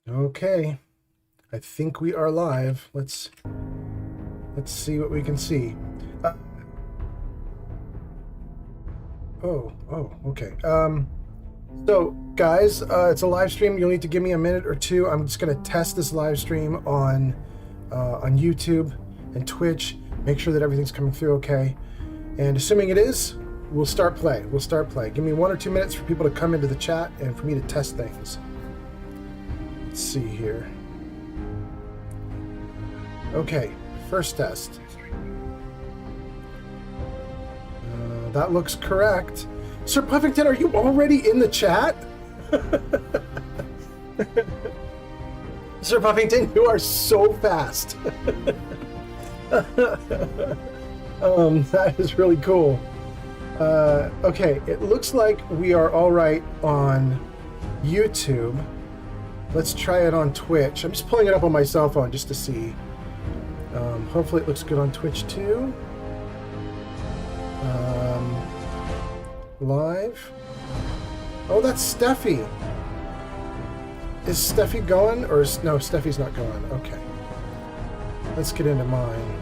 Okay, I think we are live. Let's see what we can see. Uh, okay. So guys, it's a live stream. You'll need to give me a minute or two. I'm just gonna test this live stream on YouTube and Twitch. Make sure that everything's coming through okay. And assuming it is, we'll start play. Give me 1 or 2 minutes for people to come into the chat and for me to test things. Let's see here. Okay, first test. That looks correct. Sir Puffington, are you already in the chat? Sir Puffington, you are so fast. That is really cool. Okay, it looks like we are all right on YouTube. Let's try it on Twitch. I'm just pulling it up on my cell phone just to see. Hopefully it looks good on Twitch too. Live. Oh, that's Steffi. Is Steffi going? Or is... No, Steffi's not going. Okay. Let's get into mine.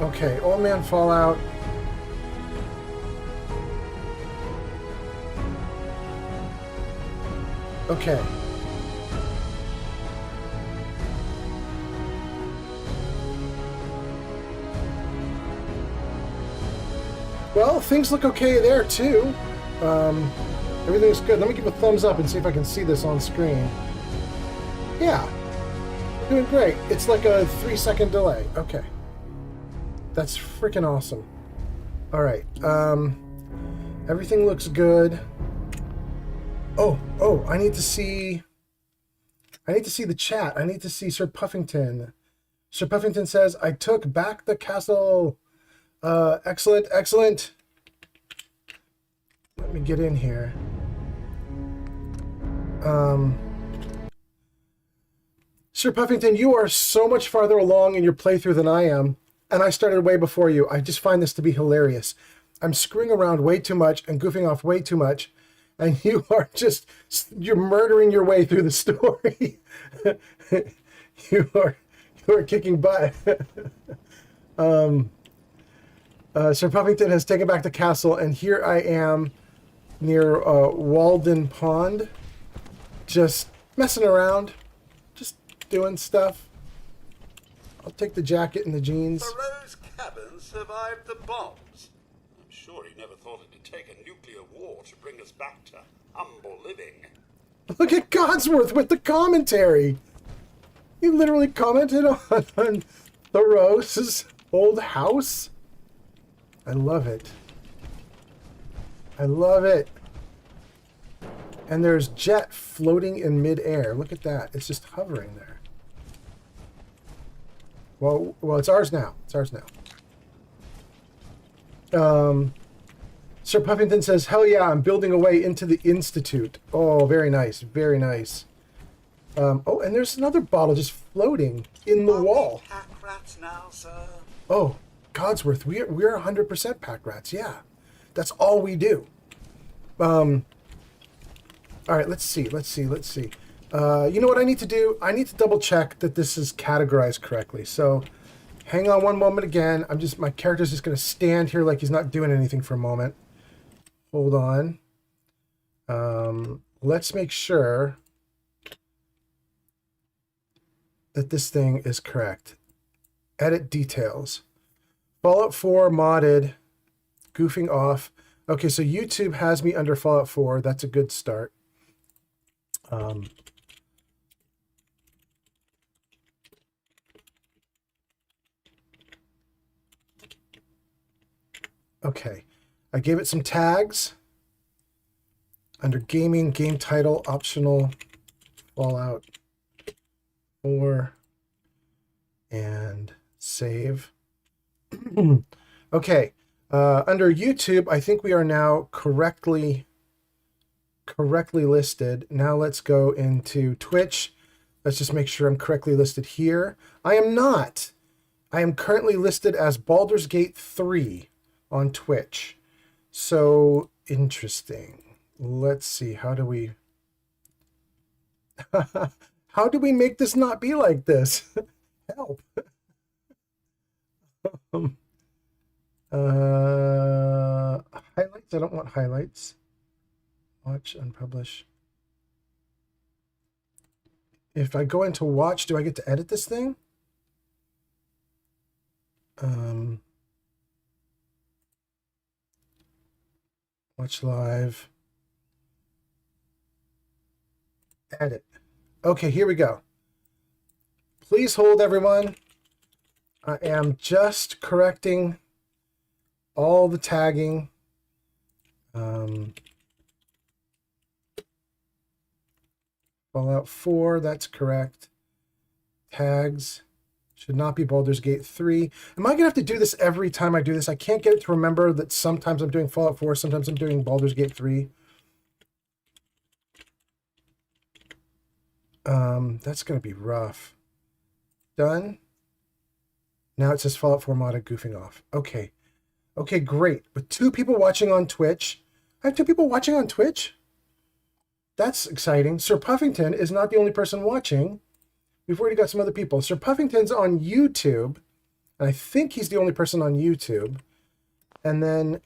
Okay, Old Man Fallout. Okay. Well, things look okay there too. Everything's good. Let me give a thumbs up and see if I can see this on screen. Yeah, doing great. It's like a 3-second delay. Okay, that's freaking awesome. All right, everything looks good. Oh, I need to see the chat. I need to see Sir Puffington. Sir Puffington says, I took back the castle. Excellent. Let me get in here. Sir Puffington, you are so much farther along in your playthrough than I am, and I started way before you. I just find this to be hilarious. I'm screwing around way too much and goofing off way too much, and you are you're murdering your way through the story. you are kicking butt. Sir Puffington has taken back the castle, and here I am near Walden Pond, just messing around, just doing stuff. I'll take the jacket and the jeans. Thoreau's cabin survived the bombs. I'm sure he never thought it'd take a nuclear war to bring us back to humble living. Look at Codsworth with the commentary. You literally commented on Thoreau's old house. I love it. I love it. And there's Jet floating in midair. Look at that. It's just hovering there. Well, it's ours now. It's ours now. Sir Puffington says, hell yeah, I'm building away into the Institute. Oh, very nice. Very nice. Oh, and there's another bottle just floating in the wall. Pack rats now, sir? Oh, Codsworth, we're 100% pack rats. Yeah, that's all we do. All right, let's see. You know what I need to do? I need to double check that this is categorized correctly. So hang on one moment again. My character's just going to stand here like he's not doing anything for a moment. Hold on. Let's make sure that this thing is correct. Edit details. Fallout 4 modded. Goofing off. Okay, so YouTube has me under Fallout 4. That's a good start. Okay, I gave it some tags. Under gaming, game title, optional, Fallout 4, and save. Okay, under YouTube, I think we are now correctly listed. Now let's go into Twitch. Let's just make sure I'm correctly listed here. I am not. I am currently listed as Baldur's Gate 3 on Twitch. So interesting. Let's see. How do we How do we make this not be like this? Help. Um, highlights. I don't want highlights. Watch, unpublish. If I go into watch, do I get to edit this thing? Watch live. Edit. Okay, here we go. Please hold, everyone. I am just correcting all the tagging. Fallout 4, that's correct. Tags should not be Baldur's Gate 3. Am I going to have to do this every time I do this? I can't get it to remember that sometimes I'm doing Fallout 4, sometimes I'm doing Baldur's Gate 3. That's going to be rough. Done. Now it says Fallout 4 modded goofing off. Okay. Okay, great. With 2 people watching on Twitch. I have 2 people watching on Twitch? That's exciting. Sir Puffington is not the only person watching. We've already got some other people. Sir Puffington's on YouTube. And I think he's the only person on YouTube. And then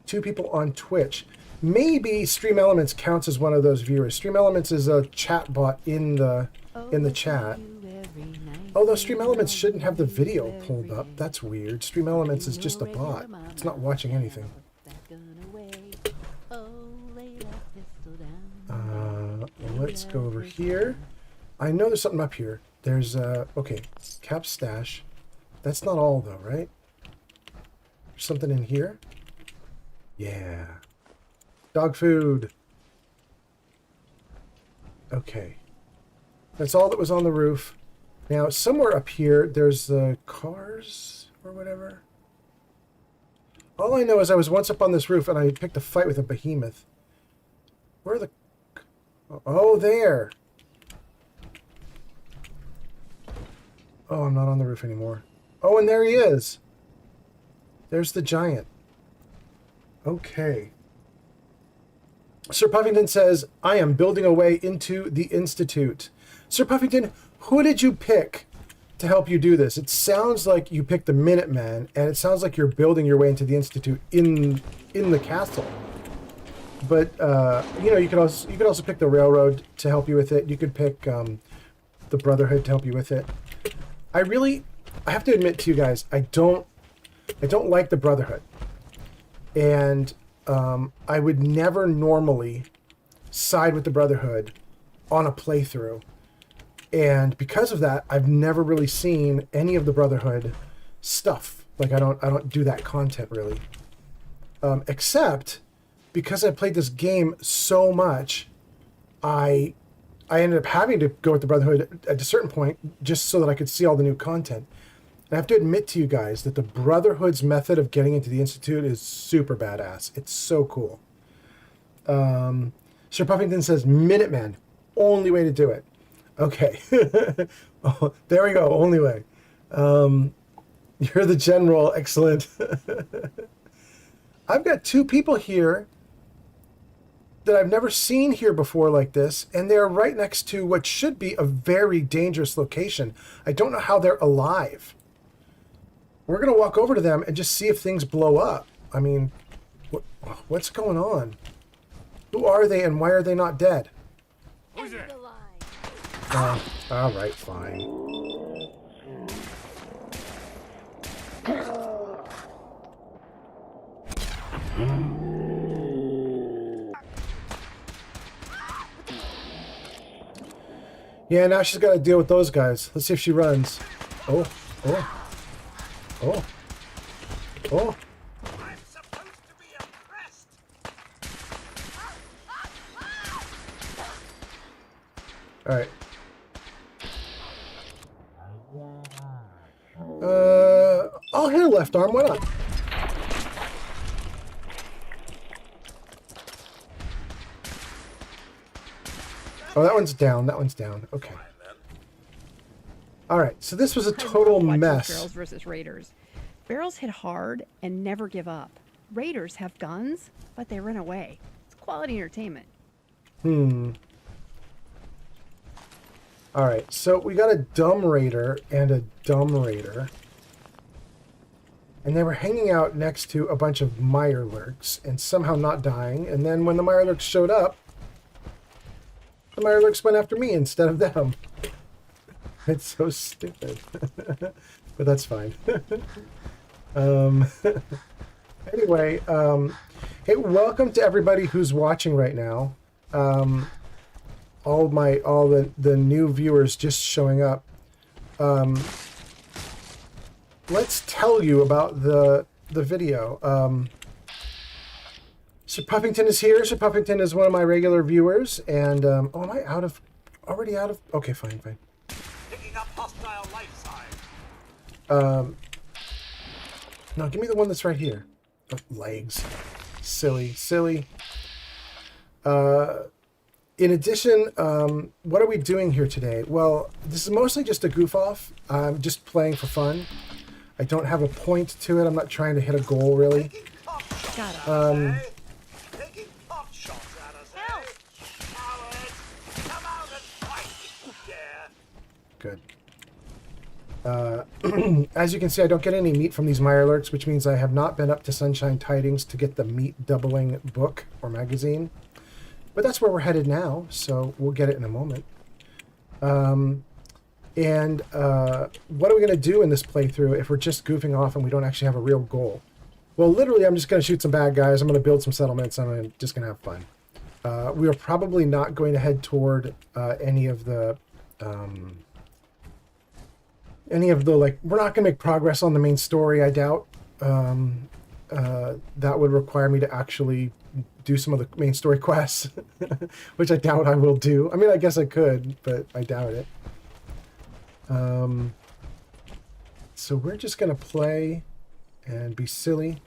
2 people on Twitch. Maybe Stream Elements counts as one of those viewers. Stream Elements is a chat bot in the chat. Although Stream Elements shouldn't have the video pulled up. That's weird. Stream Elements is just a bot. It's not watching anything. Let's go over here. I know there's something up here. There's, okay, cap stash. That's not all, though, right? There's something in here. Yeah. Dog food. Okay. That's all that was on the roof. Now, somewhere up here, there's the cars or whatever. All I know is I was once up on this roof and I picked a fight with a behemoth. Where are the... Oh, there. Oh, I'm not on the roof anymore. Oh, and there he is. There's the giant. Okay. Sir Puffington says, I am building a way into the Institute. Sir Puffington, who did you pick to help you do this? It sounds like you picked the Minutemen, and it sounds like you're building your way into the Institute in the castle. But you know, you could also pick the Railroad to help you with it. You could pick the Brotherhood to help you with it. I have to admit to you guys, I don't like the Brotherhood, and I would never normally side with the Brotherhood on a playthrough. And because of that, I've never really seen any of the Brotherhood stuff. Like I don't do that content really. Except because I played this game so much, I ended up having to go with the Brotherhood at a certain point just so that I could see all the new content. And I have to admit to you guys that the Brotherhood's method of getting into the Institute is super badass. It's so cool. Sir Puffington says, Minutemen, only way to do it. Okay. Oh, there we go, only way. You're the general, excellent. I've got 2 people here that I've never seen here before like this, and they're right next to what should be a very dangerous location. I don't know how they're alive. We're going to walk over to them and just see if things blow up. I mean, what's going on? Who are they and why are they not dead? Who's it? All right, fine. Yeah, now she's got to deal with those guys. Let's see if she runs. Oh, oh, oh, oh. I'm supposed to be impressed. All right. I'll hit her left arm. Why not? Oh, that one's down. That one's down. Okay. All right. So this was a total mess. Barrels versus Raiders. Barrels hit hard and never give up. Raiders have guns, but they run away. It's quality entertainment. All right, so we got a dumb raider and a dumb raider. And they were hanging out next to a bunch of mirelurks and somehow not dying. And then when the mirelurks showed up, the mirelurks went after me instead of them. It's so stupid. But that's fine. Anyway, hey, welcome to everybody who's watching right now. All the new viewers just showing up. Let's tell you about the video. Sir Puffington is here. Sir Puffington is one of my regular viewers, and oh, am I already out of? Okay, fine. Picking up hostile life sign. No, give me the one that's right here. Oh, legs, silly. In addition, what are we doing here today? Well, this is mostly just a goof off. I'm just playing for fun. I don't have a point to it. I'm not trying to hit a goal, really. Got it. Taking pot shots at us, eh? Cowards! Come out and fight! Good. As you can see, I don't get any meat from these mirelurks, which means I have not been up to Sunshine Tidings to get the meat doubling book or magazine. But that's where we're headed now, so we'll get it in a moment. What are we going to do in this playthrough if we're just goofing off and we don't actually have a real goal? Well, literally, I'm just going to shoot some bad guys. I'm going to build some settlements. Just going to have fun. We are probably not going to head toward any of the like. We're not going to make progress on the main story. I doubt. That would require me to actually do some of the main story quests, which I doubt I will do. I mean, I guess I could, but I doubt it. So we're just going to play and be silly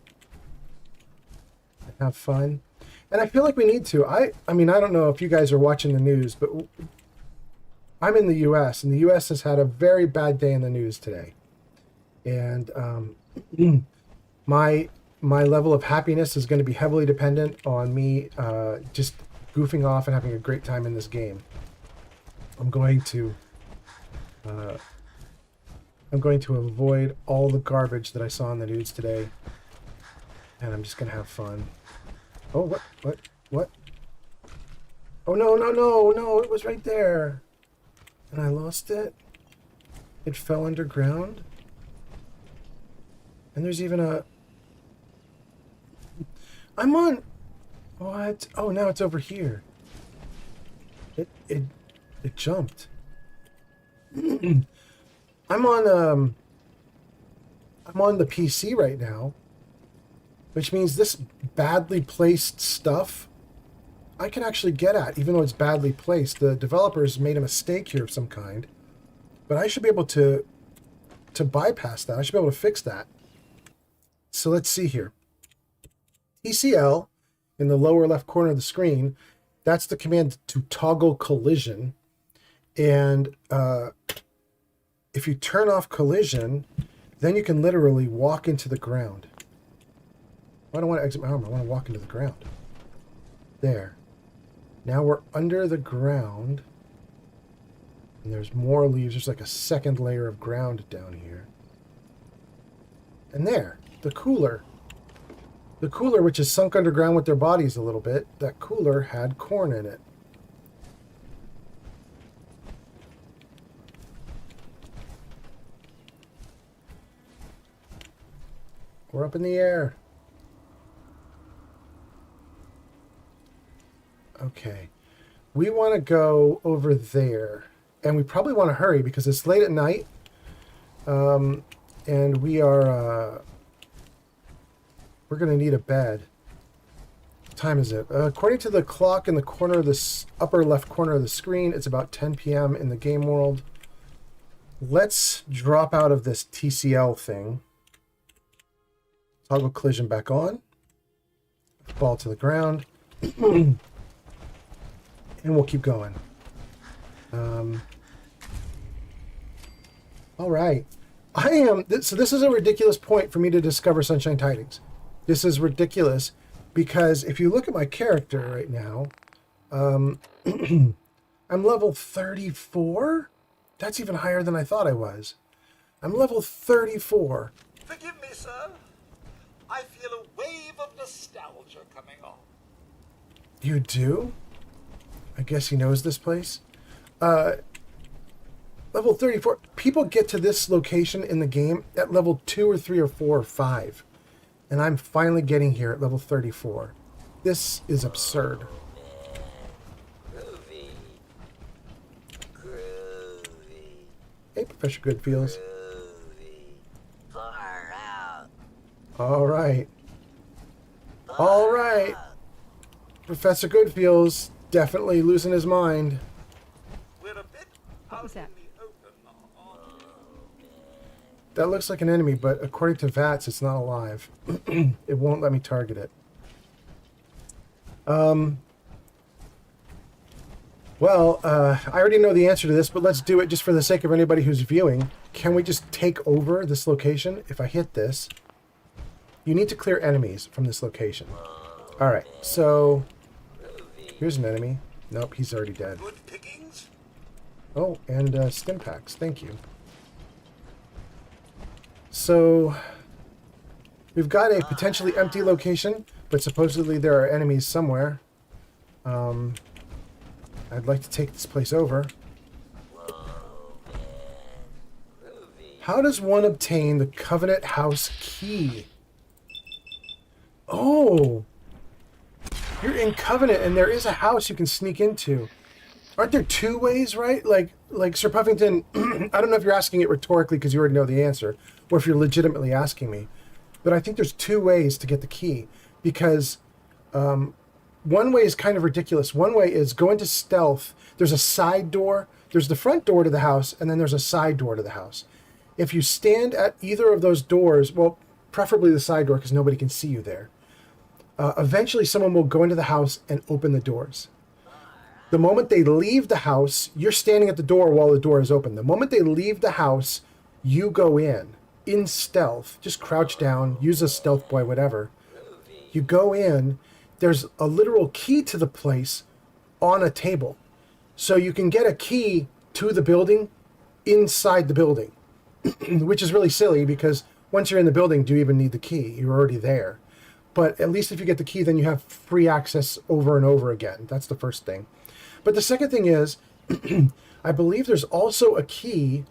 and have fun. And I feel like we need to. I mean, I don't know if you guys are watching the news, but I'm in the U.S., and the U.S. has had a very bad day in the news today. And my level of happiness is going to be heavily dependent on me just goofing off and having a great time in this game. I'm going to avoid all the garbage that I saw in the news today, and I'm just going to have fun. Oh, what? Oh, no, it was right there. And I lost it. It fell underground. And there's even a... I'm on... What? Oh, now it's over here. It jumped. I'm on the PC right now, which means this badly placed stuff I can actually get at, even though it's badly placed. The developers made a mistake here of some kind, but I should be able to bypass that. I should be able to fix that. So let's see here. TCL in the lower left corner of the screen, that's the command to toggle collision. And if you turn off collision, then you can literally walk into the ground. I don't want to exit my armor. I want to walk into the ground. There. Now we're under the ground. And there's more leaves. There's like a second layer of ground down here. And there. The cooler. The cooler, which is sunk underground with their bodies a little bit, that cooler had corn in it. We're up in the air. Okay. We want to go over there. And we probably want to hurry because it's late at night. And we are... we're going to need a bed. What time is it? According to the clock in the corner of the upper left corner of the screen, it's about 10 p.m. in the game world. Let's drop out of this TCL thing. Toggle collision back on. Fall to the ground. And we'll keep going. All right. So this is a ridiculous point for me to discover Sunshine Tidings. This is ridiculous because if you look at my character right now, I'm level 34. That's even higher than I thought I was. I'm level 34. Forgive me, sir. I feel a wave of nostalgia coming on. You do? I guess he knows this place. Level 34. People get to this location in the game at level 2 or 3 or 4 or 5. And I'm finally getting here at level 34. This is absurd. Groovy. Groovy. Hey, Professor Goodfeels. Groovy. Far out. All right. All right. Professor Goodfeels definitely losing his mind. We're a bit What was that? in the open, aren't we? That looks like an enemy, but according to VATS, it's not alive. It won't let me target it. Well, I already know the answer to this, but let's do it just for the sake of anybody who's viewing. Can we just take over this location? If I hit this, you need to clear enemies from this location. All right, so here's an enemy. Nope, he's already dead. Good pickings? Oh, and stim packs. Thank you. So we've got a potentially empty location, but supposedly there are enemies somewhere. I'd like to take this place over. How does one obtain the Covenant House key? Oh! You're in Covenant and there is a house you can sneak into. Aren't there two ways, right? Like Sir Puffington, I don't know if you're asking it rhetorically because you already know the answer, or if you're legitimately asking me. But I think there's two ways to get the key. Because one way is kind of ridiculous. One way is go into stealth. There's a side door. There's the front door to the house, and then there's a side door to the house. If you stand at either of those doors, well, preferably the side door because nobody can see you there, eventually someone will go into the house and open the doors. The moment they leave the house, you're standing at the door while the door is open. The moment they leave the house, you go in stealth. Just crouch down, use a stealth boy, whatever. You go in. There's a literal key to the place on a table. So you can get a key to the building inside the building, which is really silly because once you're in the building, do you even need the key? You're already there. But at least if you get the key, then you have free access over and over again. That's the first thing. But the second thing is, I believe there's also a key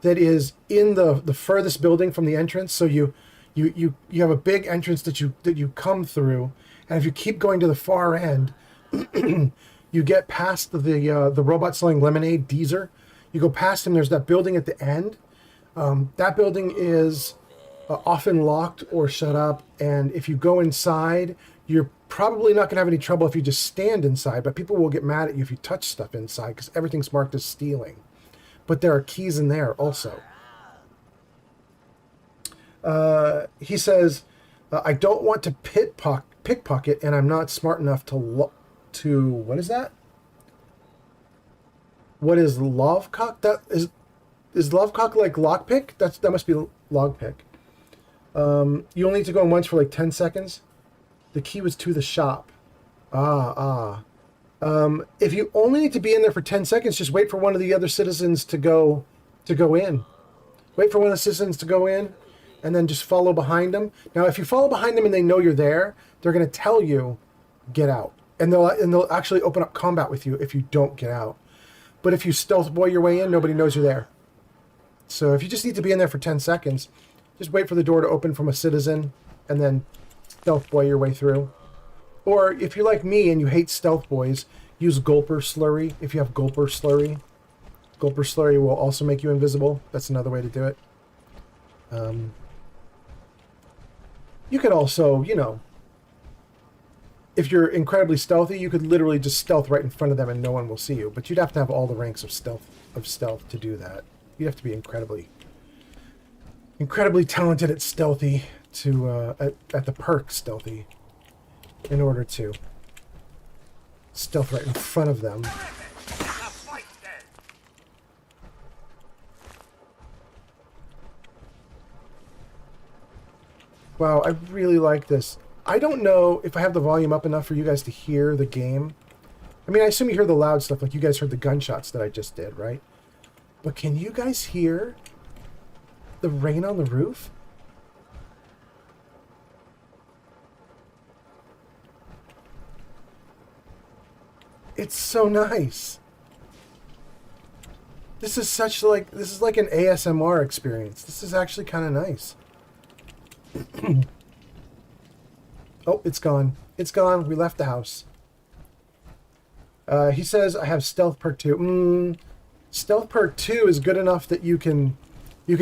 that is in the furthest building from the entrance. So you have a big entrance that you come through, and if you keep going to the far end, you get past the robot selling lemonade, Deezer. You go past him. There's that building at the end. That building is often locked or shut up, and if you go inside, you're probably not going to have any trouble if you just stand inside, but people will get mad at you if you touch stuff inside because everything's marked as stealing. But there are keys in there also. He says, I don't want to pickpocket, and I'm not smart enough to what is that? What is lovecock? That is lovecock like lockpick? That must be logpick. You only need to go in once for like 10 seconds. The key was to the shop. If you only need to be in there for 10 seconds, just wait for one of the other citizens to go in. Wait for one of the citizens to go in, and then just follow behind them. Now, if you follow behind them and they know you're there, they're going to tell you, get out. And they'll actually open up combat with you if you don't get out. But if you stealth boy your way in, nobody knows you're there. So if you just need to be in there for 10 seconds, just wait for the door to open from a citizen, and then stealth boy your way through. Or if you're like me and you hate stealth boys, use Gulper Slurry if you have Gulper Slurry. Gulper Slurry will also make you invisible. That's another way to do it. You could also, if you're incredibly stealthy, you could literally just stealth right in front of them and no one will see you. But you'd have to have all the ranks of stealth to do that. You'd have to be incredibly talented at stealthy at the perk stealthy in order to stealth right in front of them. Wow, I really like this. I don't know if I have the volume up enough for you guys to hear the game. I mean, I assume you hear the loud stuff, like you guys heard the gunshots that I just did, right? But can you guys hear the rain on the roof? It's so nice. This is like an ASMR experience. This is actually kind of nice. Oh, it's gone. It's gone. We left the house. He says I have stealth perk 2. Stealth perk 2 is good enough that you can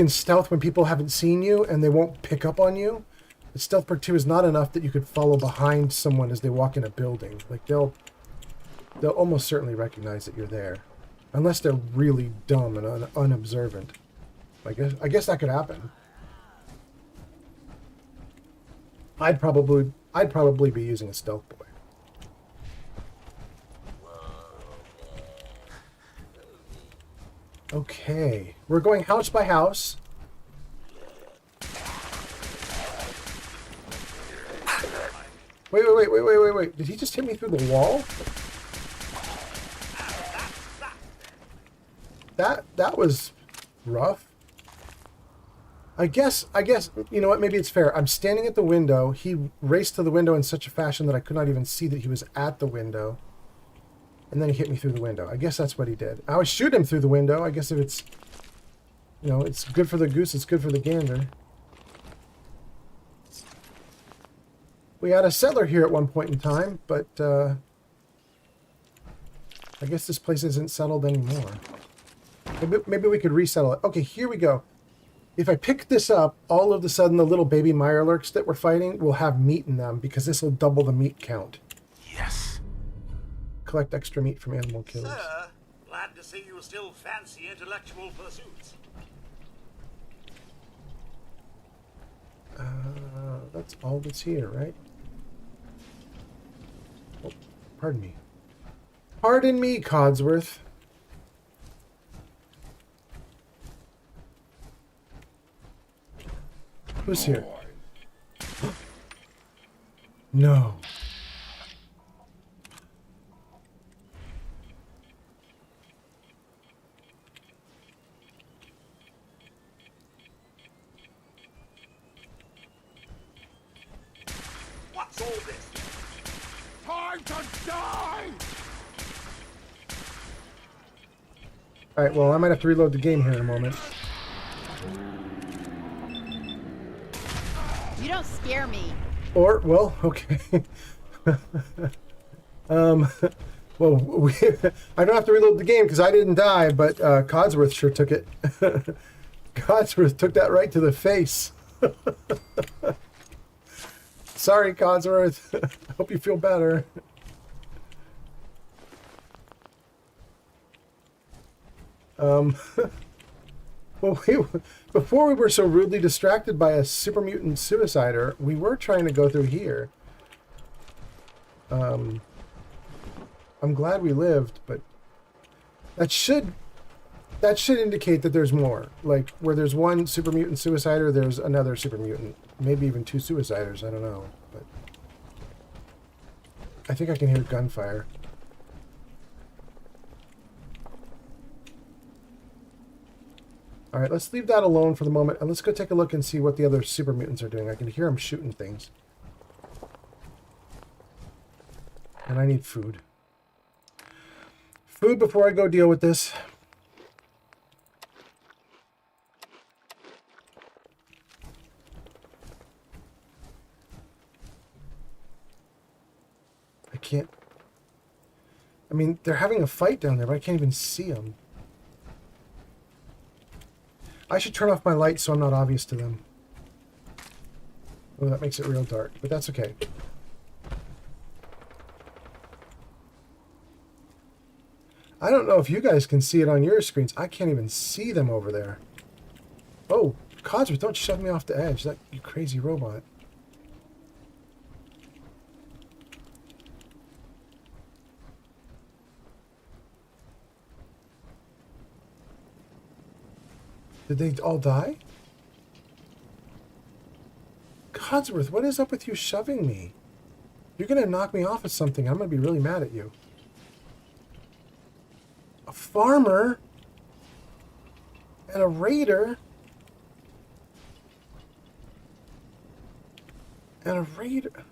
stealth when people haven't seen you and they won't pick up on you. But stealth perk 2 is not enough that you could follow behind someone as they walk in a building. Like they'll almost certainly recognize that you're there. Unless they're really dumb and unobservant. I guess that could happen. I'd probably be using a stealth boy. Okay, we're going house by house. Wait. Did he just hit me through the wall? That was rough. I guess, you know what, maybe it's fair. I'm standing at the window. He raced to the window in such a fashion that I could not even see that he was at the window. And then he hit me through the window. I guess that's what he did. I would shoot him through the window. I guess if it's, you know, it's good for the goose, it's good for the gander. We had a settler here at one point in time, but I guess this place isn't settled anymore. Maybe we could resettle it. Okay, here we go. If I pick this up, all of a sudden the little baby Mirelurks that we're fighting will have meat in them because this will double the meat count. Yes. Collect extra meat from animal killers. Sir, glad to see you still fancy intellectual pursuits. That's all that's here, right? Oh, pardon me. Pardon me, Codsworth. Who's here? No. What's all this? Time to die! Alright, well, I might have to reload the game here in a moment. You don't scare me. Or, well, okay. Well, I don't have to reload the game because I didn't die, but Codsworth sure took it. Codsworth took that right to the face. Sorry, Codsworth. Hope you feel better. Well, before we were so rudely distracted by a super mutant suicider, we were trying to go through here. I'm glad we lived, but that should indicate that there's more. Like, where there's one super mutant suicider, there's another super mutant. Maybe even two suiciders, I don't know. But I think I can hear gunfire. Alright, let's leave that alone for the moment, and let's go take a look and see what the other super mutants are doing. I can hear them shooting things. And I need food. Food before I go deal with this. I can't... I mean, they're having a fight down there, but I can't even see them. I should turn off my light so I'm not obvious to them. Oh, that makes it real dark, but that's okay. I don't know if you guys can see it on your screens. I can't even see them over there. Oh, Codsworth, don't shove me off the edge, that you crazy robot. Did they all die? Codsworth, what is up with you shoving me? You're going to knock me off of something. I'm going to be really mad at you. A farmer? And a raider. And a raider.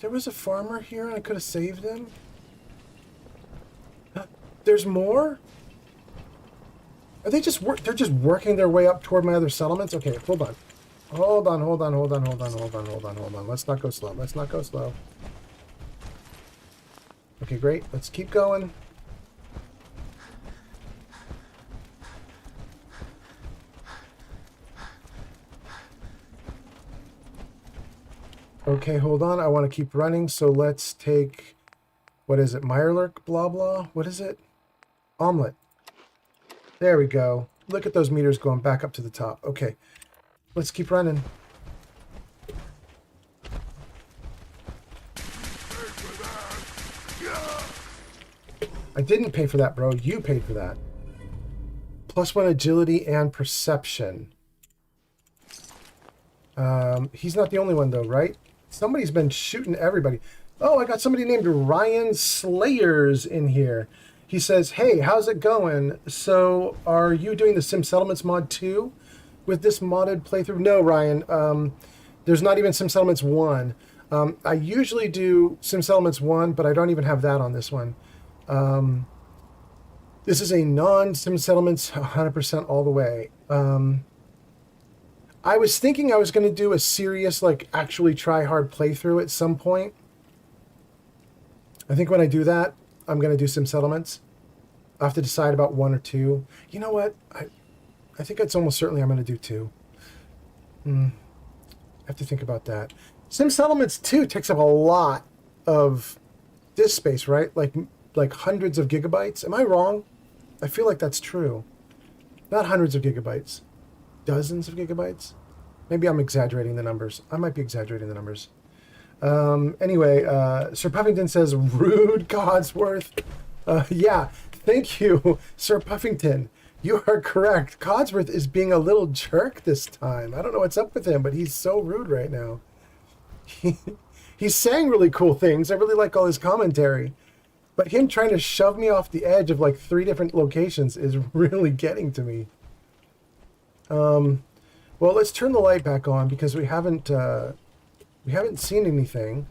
There was a farmer here and I could have saved him. There's more? Are they just they're just working their way up toward my other settlements? Okay, hold on. Hold on. Let's not go slow. Let's not go slow. Okay, great. Let's keep going. Okay, hold on. I want to keep running, so let's take... What is it? Meyerlurk? Blah, blah. What is it? Omelet. There we go. Look at those meters going back up to the top. Okay. Let's keep running. I didn't pay for that, bro. You paid for that. +1 agility and perception. He's not the only one, though, right? Somebody's been shooting everybody. Oh, I got somebody named Ryan Slayers in here. He says, hey, how's it going? So, are you doing the Sim Settlements mod too? With this modded playthrough? No, Ryan. There's not even Sim Settlements 1. I usually do Sim Settlements 1, but I don't even have that on this one. This is a non-Sim Settlements 100% all the way. I was thinking I was going to do a serious, like, actually try-hard playthrough at some point. I think when I do that, I'm going to do Sim Settlements. I'll have to decide about 1 or 2. You know what? I think it's almost certainly I'm going to do 2. I have to think about that. Sim Settlements 2 takes up a lot of disk space, right? Like hundreds of gigabytes. Am I wrong? I feel like that's true. Not hundreds of gigabytes. Dozens of gigabytes? Maybe I'm exaggerating the numbers. I might be exaggerating the numbers. Anyway, Sir Puffington says, rude Codsworth. Yeah, thank you, Sir Puffington. You are correct. Codsworth is being a little jerk this time. I don't know what's up with him, but he's so rude right now. He's saying really cool things. I really like all his commentary. But him trying to shove me off the edge of like 3 different locations is really getting to me. Well, let's turn the light back on because we haven't seen anything.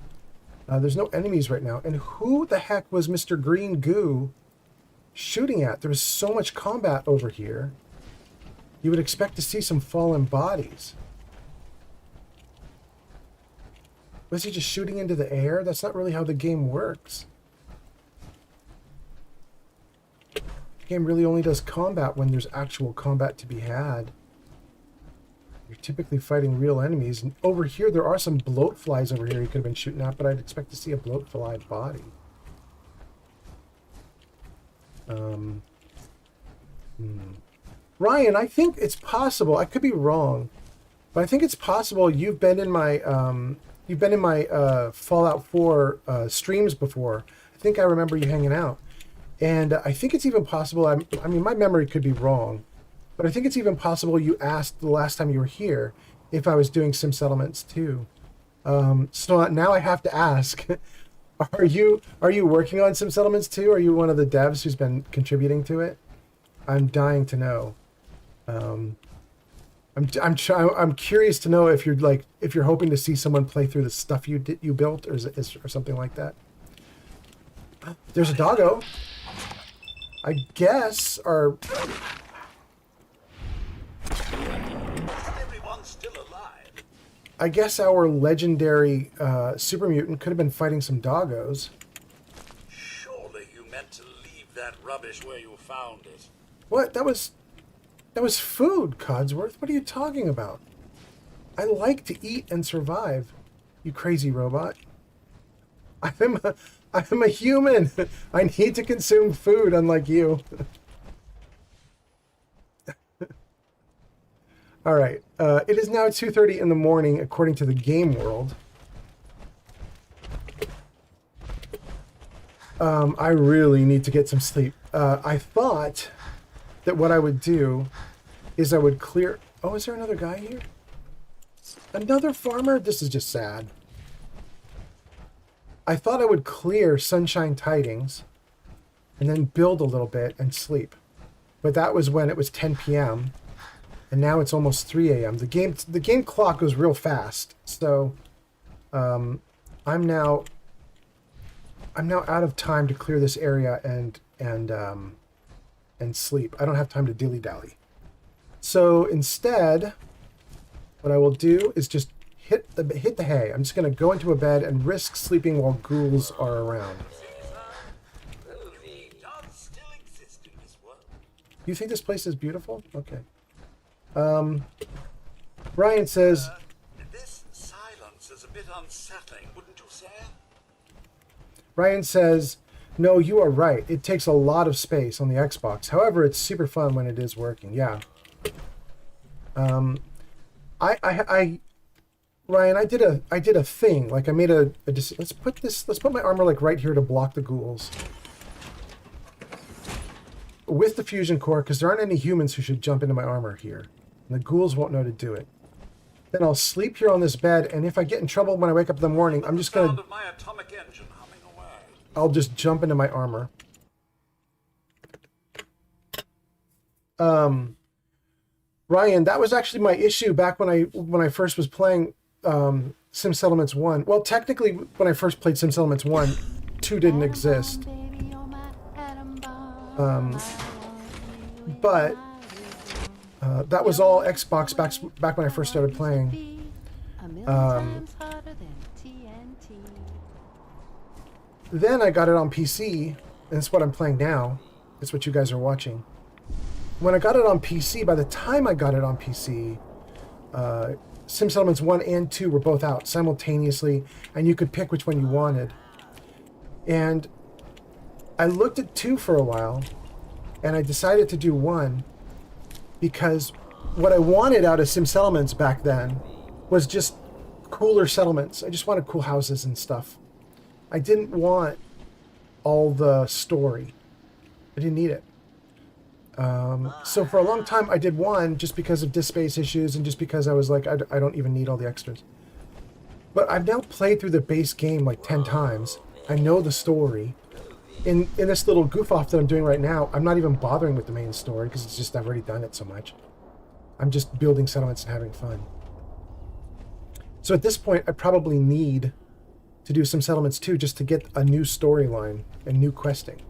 There's no enemies right now. And who the heck was Mr. Green Goo shooting at? There was so much combat over here. You would expect to see some fallen bodies. Was he just shooting into the air? That's not really how the game works. The game really only does combat when there's actual combat to be had. You're typically fighting real enemies. And over here, there are some bloatflies over here you could have been shooting at, but I'd expect to see a bloatfly body. Ryan, I think it's possible. I could be wrong, but I think it's possible you've been in my Fallout 4 streams before. I think I remember you hanging out, and I think it's even possible. I mean, my memory could be wrong. But I think it's even possible you asked the last time you were here if I was doing Sim Settlements too. So now I have to ask, are you working on Sim Settlements too? Are you one of the devs who's been contributing to it? I'm dying to know. I'm curious to know if you're hoping to see someone play through the stuff you built or something like that. There's a doggo. I guess Everyone's still alive. I guess our legendary super mutant could have been fighting some doggos. Surely you meant to leave that rubbish where you found it. What? That was food, Codsworth. What are you talking about? I like to eat and survive, you crazy robot. I'm a human. I need to consume food, unlike you. All right. It is now 2:30 in the morning, according to the game world. I really need to get some sleep. I thought that what I would do is I would clear... Oh, is there another guy here? Another farmer? This is just sad. I thought I would clear Sunshine Tidings and then build a little bit and sleep. But that was when it was 10 p.m. and now it's almost 3 a.m. The game clock goes real fast. So I'm now out of time to clear this area and sleep. I don't have time to dilly-dally. So instead, what I will do is just hit the hay. I'm just going to go into a bed and risk sleeping while ghouls are around. Does still exist in this world. You think this place is beautiful? Okay. Ryan says, This silence is a bit unsettling, wouldn't you say? Ryan says, no, you are right. It takes a lot of space on the Xbox. However, it's super fun when it is working. Yeah. Ryan, I did a thing. Like I made let's put my armor like right here to block the ghouls. With the fusion core, because there aren't any humans who should jump into my armor here. And the ghouls won't know to do it. Then I'll sleep here on this bed, and if I get in trouble when I wake up in the morning, I'm just gonna... Of my atomic engine humming away. I'll just jump into my armor. Ryan, that was actually my issue back when I first was playing Sim Settlements 1. Well, technically, when I first played Sim Settlements 1, 2 didn't exist. But that was all Xbox back when I first started playing. Then I got it on PC, and it's what I'm playing now. It's what you guys are watching. When I got it on PC, by the time I got it on PC, Sim Settlements 1 and 2 were both out simultaneously, and you could pick which one you wanted. And I looked at 2 for a while, and I decided to do 1 because what I wanted out of Sim Settlements back then was just cooler settlements. I just wanted cool houses and stuff. I didn't want all the story. I didn't need it. So for a long time I did 1 just because of disk space issues and just because I was like, I don't even need all the extras. But I've now played through the base game like 10 times. I know the story. In this little goof off that I'm doing right now, I'm not even bothering with the main story because it's just I've already done it so much. I'm just building settlements and having fun. So at this point, I probably need to do some settlements too just to get a new storyline and new questing.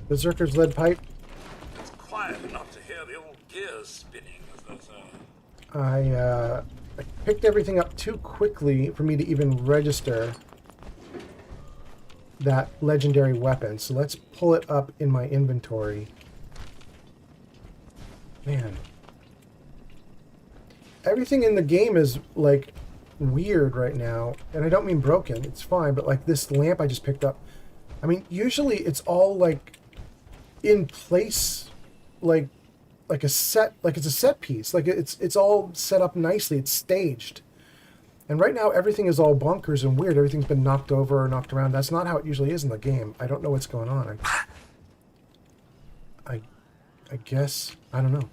Berserker's lead pipe. It's quiet enough to hear the old gears spinning, as they say. I picked everything up too quickly for me to even register that legendary weapon. So let's pull it up in my inventory. Man. Everything in the game is like weird right now. And I don't mean broken. It's fine. But like this lamp I just picked up. I mean, usually it's all like in place, like a set, like it's a set piece, like it's all set up nicely, it's staged. And right now everything is all bonkers and weird. Everything's been knocked over or knocked around. That's not how it usually is in the game. I don't know what's going on. I guess I don't know.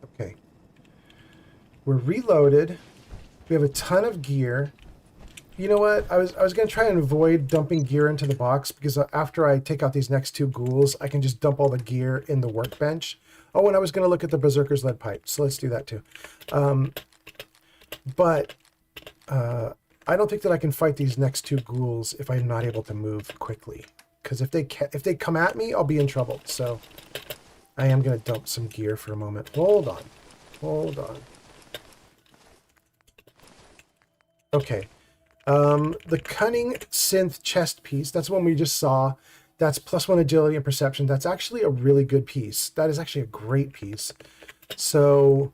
Okay. We're reloaded. We have a ton of gear. You know what? I was going to try and avoid dumping gear into the box because after I take out these next 2 ghouls, I can just dump all the gear in the workbench. Oh, and I was going to look at the Berserker's lead pipe, so let's do that too. But I don't think that I can fight these next 2 ghouls if I'm not able to move quickly. Because if they come at me, I'll be in trouble. So I am going to dump some gear for a moment. Hold on. Okay. The cunning synth chest piece, that's one we just saw. That's +1 agility and perception. That's actually a really good piece. That is actually a great piece. So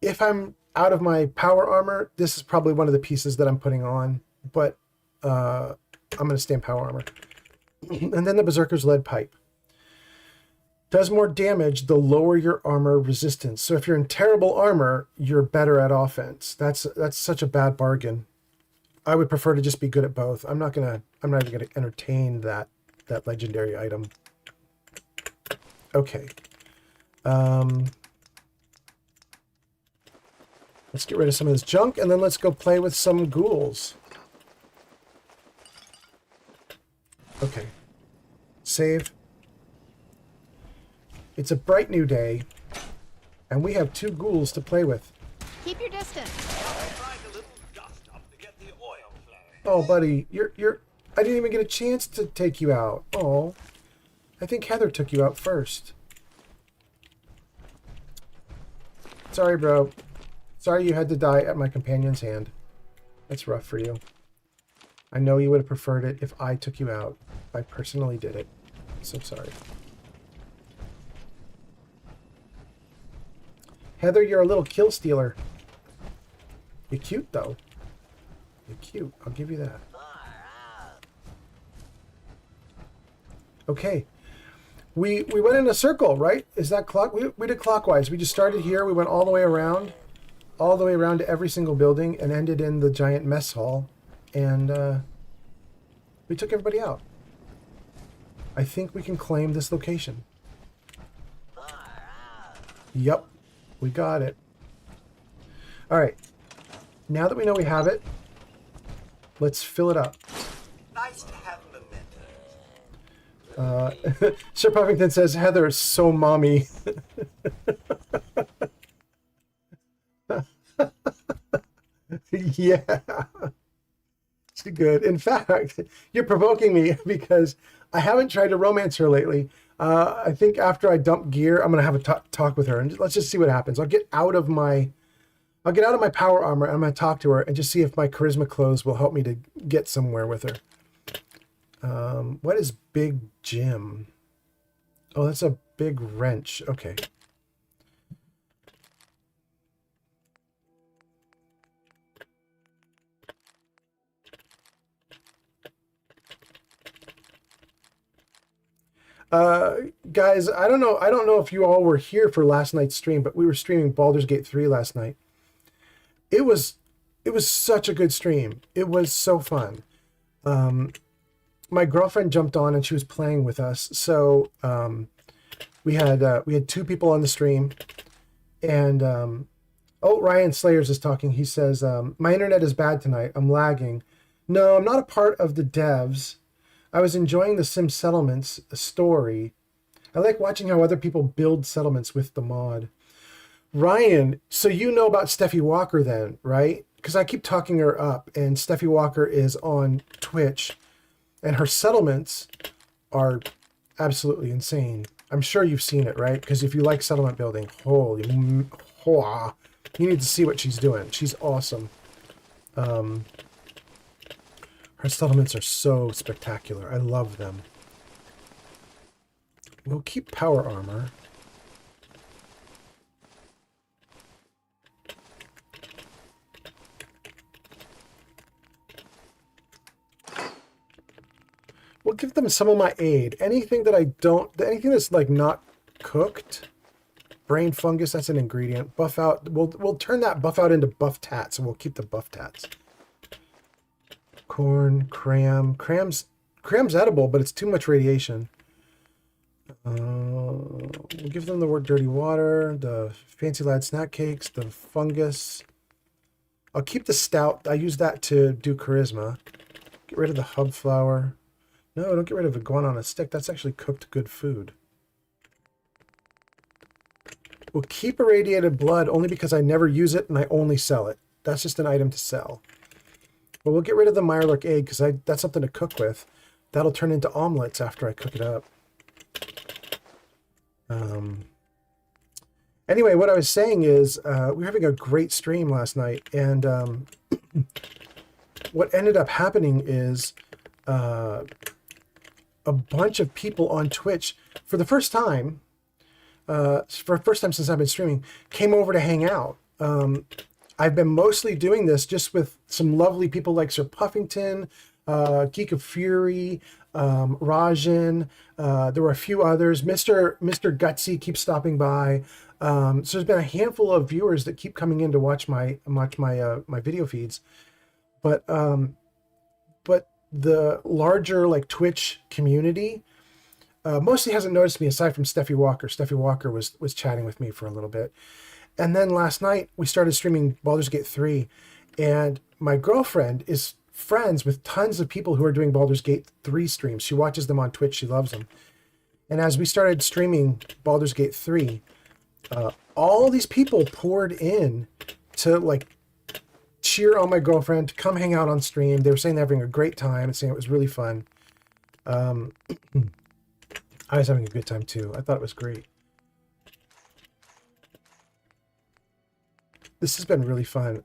if I'm out of my power armor, this is probably one of the pieces that I'm putting on, but I'm going to stay in power armor. And then the Berserker's lead pipe. Does more damage the lower your armor resistance. So if you're in terrible armor, you're better at offense. That's such a bad bargain. I would prefer to just be good at both. I'm not even gonna entertain that legendary item. Okay. Let's get rid of some of this junk, and then let's go play with some ghouls. Okay. Save. It's a bright new day, and we have 2 ghouls to play with. Keep your distance. Oh, buddy, you're. I didn't even get a chance to take you out. Oh, I think Heather took you out first. Sorry, bro. Sorry you had to die at my companion's hand. That's rough for you. I know you would have preferred it if I took you out. I personally did it. So sorry. Heather, you're a little kill stealer. You're cute, though. You're cute. I'll give you that. Okay. We went in a circle, right? Is that clock? We did clockwise. We just started here. We went all the way around to every single building and ended in the giant mess hall. And we took everybody out. I think we can claim this location. Yep. We got it. All right. Now that we know we have it, let's fill it up. Nice to have mementos. Sir Puffington says, Heather is so mommy. Yeah. She's good. In fact, you're provoking me because I haven't tried to romance her lately. I think after I dump gear, I'm going to have a talk with her, and let's just see what happens. I'll get out of my power armor, and I'm going to talk to her and just see if my charisma clothes will help me to get somewhere with her. What is Big Jim? Oh, that's a big wrench. Okay. Guys, I don't know if you all were here for last night's stream, but we were streaming Baldur's Gate 3 last night. It was such a good stream. It was so fun. My girlfriend jumped on and she was playing with us. So we had 2 people on the stream, and oh, Ryan Slayers is talking. He says, my internet is bad tonight. I'm lagging. No, I'm not a part of the devs. I was enjoying the Sim Settlements story. I like watching how other people build settlements with the mod. Ryan, so you know about Steffi Walker then, right? Because I keep talking her up, and Steffi Walker is on Twitch, and her settlements are absolutely insane. I'm sure you've seen it, right? Because if you like settlement building, holy, you need to see what she's doing. She's awesome. Her settlements are so spectacular. I love them. We'll keep power armor. We'll give them some of my aid. Anything that anything that's like not cooked. Brain fungus, that's an ingredient. Buff out, we'll turn that buff out into buff tats, and we'll keep the buff tats. Corn, cram's edible, but it's too much radiation. We'll give them the word dirty water, the fancy lad snack cakes, the fungus. I'll keep the stout. I use that to do charisma. Get rid of the hub flour. No, don't get rid of iguana on a stick. That's actually cooked good food. We'll keep irradiated blood only because I never use it and I only sell it. That's just an item to sell. But we'll get rid of the Mirelurk egg because that's something to cook with. That'll turn into omelets after I cook it up. Anyway, what I was saying is we were having a great stream last night, and what ended up happening is a bunch of people on Twitch for the first time, since I've been streaming, came over to hang out. I've been mostly doing this just with some lovely people like Sir Puffington, Geek of Fury, Rajan. There were a few others. Mr. Gutsy keeps stopping by. So there's been a handful of viewers that keep coming in to watch my my video feeds, but the larger like Twitch community mostly hasn't noticed me aside from Steffi Walker. Steffi Walker was chatting with me for a little bit, and then last night we started streaming Baldur's Gate 3, and my girlfriend is friends with tons of people who are doing Baldur's Gate 3 streams. She watches them on Twitch. She loves them. And as we started streaming Baldur's Gate 3, all these people poured in to like cheer on my girlfriend, to come hang out on stream. They were saying they're having a great time and saying it was really fun. I was having a good time too. I thought it was great. This has been really fun.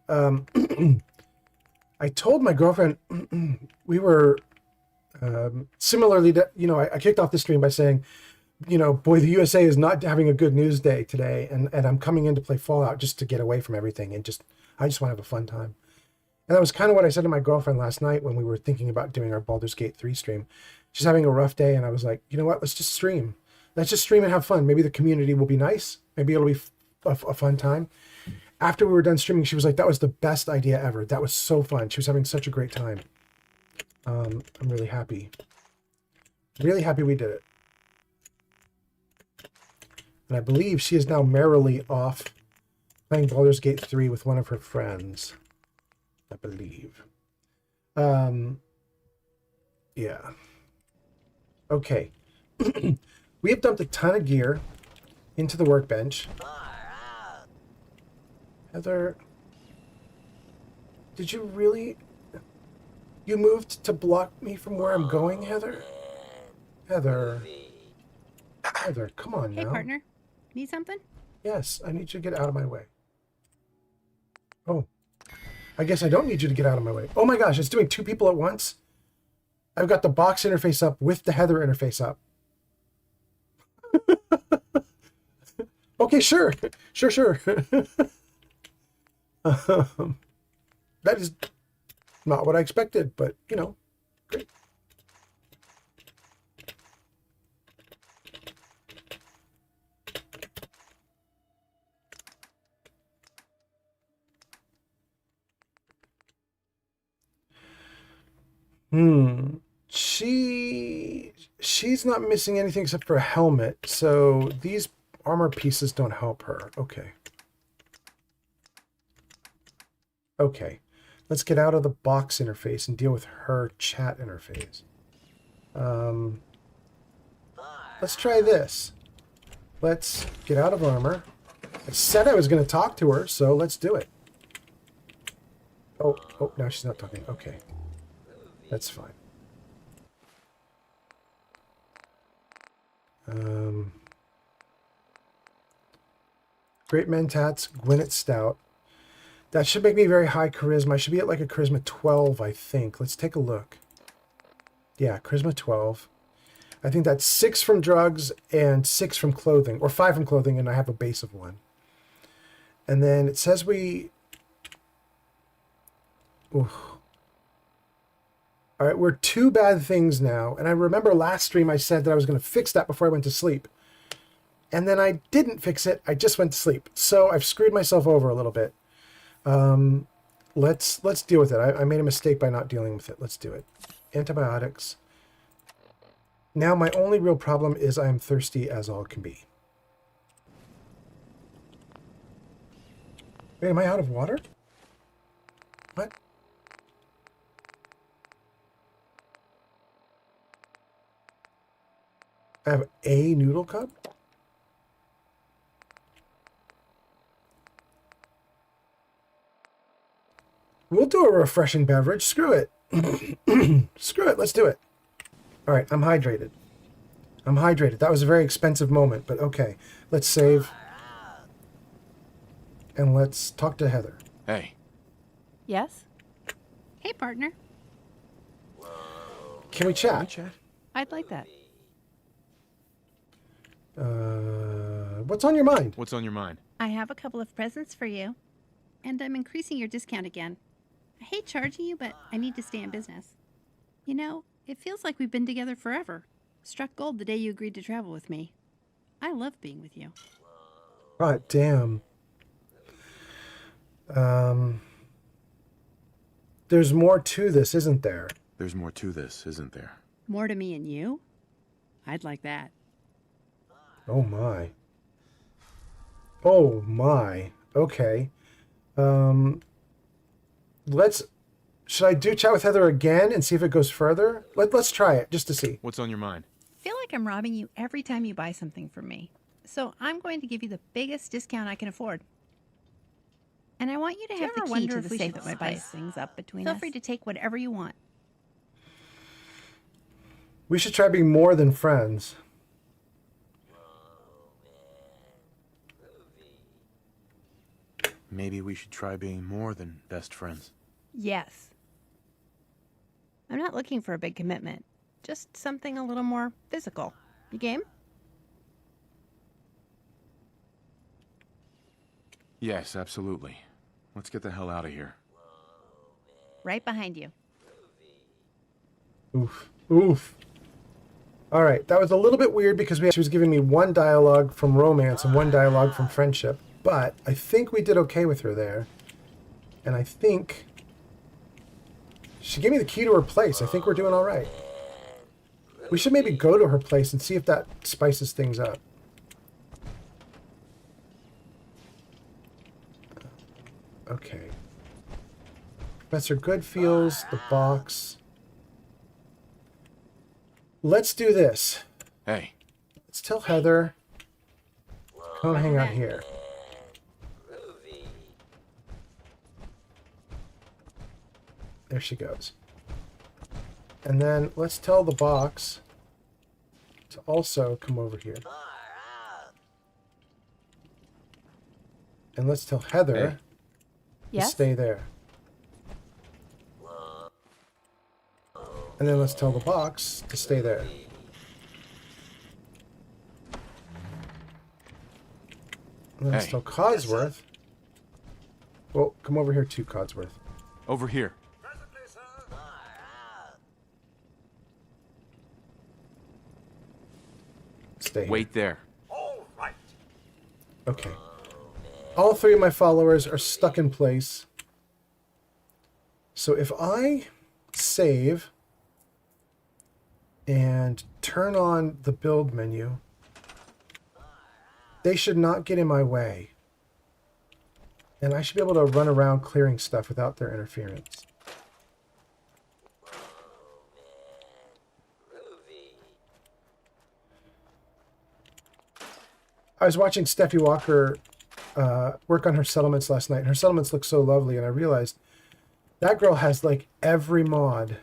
I told my girlfriend we were similarly, I kicked off the stream by saying, boy, the USA is not having a good news day today, and I'm coming in to play Fallout just to get away from everything and I just want to have a fun time. And that was kind of what I said to my girlfriend last night when we were thinking about doing our Baldur's Gate 3 stream. She's having a rough day, and I was like, you know what? Let's just stream. Let's just stream and have fun. Maybe the community will be nice. Maybe it'll be a fun time. After we were done streaming, she was like, that was the best idea ever. That was so fun. She was having such a great time. I'm really happy. Really happy we did it. And I believe she is now merrily off playing Baldur's Gate 3 with one of her friends. I believe. Yeah. Okay. We have dumped a ton of gear into the workbench. Heather, did you really... You moved to block me from where I'm going, Heather? Heather. Heather, come on now. Hey, partner. Need something? Yes, I need you to get out of my way. Oh. I guess I don't need you to get out of my way. Oh my gosh, it's doing two people at once? I've got the box interface up with the Heather interface up. Okay, sure. Sure. That is not what I expected, but, great. She's not missing anything except for a helmet, so these armor pieces don't help her. Okay. Let's get out of the box interface and deal with her chat interface. Let's try this. Let's get out of armor. I said I was going to talk to her, so let's do it. Oh, now she's not talking. Okay. That's fine. Great Mentats, Gwyneth Stout. That should make me very high charisma. I should be at like a charisma 12, I think. Let's take a look. Yeah, charisma 12. I think that's 6 from drugs and 6 from clothing, or 5 from clothing, and I have a base of 1. And then it says we... Oof. All right, we're 2 bad things now. And I remember last stream I said that I was going to fix that before I went to sleep. And then I didn't fix it. I just went to sleep. So I've screwed myself over a little bit. Let's deal with it. I made a mistake by not dealing with it. Let's do it. Antibiotics. Now my only real problem is I am thirsty as all can be. Wait, am I out of water? What? I have a noodle cup? We'll do a refreshing beverage. Screw it. Screw it. Let's do it. All right, I'm hydrated. That was a very expensive moment, but okay. Let's save. And let's talk to Heather. Hey. Yes? Hey, partner. Can we chat? I'd like that. What's on your mind? What's on your mind? I have a couple of presents for you. And I'm increasing your discount again. I hate charging you, but I need to stay in business. It feels like we've been together forever. Struck gold the day you agreed to travel with me. I love being with you. God damn. There's more to this, isn't there? There's more to this, isn't there? More to me and you? I'd like that. Oh my. Oh my. Okay. Should I do chat with Heather again and see if it goes further? Let's try it just to see. What's on your mind? I feel like I'm robbing you every time you buy something from me. So I'm going to give you the biggest discount I can afford. And I want you to have the key to the safe that spice things up between us. Feel free to take whatever you want. We should try being more than friends. Maybe we should try being more than best friends. Yes. I'm not looking for a big commitment. Just something a little more physical. You game? Yes, absolutely. Let's get the hell out of here. Right behind you. Oof. Oof. All right, that was a little bit weird because she was giving me one dialogue from romance and one dialogue from friendship. But I think we did okay with her there. And I think she gave me the key to her place. I think we're doing all right. We should maybe go to her place and see if that spices things up. Okay. Professor Goodfield's, the box. Let's do this. Hey. Let's tell Heather. Come hang out here. There she goes. And then let's tell the box to also come over here. And let's tell Heather to stay there. And then let's tell the box to stay there. And then let's tell Codsworth. Well, come over here too, Codsworth. Over here. Stay here. Wait there. All right. Okay. All three of my followers are stuck in place. So if I save and turn on the build menu, they should not get in my way. And I should be able to run around clearing stuff without their interference. I was watching Steffi Walker work on her settlements last night, and her settlements look so lovely, and I realized that girl has like every mod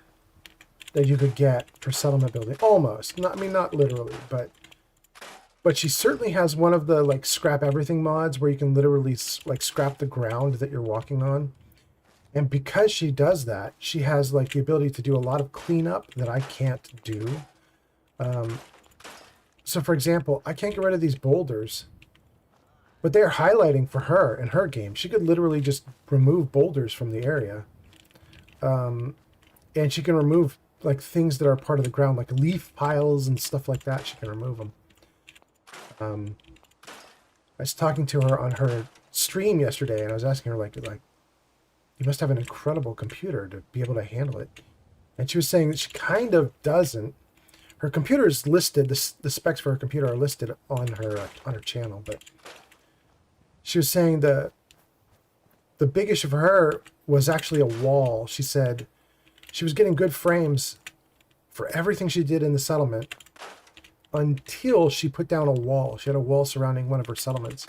that you could get for settlement building. Almost. Not, I mean, not literally, but she certainly has one of the like scrap everything mods where you can literally like scrap the ground that you're walking on. And because she does that, she has like the ability to do a lot of cleanup that I can't do. So for example, I can't get rid of these boulders, but they're highlighting for her in her game. She could literally just remove boulders from the area. And she can remove like things that are part of the ground, like leaf piles and stuff like that. She can remove them. I was talking to her on her stream yesterday, and I was asking her like, you must have an incredible computer to be able to handle it. And she was saying that she kind of doesn't. Her computer is listed. The specs for her computer are listed on her channel, but she was saying the big issue for her was actually a wall. She said she was getting good frames for everything she did in the settlement until she put down a wall. She had a wall surrounding one of her settlements.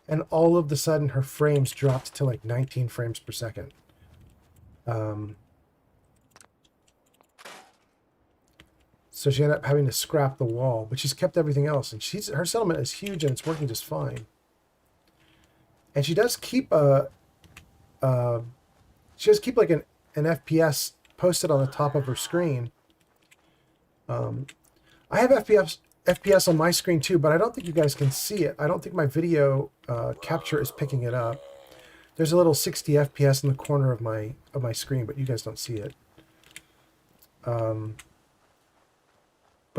And all of a sudden, her frames dropped to like 19 frames per second. So she ended up having to scrap the wall, but she's kept everything else. And her settlement is huge and it's working just fine. And she does keep like an FPS posted on the top of her screen. I have FPS on my screen too, but I don't think you guys can see it. I don't think my video capture is picking it up. There's a little 60 FPS in the corner of my screen, but you guys don't see it. But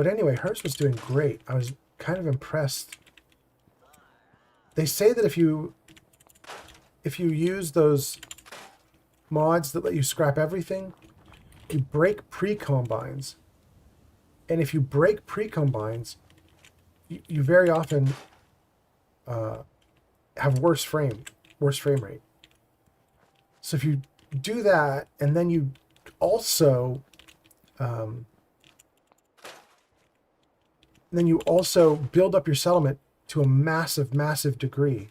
anyway, hers was doing great. I was kind of impressed. They say that if you use those mods that let you scrap everything, you break pre-combines. And if you break pre-combines, you very often have worse frame rate. So if you do that, and then you also build up your settlement to a massive, massive degree,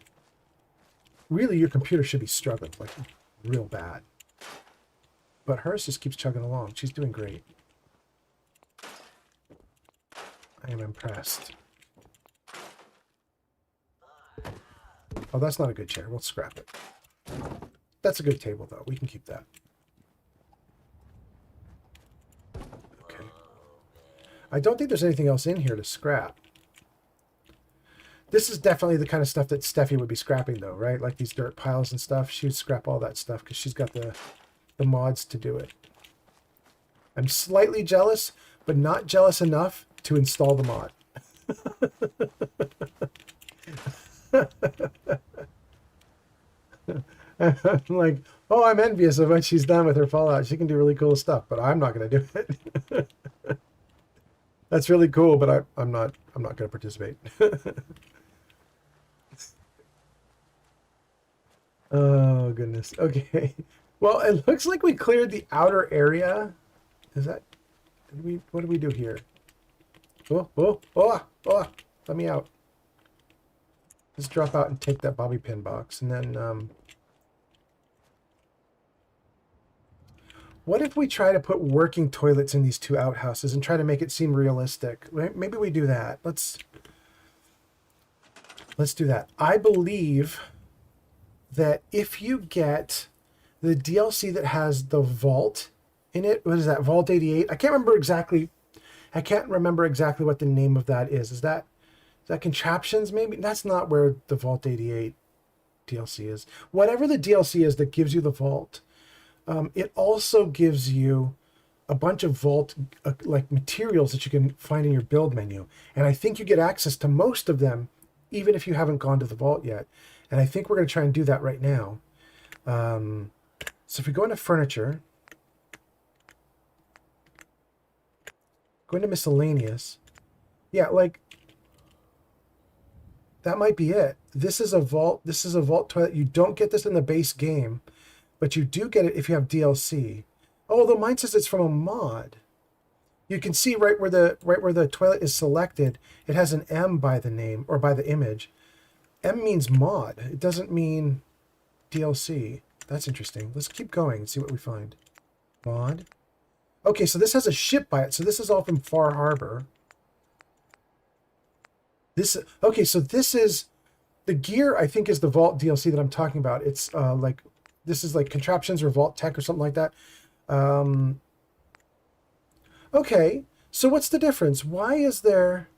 really your computer should be struggling like real bad. But hers just keeps chugging along. She's doing great. I am impressed. Oh, that's not a good chair. We'll scrap it. That's a good table, though. We can keep that. Okay. I don't think there's anything else in here to scrap. This is definitely the kind of stuff that Steffi would be scrapping, though, right? Like these dirt piles and stuff. She would scrap all that stuff because she's got the mods to do it. I'm slightly jealous, but not jealous enough to install the mod. I'm like, oh, I'm envious of what she's done with her Fallout. She can do really cool stuff, but I'm not going to do it. That's really cool, but I'm not going to participate. Oh goodness. Okay. Well, it looks like we cleared the outer area. Is that? What did we do here? Oh! Let me out. Let's drop out and take that bobby pin box, and then what if we try to put working toilets in these two outhouses and try to make it seem realistic? Maybe we do that. Let's do that. I believe that if you get the DLC that has the vault in it, what is that? Vault 88? I can't remember exactly what the name of that is. Is that Contraptions maybe? That's not where the Vault 88 DLC is. Whatever the DLC is that gives you the vault, it also gives you a bunch of vault like materials that you can find in your build menu. And I think you get access to most of them even if you haven't gone to the vault yet. And I think we're going to try and do that right now. So if we go into furniture, go into miscellaneous, yeah, like that might be it. This is a vault. This is a vault toilet. You don't get this in the base game, but you do get it if you have DLC. Oh, although mine says it's from a mod. You can see right where the toilet is selected, it has an M by the name or by the image. M means mod. It doesn't mean DLC. That's interesting. Let's keep going and see what we find. Mod. Okay, so this has a ship by it. So this is all from Far Harbor. Okay, so this is the gear, I think, is the Vault DLC that I'm talking about. It's this is like Contraptions or Vault Tech or something like that. Okay, so what's the difference? Why is there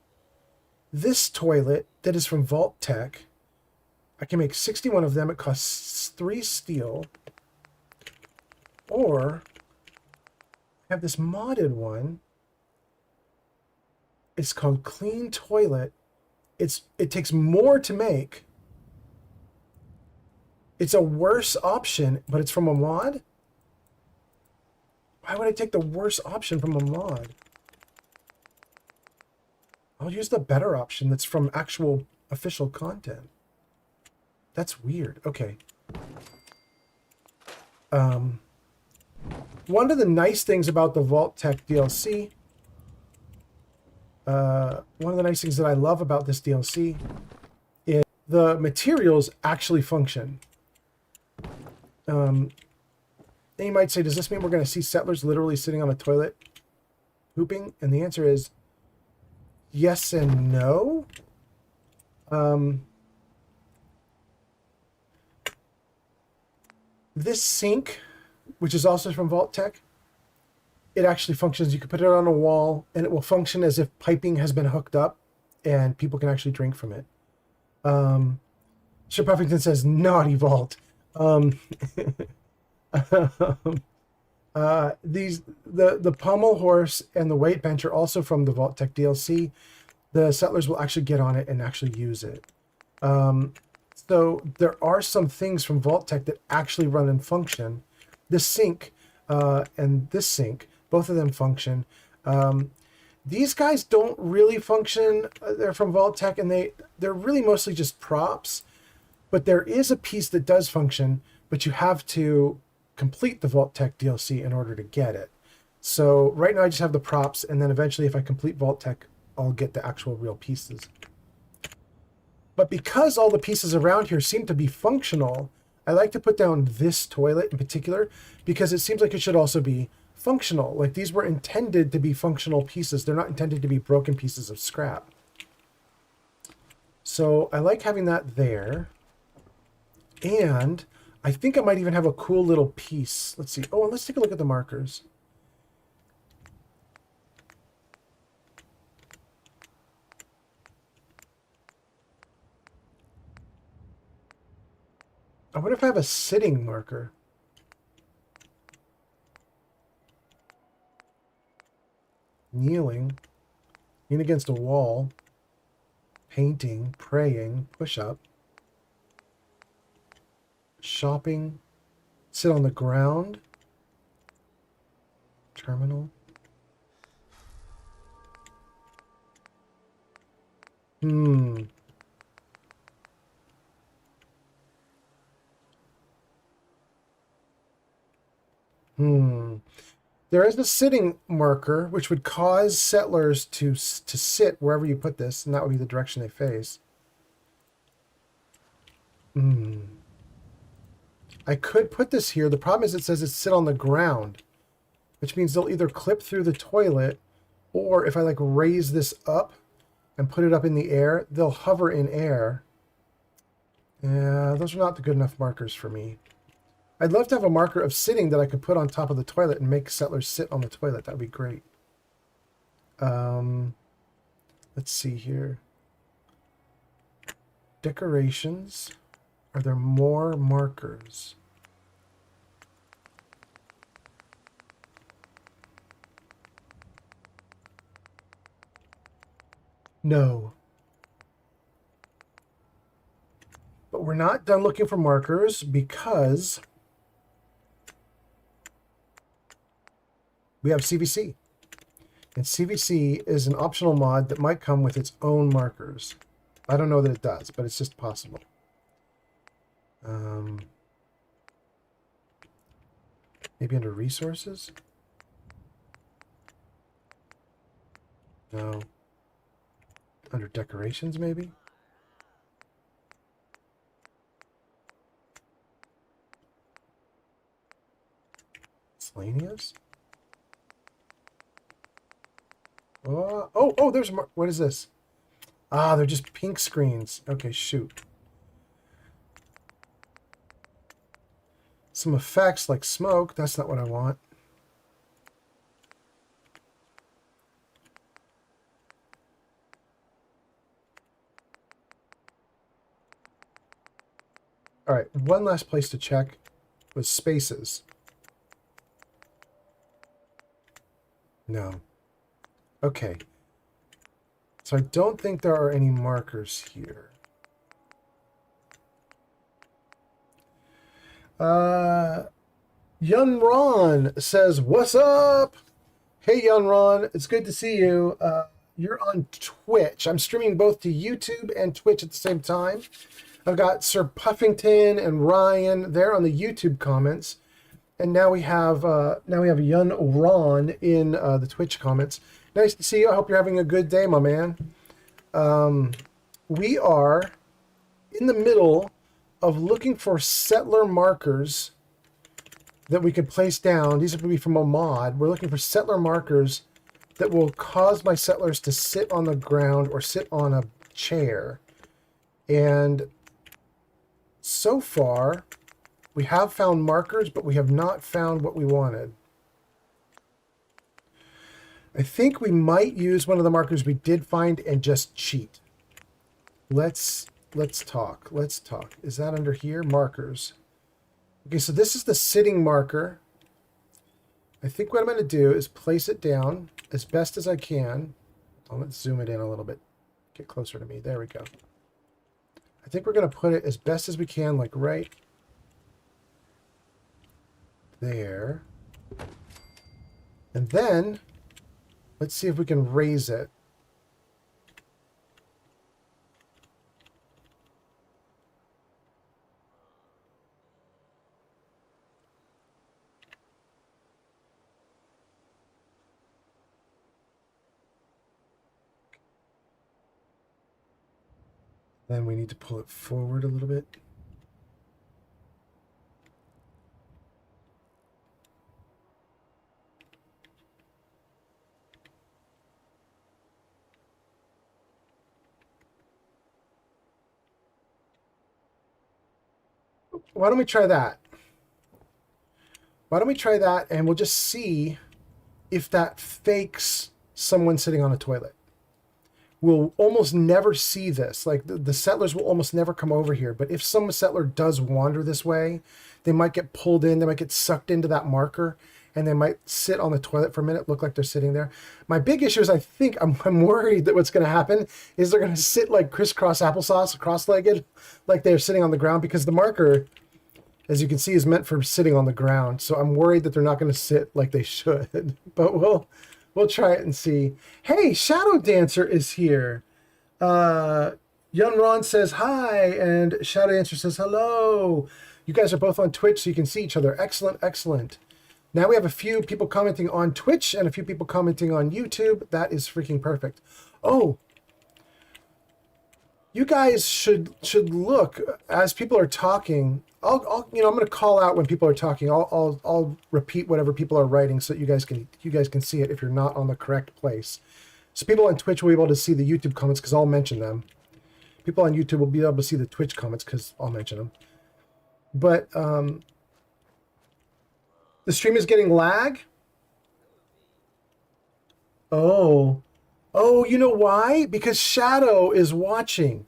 this toilet that is from Vault Tech? I can make 61 of them. It costs 3 steel. Or I have this modded one. It's called Clean Toilet. It takes more to make. It's a worse option, but it's from a mod? Why would I take the worse option from a mod? I'll use the better option that's from actual official content. That's weird. Okay. One of the nice things about the Vault Tech DLC, one of the nice things that I love about this DLC is the materials actually function. And you might say, does this mean we're going to see settlers literally sitting on a toilet pooping? And the answer is yes and no. This sink, which is also from Vault Tech, it actually functions. You can put it on a wall and it will function as if piping has been hooked up and people can actually drink from it. Sir Puffington says, naughty Vault. The pommel horse and the weight bench are also from the Vault Tech DLC. The settlers will actually get on it and actually use it. So there are some things from Vault Tech that actually run and function. This sink and this sink, both of them function. These guys don't really function. They're from Vault Tech, and they're really mostly just props. But there is a piece that does function, but you have to complete the Vault Tech DLC in order to get it. So right now I just have the props, and then eventually if I complete Vault Tech, I'll get the actual real pieces. But because all the pieces around here seem to be functional, I like to put down this toilet in particular, because it seems like it should also be functional. Like, these were intended to be functional pieces. They're not intended to be broken pieces of scrap. So I like having that there. And I think I might even have a cool little piece. Let's see. Oh, and let's take a look at the markers. I wonder if I have a sitting marker. Kneeling. Lean against a wall. Painting. Praying. Push up. Shopping. Sit on the ground. Terminal. There is a sitting marker, which would cause settlers to sit wherever you put this, and that would be the direction they face. I could put this here. The problem is it says it's sit on the ground, which means they'll either clip through the toilet, or if I like raise this up and put it up in the air, they'll hover in air. Yeah, those are not the good enough markers for me. I'd love to have a marker of sitting that I could put on top of the toilet and make settlers sit on the toilet. That would be great. Let's see here. Decorations. Are there more markers? No. But we're not done looking for markers because we have CVC. And CVC is an optional mod that might come with its own markers. I don't know that it does, but it's just possible. Maybe under resources? No. Under decorations, maybe? Miscellaneous? Oh, there's more. What is this? Ah, they're just pink screens. Okay, shoot. Some effects like smoke. That's not what I want. All right, one last place to check was spaces. No. Okay. So I don't think there are any markers here. Yun Ron says, "What's up?" Hey, Yun Ron. It's good to see you. You're on Twitch. I'm streaming both to YouTube and Twitch at the same time. I've got Sir Puffington and Ryan there on the YouTube comments. And now we have Yun Ron in the Twitch comments. Nice to see you. I hope you're having a good day, my man. We are in the middle of looking for settler markers that we could place down. These are going to be from a mod. We're looking for settler markers that will cause my settlers to sit on the ground or sit on a chair. And so far, we have found markers, but we have not found what we wanted. I think we might use one of the markers we did find and just cheat. Let's talk. Let's talk. Is that under here? Markers. Okay, so this is the sitting marker. I think what I'm going to do is place it down as best as I can. Let's zoom it in a little bit. Get closer to me. There we go. I think we're going to put it as best as we can, like right there. And then, let's see if we can raise it. Then we need to pull it forward a little bit. Why don't we try that? Why don't we try that and we'll just see if that fakes someone sitting on a toilet. We'll almost never see this. Like the settlers will almost never come over here. But if some settler does wander this way, they might get pulled in. They might get sucked into that marker and they might sit on the toilet for a minute, look like they're sitting there. My big issue is I'm worried that what's going to happen is they're going to sit like crisscross applesauce, cross-legged, like they're sitting on the ground because the marker, as you can see, is meant for sitting on the ground. So I'm worried that they're not going to sit like they should. But we'll try it and see. Hey, Shadow Dancer is here. Young Ron says hi, and Shadow Dancer says hello. You guys are both on Twitch, so you can see each other. Excellent, excellent. Now we have a few people commenting on Twitch and a few people commenting on YouTube. That is freaking perfect. Oh, you guys should look as people are talking. I'm going to call out when people are talking. I'll repeat whatever people are writing so that you guys can see it if you're not on the correct place. So people on Twitch will be able to see the YouTube comments because I'll mention them. People on YouTube will be able to see the Twitch comments because I'll mention them. But the stream is getting lag. Oh, you know why? Because Shadow is watching.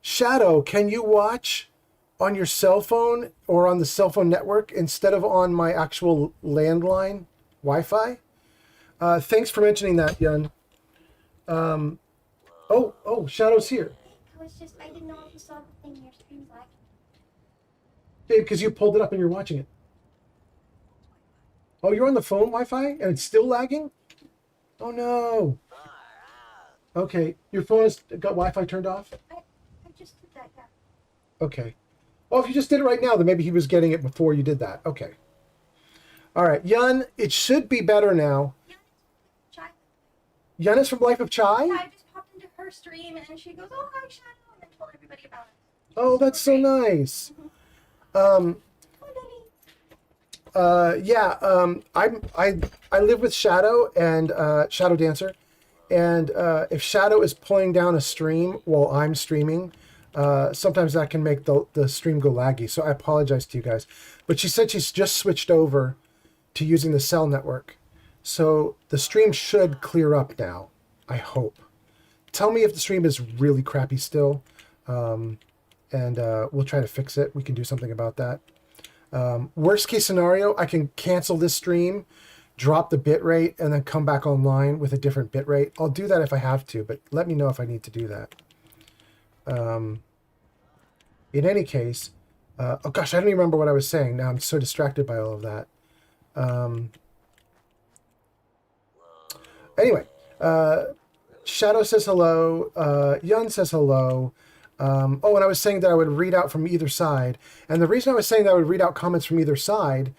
Shadow, can you watch on your cell phone or on the cell phone network instead of on my actual landline Wi-Fi? Thanks for mentioning that, Yun. Oh, Shadow's here. I didn't know if you saw the thing in your stream lag. Babe, because you pulled it up and you're watching it. Oh, you're on the phone Wi-Fi and it's still lagging? Oh no. Okay, your phone has got Wi-Fi turned off? I just did that, yeah. Okay. Well, if you just did it right now, then maybe he was getting it before you did that. Okay. All right, Yun, it should be better now. Chai. Yun is from Life of Chai? Yeah, I just popped into her stream and she goes, "Oh, hi, Shadow," and then told everybody about it. Oh, that's so nice. I live with Shadow and Shadow Dancer, and if Shadow is pulling down a stream while I'm streaming, sometimes that can make the stream go laggy. So I apologize to you guys. But she said she's just switched over to using the cell network, so the stream should clear up now. I hope. Tell me if the stream is really crappy still, and we'll try to fix it. We can do something about that. Worst case scenario, I can cancel this stream, drop the bitrate, and then come back online with a different bitrate. I'll do that if I have to, but let me know if I need to do that. In any case, oh gosh, I don't even remember what I was saying. Now I'm so distracted by all of that. Anyway, Shadow says hello. Yun says hello. And I was saying that I would read out from either side. And the reason I was saying that I would read out comments from either side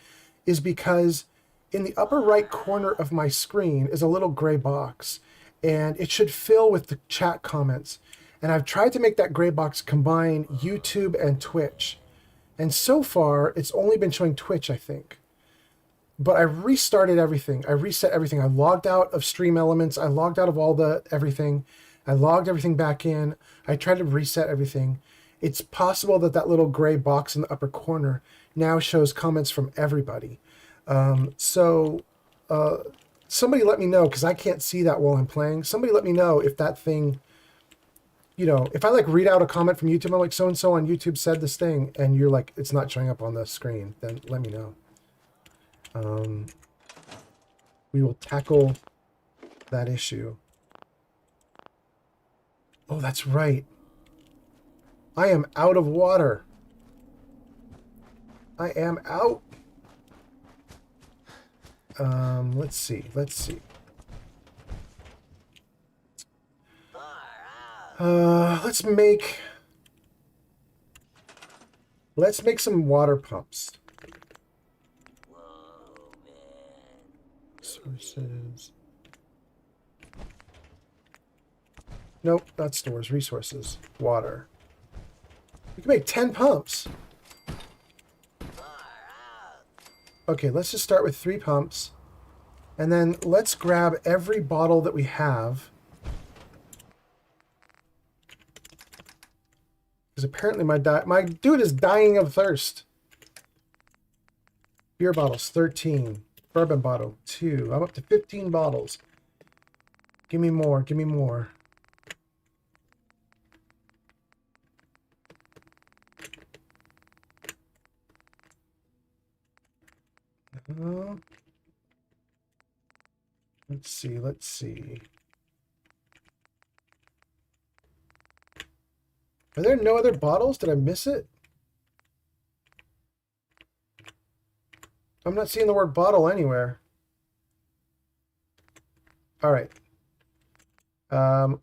is because in the upper right corner of my screen is a little gray box. And it should fill with the chat comments. And I've tried to make that gray box combine YouTube and Twitch. And so far, it's only been showing Twitch, I think. But I restarted everything. I reset everything. I logged out of Stream Elements. I logged out of all the everything. I logged everything back in. I tried to reset everything. It's possible that that little gray box in the upper corner now shows comments from everybody. Somebody let me know, because I can't see that while I'm playing. Somebody let me know if that thing, if I read out a comment from YouTube, I'm like, so-and-so on YouTube said this thing, and you're like, it's not showing up on the screen, then let me know. we will tackle that issue. Oh, that's right. I am out of water. I am out. Let's see. Let's make some water pumps. Sources. Nope, not stores. Resources. Water. We can make 10 pumps. Okay, let's just start with 3 pumps. And then let's grab every bottle that we have. Because apparently my dude is dying of thirst. Beer bottles, 13. Bourbon bottle, 2. I'm up to 15 bottles. Give me more, give me more. Let's see. Are there no other bottles? Did I miss it? I'm not seeing the word bottle anywhere. All right.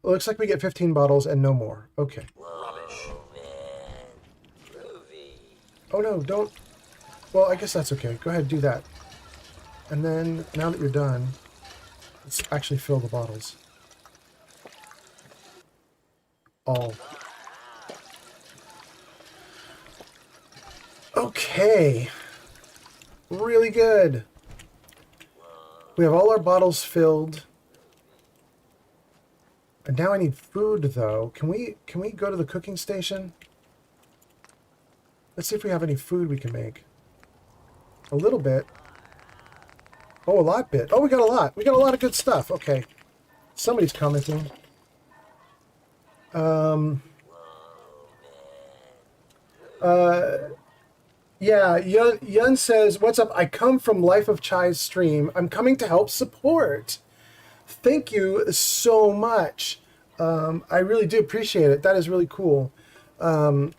Looks like we get 15 bottles and no more. Okay. Rubbish. Oh no, don't. Well, I guess that's okay. Go ahead, do that. And then, now that you're done, let's actually fill the bottles. All. Okay. Really good. We have all our bottles filled. And now I need food, though. Can we go to the cooking station? Let's see if we have any food we can make. A little bit. Oh, a lot bit. Oh, we got a lot. We got a lot of good stuff. Okay. Somebody's commenting. Yeah, Yun says, what's up? I come from Life of Chai's stream. I'm coming to help support. Thank you so much. I really do appreciate it. That is really cool. Life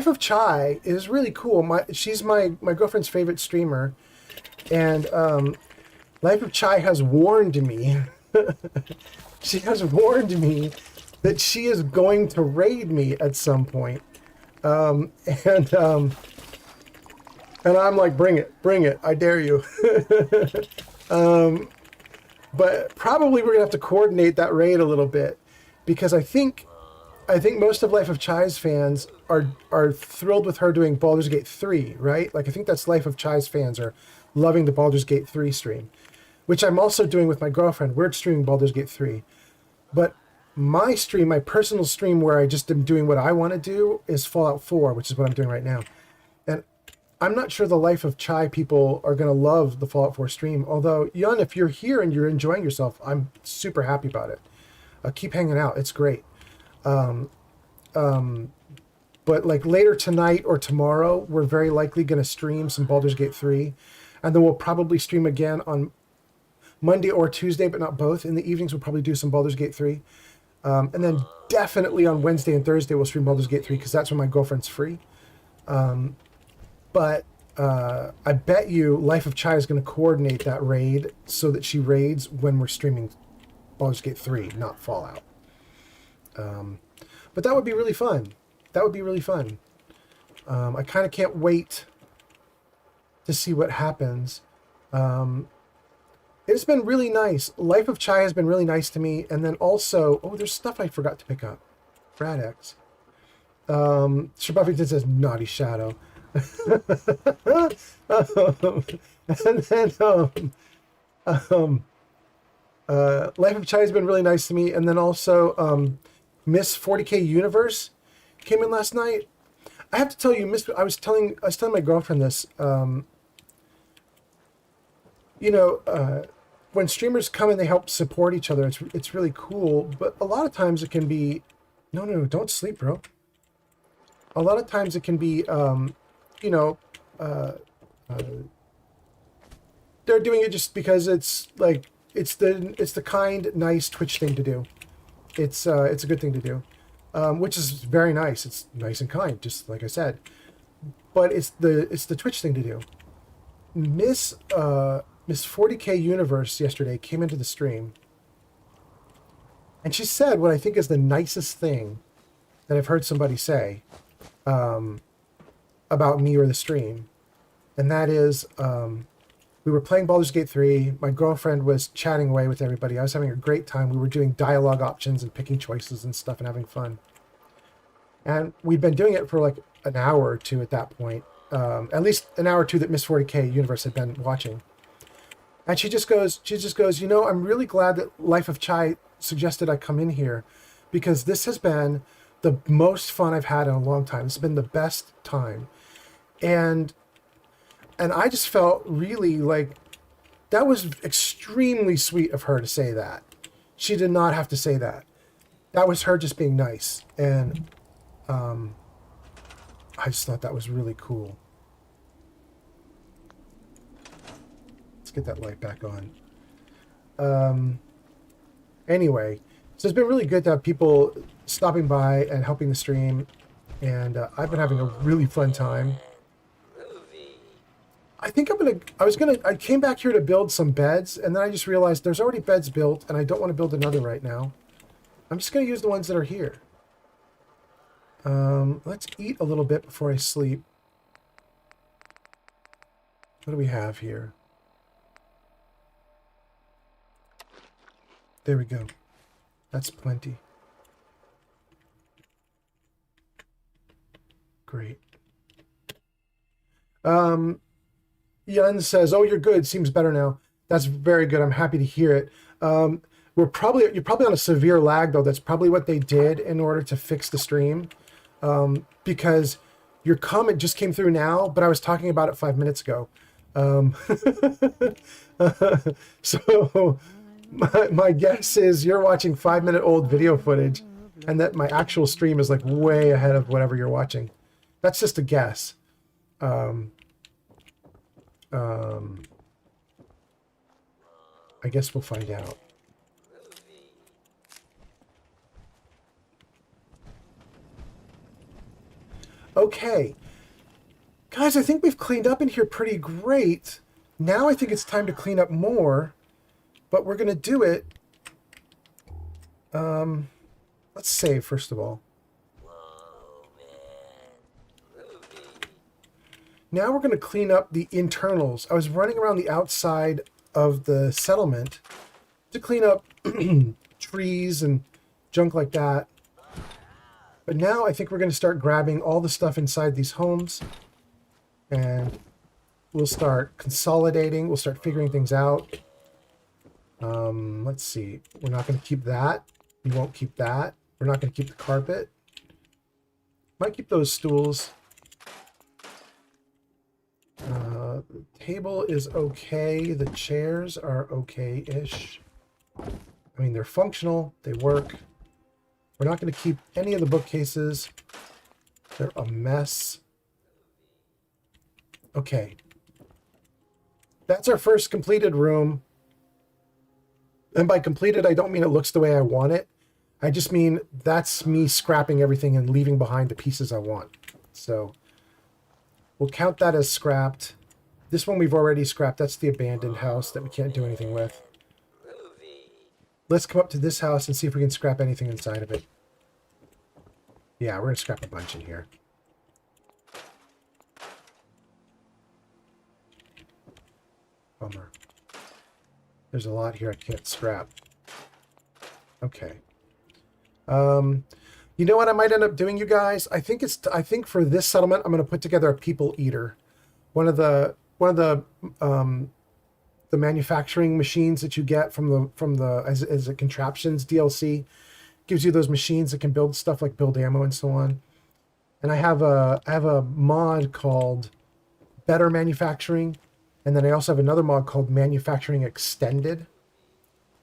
of Chai is really cool. She's my girlfriend's favorite streamer. And Life of Chai has warned me. She has warned me that she is going to raid me at some point. And I'm like, bring it, I dare you. But probably we're gonna have to coordinate that raid a little bit, because I think most of Life of Chai's fans are thrilled with her doing Baldur's Gate 3, right? Like, I think that's Life of Chai's fans are loving the Baldur's Gate 3 stream, which I'm also doing with my girlfriend. We're streaming Baldur's Gate 3. But my stream, my personal stream where I just am doing what I want to do, is Fallout 4, which is what I'm doing right now. And I'm not sure the Life of Chai people are going to love the Fallout 4 stream. Although, Yun, if you're here and you're enjoying yourself, I'm super happy about it. Keep hanging out. It's great. But like later tonight or tomorrow, we're very likely going to stream some Baldur's Gate 3. And then we'll probably stream again on Monday or Tuesday, but not both. In the evenings, we'll probably do some Baldur's Gate 3. And then definitely on Wednesday and Thursday, we'll stream Baldur's Gate 3, because that's when my girlfriend's free. But I bet you Life of Chai is going to coordinate that raid so that she raids when we're streaming Baldur's Gate 3, not Fallout. But that would be really fun. That would be really fun. I kind of can't wait to see what happens. It's been really nice. Life of Chai has been really nice to me. And then also, oh, there's stuff I forgot to pick up. Radex. Sir Buffington says, naughty shadow. And then, Life of Chai has been really nice to me. And then also, Miss 40K Universe came in last night. I have to tell you, I was telling my girlfriend this. When streamers come and they help support each other, it's really cool. But a lot of times it can be, no, don't sleep, bro. A lot of times it can be, they're doing it just because it's like it's the kind, nice Twitch thing to do. It's a good thing to do, which is very nice. It's nice and kind, just like I said. But it's the Twitch thing to do. Miss 40K Universe yesterday came into the stream, and she said what I think is the nicest thing that I've heard somebody say about me or the stream, and that is we were playing Baldur's Gate 3. My girlfriend was chatting away with everybody. I was having a great time. We were doing dialogue options and picking choices and stuff and having fun. And we'd been doing it for like an hour or two at that point. At least an hour or two that Miss 40K Universe had been watching. And she just goes, you know, I'm really glad that Life of Chai suggested I come in here, because this has been the most fun I've had in a long time. It's been the best time. And I just felt really like that was extremely sweet of her to say that. She did not have to say that. That was her just being nice. And I just thought that was really cool. Let's get that light back on. Anyway, so it's been really good to have people stopping by and helping the stream. And I've been having a really fun time. I think I came back here to build some beds, and then I just realized there's already beds built, and I don't want to build another right now. I'm just going to use the ones that are here. Let's eat a little bit before I sleep. What do we have here? There we go. That's plenty. Great. Yun says, "Oh, you're good. Seems better now." That's very good. I'm happy to hear it. You're probably on a severe lag though. That's probably what they did in order to fix the stream, because your comment just came through now, but I was talking about it 5 minutes ago. So my guess is you're watching 5-minute old video footage, and that my actual stream is like way ahead of whatever you're watching. That's just a guess. I guess we'll find out. Okay. Guys, I think we've cleaned up in here pretty great. Now I think it's time to clean up more, but we're going to do it. Let's save first of all. Now we're going to clean up the internals. I was running around the outside of the settlement to clean up trees and junk like that. But now I think we're going to start grabbing all the stuff inside these homes, and we'll start consolidating. We'll start figuring things out. Let's see. We're not going to keep that. We won't keep that. We're not going to keep the carpet. Might keep those stools. The table is okay. The chairs are okay-ish. I mean, they're functional. They work. We're not going to keep any of the bookcases. They're a mess. Okay. That's our first completed room. And by completed, I don't mean it looks the way I want it. I just mean that's me scrapping everything and leaving behind the pieces I want. So we'll count that as scrapped. This one we've already scrapped. That's the abandoned house that we can't do anything with. Let's come up to this house and see if we can scrap anything inside of it. Yeah, we're going to scrap a bunch in here. Bummer. There's a lot here I can't scrap. Okay. You know what I might end up doing, you guys? I think for this settlement, I'm going to put together a people eater. One of the manufacturing machines that you get from the as a contraptions DLC gives you those machines that can build stuff like build ammo and so on. And I have a mod called Better Manufacturing, and then I also have another mod called Manufacturing Extended.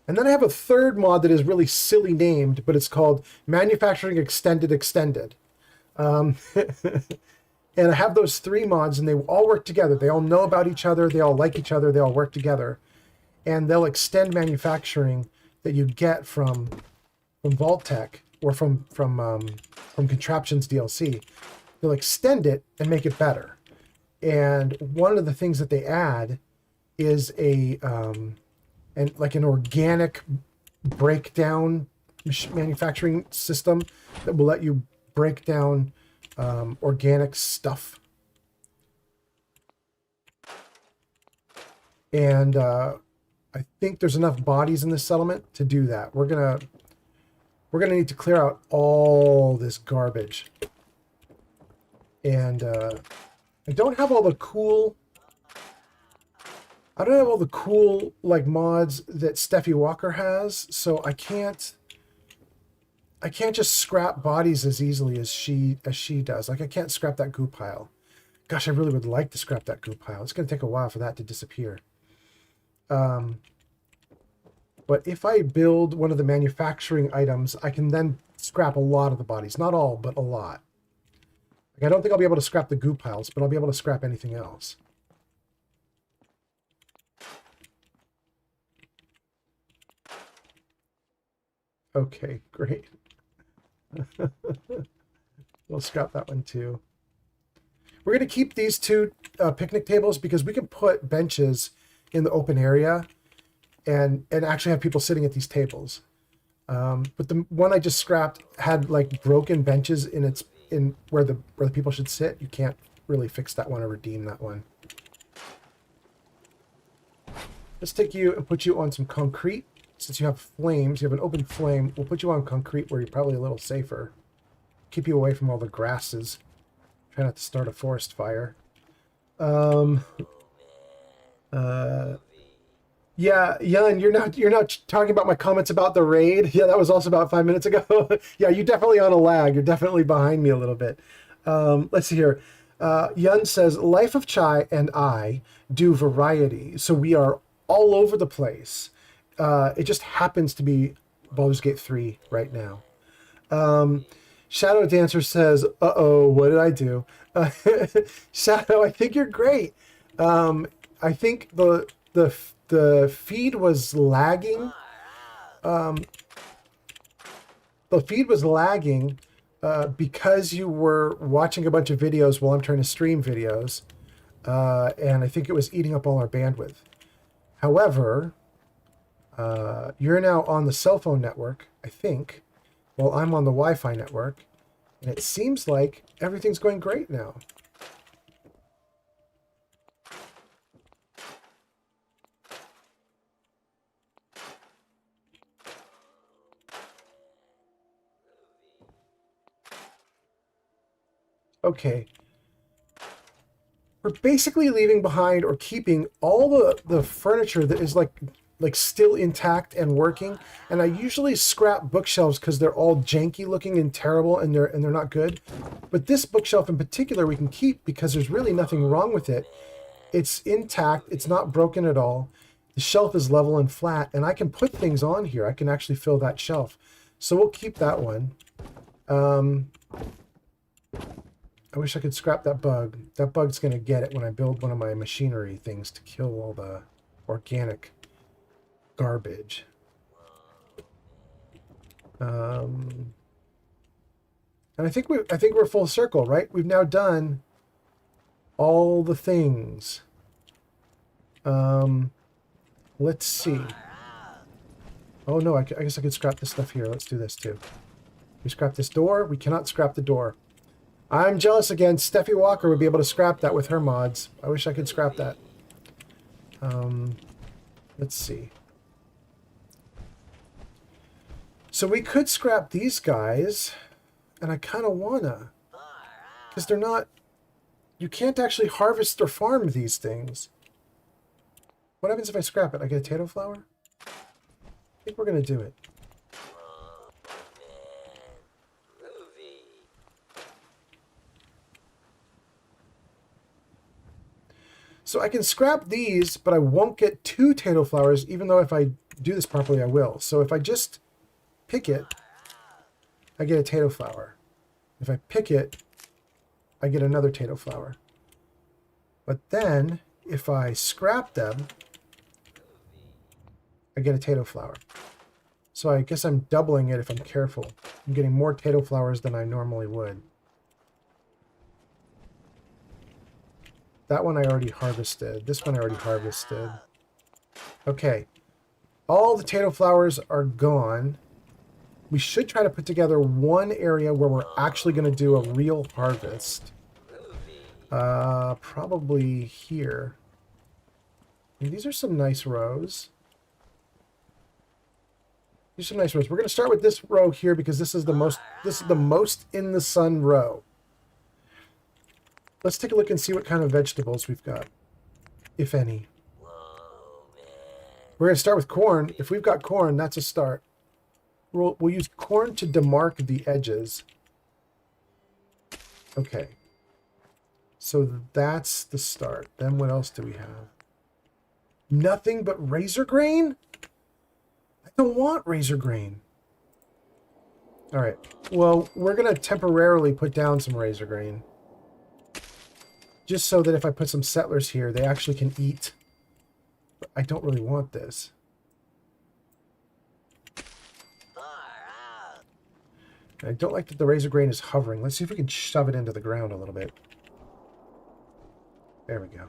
And then I have a third mod that is really silly named, but it's called Manufacturing Extended Extended. And I have those 3 mods, and they all work together. They all know about each other. They all like each other. They all work together. And they'll extend manufacturing that you get from Vault-Tec or from Contraptions DLC. They'll extend it and make it better. And one of the things that they add is an organic breakdown manufacturing system that will let you break down organic stuff. And I think there's enough bodies in this settlement to do that. We're gonna need to clear out all this garbage. And I don't have all the cool like mods that Steffi Walker has, so I can't just scrap bodies as easily as she does. Like I can't scrap that goo pile. Gosh, I really would like to scrap that goo pile. It's going to take a while for that to disappear. But if I build one of the manufacturing items, I can then scrap a lot of the bodies. Not all, but a lot. Like, I don't think I'll be able to scrap the goo piles, but I'll be able to scrap anything else. Okay, great. We'll scrap that one too. We're going to keep these 2 picnic tables because we can put benches in the open area and actually have people sitting at these tables. But the one I just scrapped had like broken benches in where the people should sit. You can't really fix that one or redeem that one. Let's take you and put you on some concrete. Since you have flames, you have an open flame, we'll put you on concrete where you're probably a little safer. Keep you away from all the grasses. Try not to start a forest fire. Yeah, and you're not talking about my comments about the raid. Yeah, that was also about 5 minutes ago. Yeah, you're definitely on a lag. You're definitely behind me a little bit. Let's see here. Yun says, Life of Chai and I do variety, so we are all over the place. It just happens to be Baldur's Gate 3 right now. Shadow Dancer says, uh-oh, what did I do? Shadow, I think you're great. I think the feed was lagging. The feed was lagging because you were watching a bunch of videos while I'm trying to stream videos. And I think it was eating up all our bandwidth. However, you're now on the cell phone network, I think, while I'm on the Wi-Fi network. And it seems like everything's going great now. Okay. We're basically leaving behind or keeping all the furniture that is like still intact and working. And I usually scrap bookshelves because they're all janky looking and terrible and they're not good. But this bookshelf in particular we can keep because there's really nothing wrong with it. It's intact. It's not broken at all. The shelf is level and flat, and I can put things on here. I can actually fill that shelf. So we'll keep that one. I wish I could scrap that bug. That bug's going to get it when I build one of my machinery things to kill all the organic garbage. And I think we're full circle, right? We've now done all the things. Let's see. Oh no, I guess I could scrap this stuff here. Let's do this too. We scrap this door. We cannot scrap the door. I'm jealous again. Steffi Walker would be able to scrap that with her mods. I wish I could scrap that. Let's see. So we could scrap these guys, and I kind of wanna, because they're not. You can't actually harvest or farm these things. What happens if I scrap it? I get a potato flower? I think we're gonna do it. So I can scrap these, but I won't get 2 potato flowers, even though if I do this properly, I will. So if I just pick it, I get a potato flower. If I pick it, I get another tato flower. But then, if I scrap them, I get a tato flower. So I guess I'm doubling it if I'm careful. I'm getting more tato flowers than I normally would. That one I already harvested. This one I already harvested. Okay. All the tato flowers are gone. We should try to put together one area where we're actually going to do a real harvest. Probably here. And these are some nice rows. These are some nice rows. We're going to start with this row here because this is the most in the sun row. Let's take a look and see what kind of vegetables we've got, if any. We're going to start with corn. If we've got corn, that's a start. We'll use corn to demark the edges. Okay. So that's the start. Then what else do we have? Nothing but razor grain? I don't want razor grain. All right. Well, we're going to temporarily put down some razor grain. Just so that if I put some settlers here, they actually can eat. But I don't really want this. I don't like that the razor grain is hovering. Let's see if we can shove it into the ground a little bit. There we go.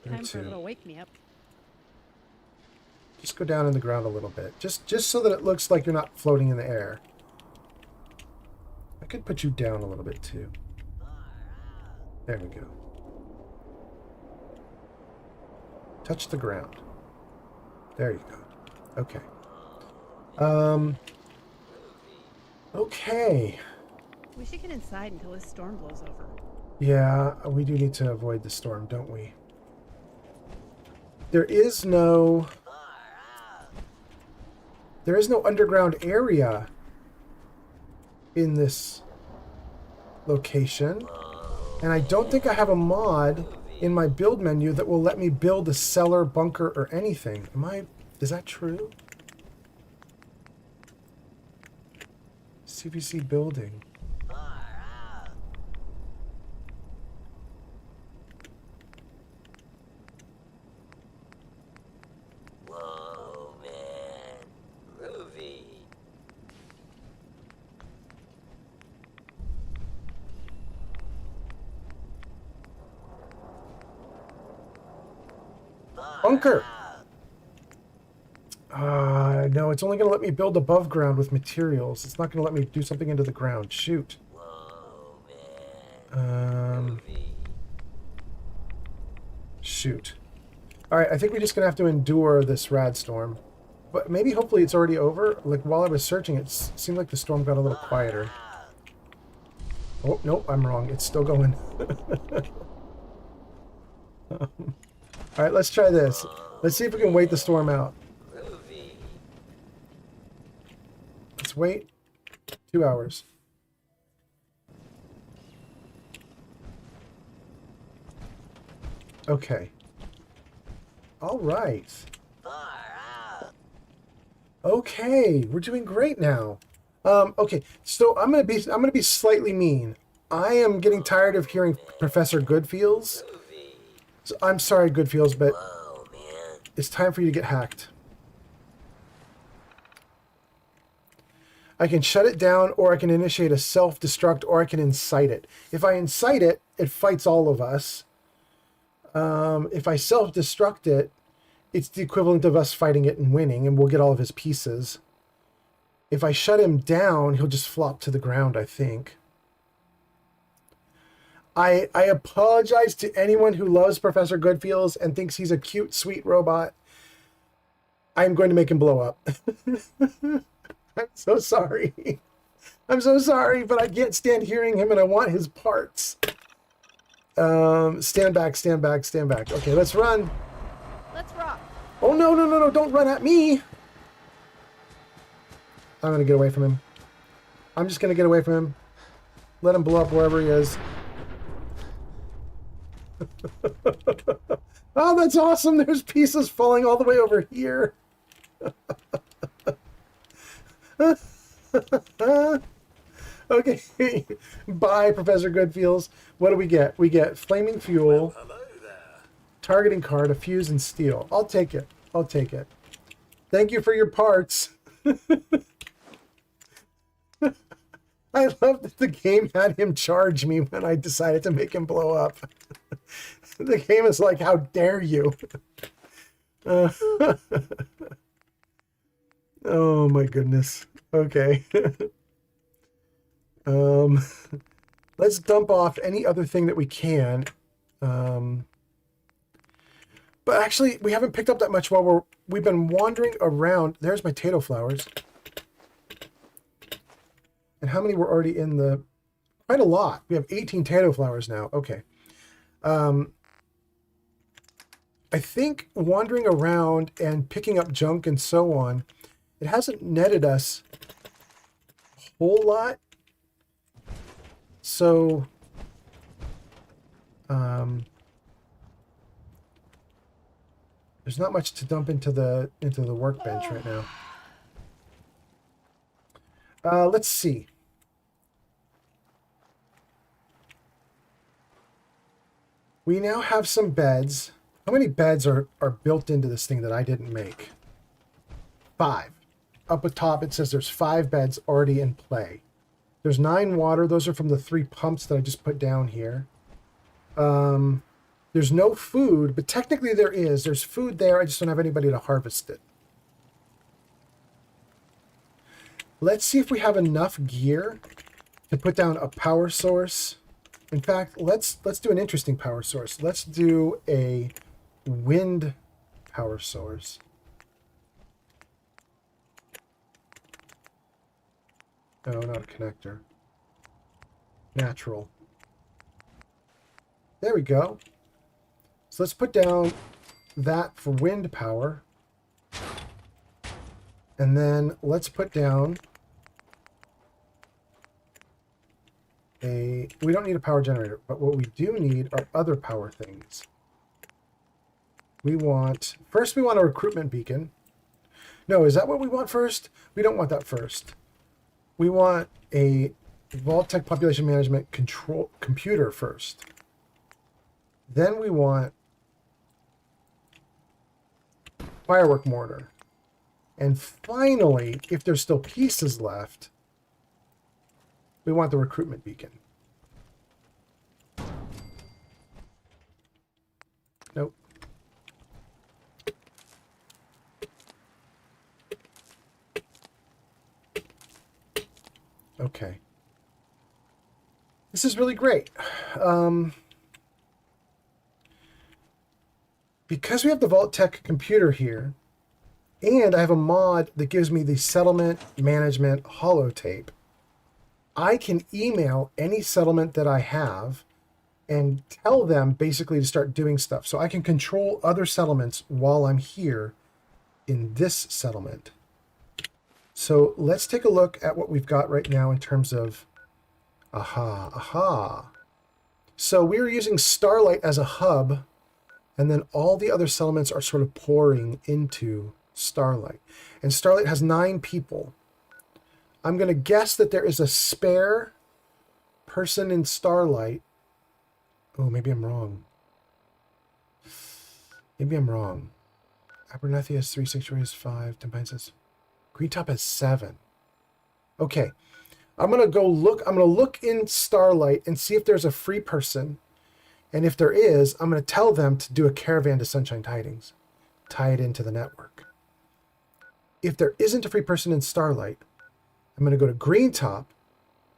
Time for a little wake me up. Just go down in the ground a little bit. Just so that it looks like you're not floating in the air. I could put you down a little bit too. There we go. Touch the ground. There you go. Okay. Okay. We should get inside until this storm blows over. Yeah, we do need to avoid the storm, don't we? There is no underground area in this location. And I don't think I have a mod in my build menu that will let me build a cellar, bunker, or anything. Is that true? CVC building. Whoa, man. Groovy. Bunker! No, it's only going to let me build above ground with materials. It's not going to let me do something into the ground. Shoot. Whoa, man. Shoot. Alright, I think we're just going to have to endure this rad storm. But maybe, hopefully, it's already over. Like, while I was searching, it seemed like the storm got a little quieter. Oh, nope, I'm wrong. It's still going. Alright, let's try this. Let's see if we can wait the storm out. Let's wait 2 hours. Okay. All right. Okay, we're doing great now. Okay, so I'm gonna be slightly mean. I am getting tired of hearing Professor Goodfeels. So I'm sorry, Goodfeels, but it's time for you to get hacked. I can shut it down, or I can initiate a self-destruct, or I can incite it. If I incite it, it fights all of us. If I self-destruct it, it's the equivalent of us fighting it and winning, and we'll get all of his pieces. If I shut him down, he'll just flop to the ground, I think. I apologize to anyone who loves Professor Goodfeels and thinks he's a cute, sweet robot. I'm going to make him blow up. I'm so sorry. I'm so sorry, but I can't stand hearing him and I want his parts. Stand back, stand back, stand back. Okay, let's run. Let's rock. Oh, no, no, no, no, don't run at me. I'm going to get away from him. I'm just going to get away from him. Let him blow up wherever he is. Oh, that's awesome. There's pieces falling all the way over here. Okay. Bye, Professor Goodfields. What do we get? We get flaming fuel, Hello there. targeting card, a fuse, and steel. I'll take it. I'll take it. Thank you for your parts. I love that the game had him charge me when I decided to make him blow up. The game is like, how dare you? Oh my goodness. Okay. Let's dump off any other thing that we can. But actually, we haven't picked up that much while we've been wandering around. There's my potato flowers. And how many were already in the... Quite a lot. We have 18 potato flowers now. Okay. I think wandering around and picking up junk and so on, it hasn't netted us a whole lot. So, there's not much to dump into the workbench right now. Let's see. We now have some beds. How many beds are built into this thing that I didn't make? 5. Up at top, it says there's 5 beds already in play. There's 9 water. Those are from the 3 pumps that I just put down here. There's no food, but technically there is. There's food there. I just don't have anybody to harvest it. Let's see if we have enough gear to put down a power source. In fact, let's do an interesting power source. Let's do a wind power source. No, not a connector. Natural. There we go. So let's put down that for wind power. And then let's put down we don't need a power generator, but what we do need are other power things. First we want a recruitment beacon. No, is that what we want first? We don't want that first. We want a Vault-Tec population management control computer first. Then we want firework mortar. And finally, if there's still pieces left, we want the recruitment beacon. Nope. Okay. This is really great. Because we have the Vault-Tec computer here, and I have a mod that gives me the settlement management holotape, I can email any settlement that I have and tell them basically to start doing stuff. So I can control other settlements while I'm here in this settlement. So let's take a look at what we've got right now in terms of... So we're using Starlight as a hub, and then all the other settlements are sort of pouring into Starlight. And Starlight has 9 people. I'm going to guess that there is a spare person in Starlight. Oh, maybe I'm wrong. Maybe I'm wrong. Abernathy has 3, Sanctuary has 5, Tempine says... Greentop has 7. Okay. I'm going to go look. I'm going to look in Starlight and see if there's a free person. And if there is, I'm going to tell them to do a caravan to Sunshine Tidings. Tie it into the network. If there isn't a free person in Starlight, I'm going to go to Greentop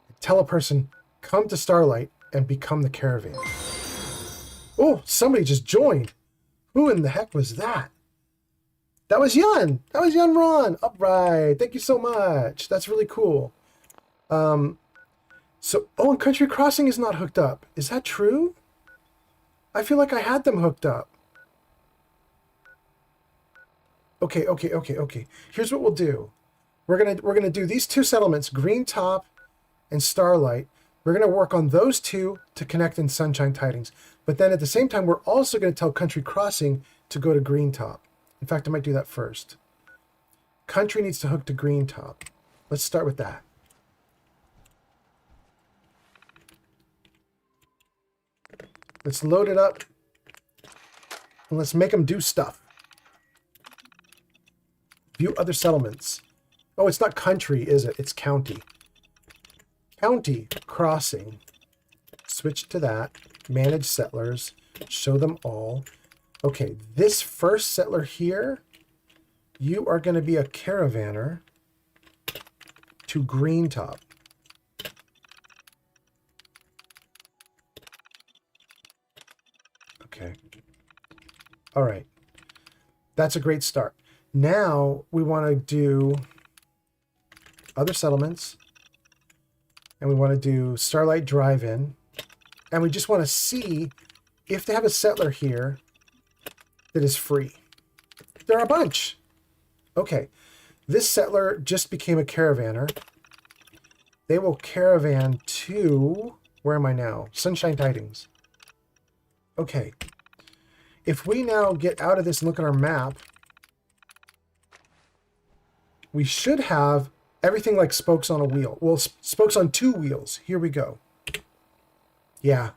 and tell a person, come to Starlight and become the caravan. Oh, somebody just joined. Who in the heck was that? That was Yun. That was Yun Ron. Upright. Thank you so much. That's really cool. And Country Crossing is not hooked up. Is that true? I feel like I had them hooked up. Okay. Here's what we'll do. We're gonna do these 2 settlements, Greentop and Starlight. We're gonna work on those 2 to connect in Sunshine Tidings. But then at the same time, we're also gonna tell Country Crossing to go to Greentop. In fact, I might do that first. Country needs to hook to Greentop. Let's start with that. Let's load it up. And let's make them do stuff. View other settlements. Oh, it's not country, is it? It's county. County crossing. Switch to that. Manage settlers. Show them all. Okay, this first settler here, you are going to be a caravaner to Greentop. Okay. All right. That's a great start. Now we want to do other settlements, and we want to do Starlight Drive-In, and we just want to see if they have a settler here that is free. There are a bunch. Okay, this settler just became a caravaner. They will caravan to, where am I now? Sunshine Tidings. Okay, if we now get out of this and look at our map, we should have everything like spokes on a wheel. Well, spokes on two wheels. Here we go. Yeah.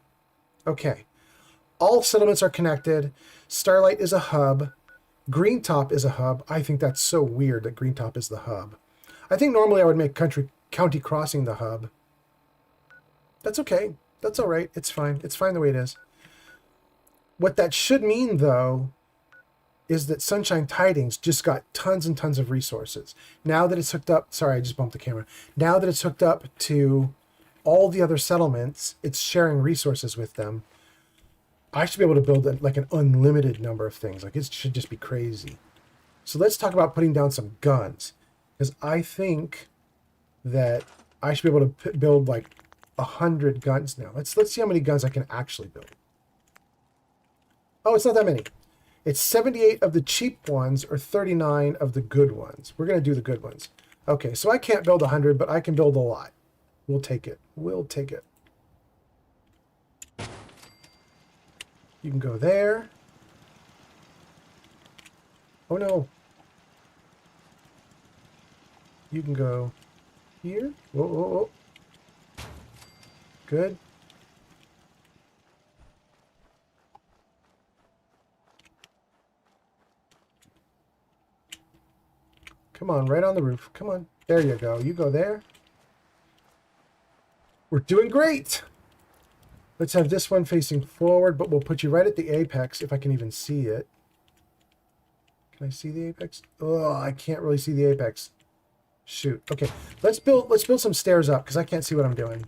Okay. All settlements are connected. Starlight is a hub. Greentop is a hub. I think that's so weird that Greentop is the hub. I think normally I would make County Crossing the hub. That's okay. That's all right. It's fine. It's fine the way it is. What that should mean, though, is that Sunshine Tidings just got tons and tons of resources. Now that it's hooked up... Sorry, I just bumped the camera. Now that it's hooked up to all the other settlements, it's sharing resources with them. I should be able to build like an unlimited number of things. Like, it should just be crazy. So let's talk about putting down some guns. Because I think that I should be able to build like 100 guns now. Let's see how many guns I can actually build. Oh, it's not that many. It's 78 of the cheap ones or 39 of the good ones. We're going to do the good ones. Okay, so I can't build 100, but I can build a lot. We'll take it. We'll take it. You can go there. Oh, no. You can go here. Whoa, whoa, whoa. Good. Come on, right on the roof. Come on. There you go. You go there. We're doing great. Let's have this one facing forward, but we'll put you right at the apex if I can even see it. Can I see the apex? Oh, I can't really see the apex. Shoot. Okay. Let's build some stairs up because I can't see what I'm doing.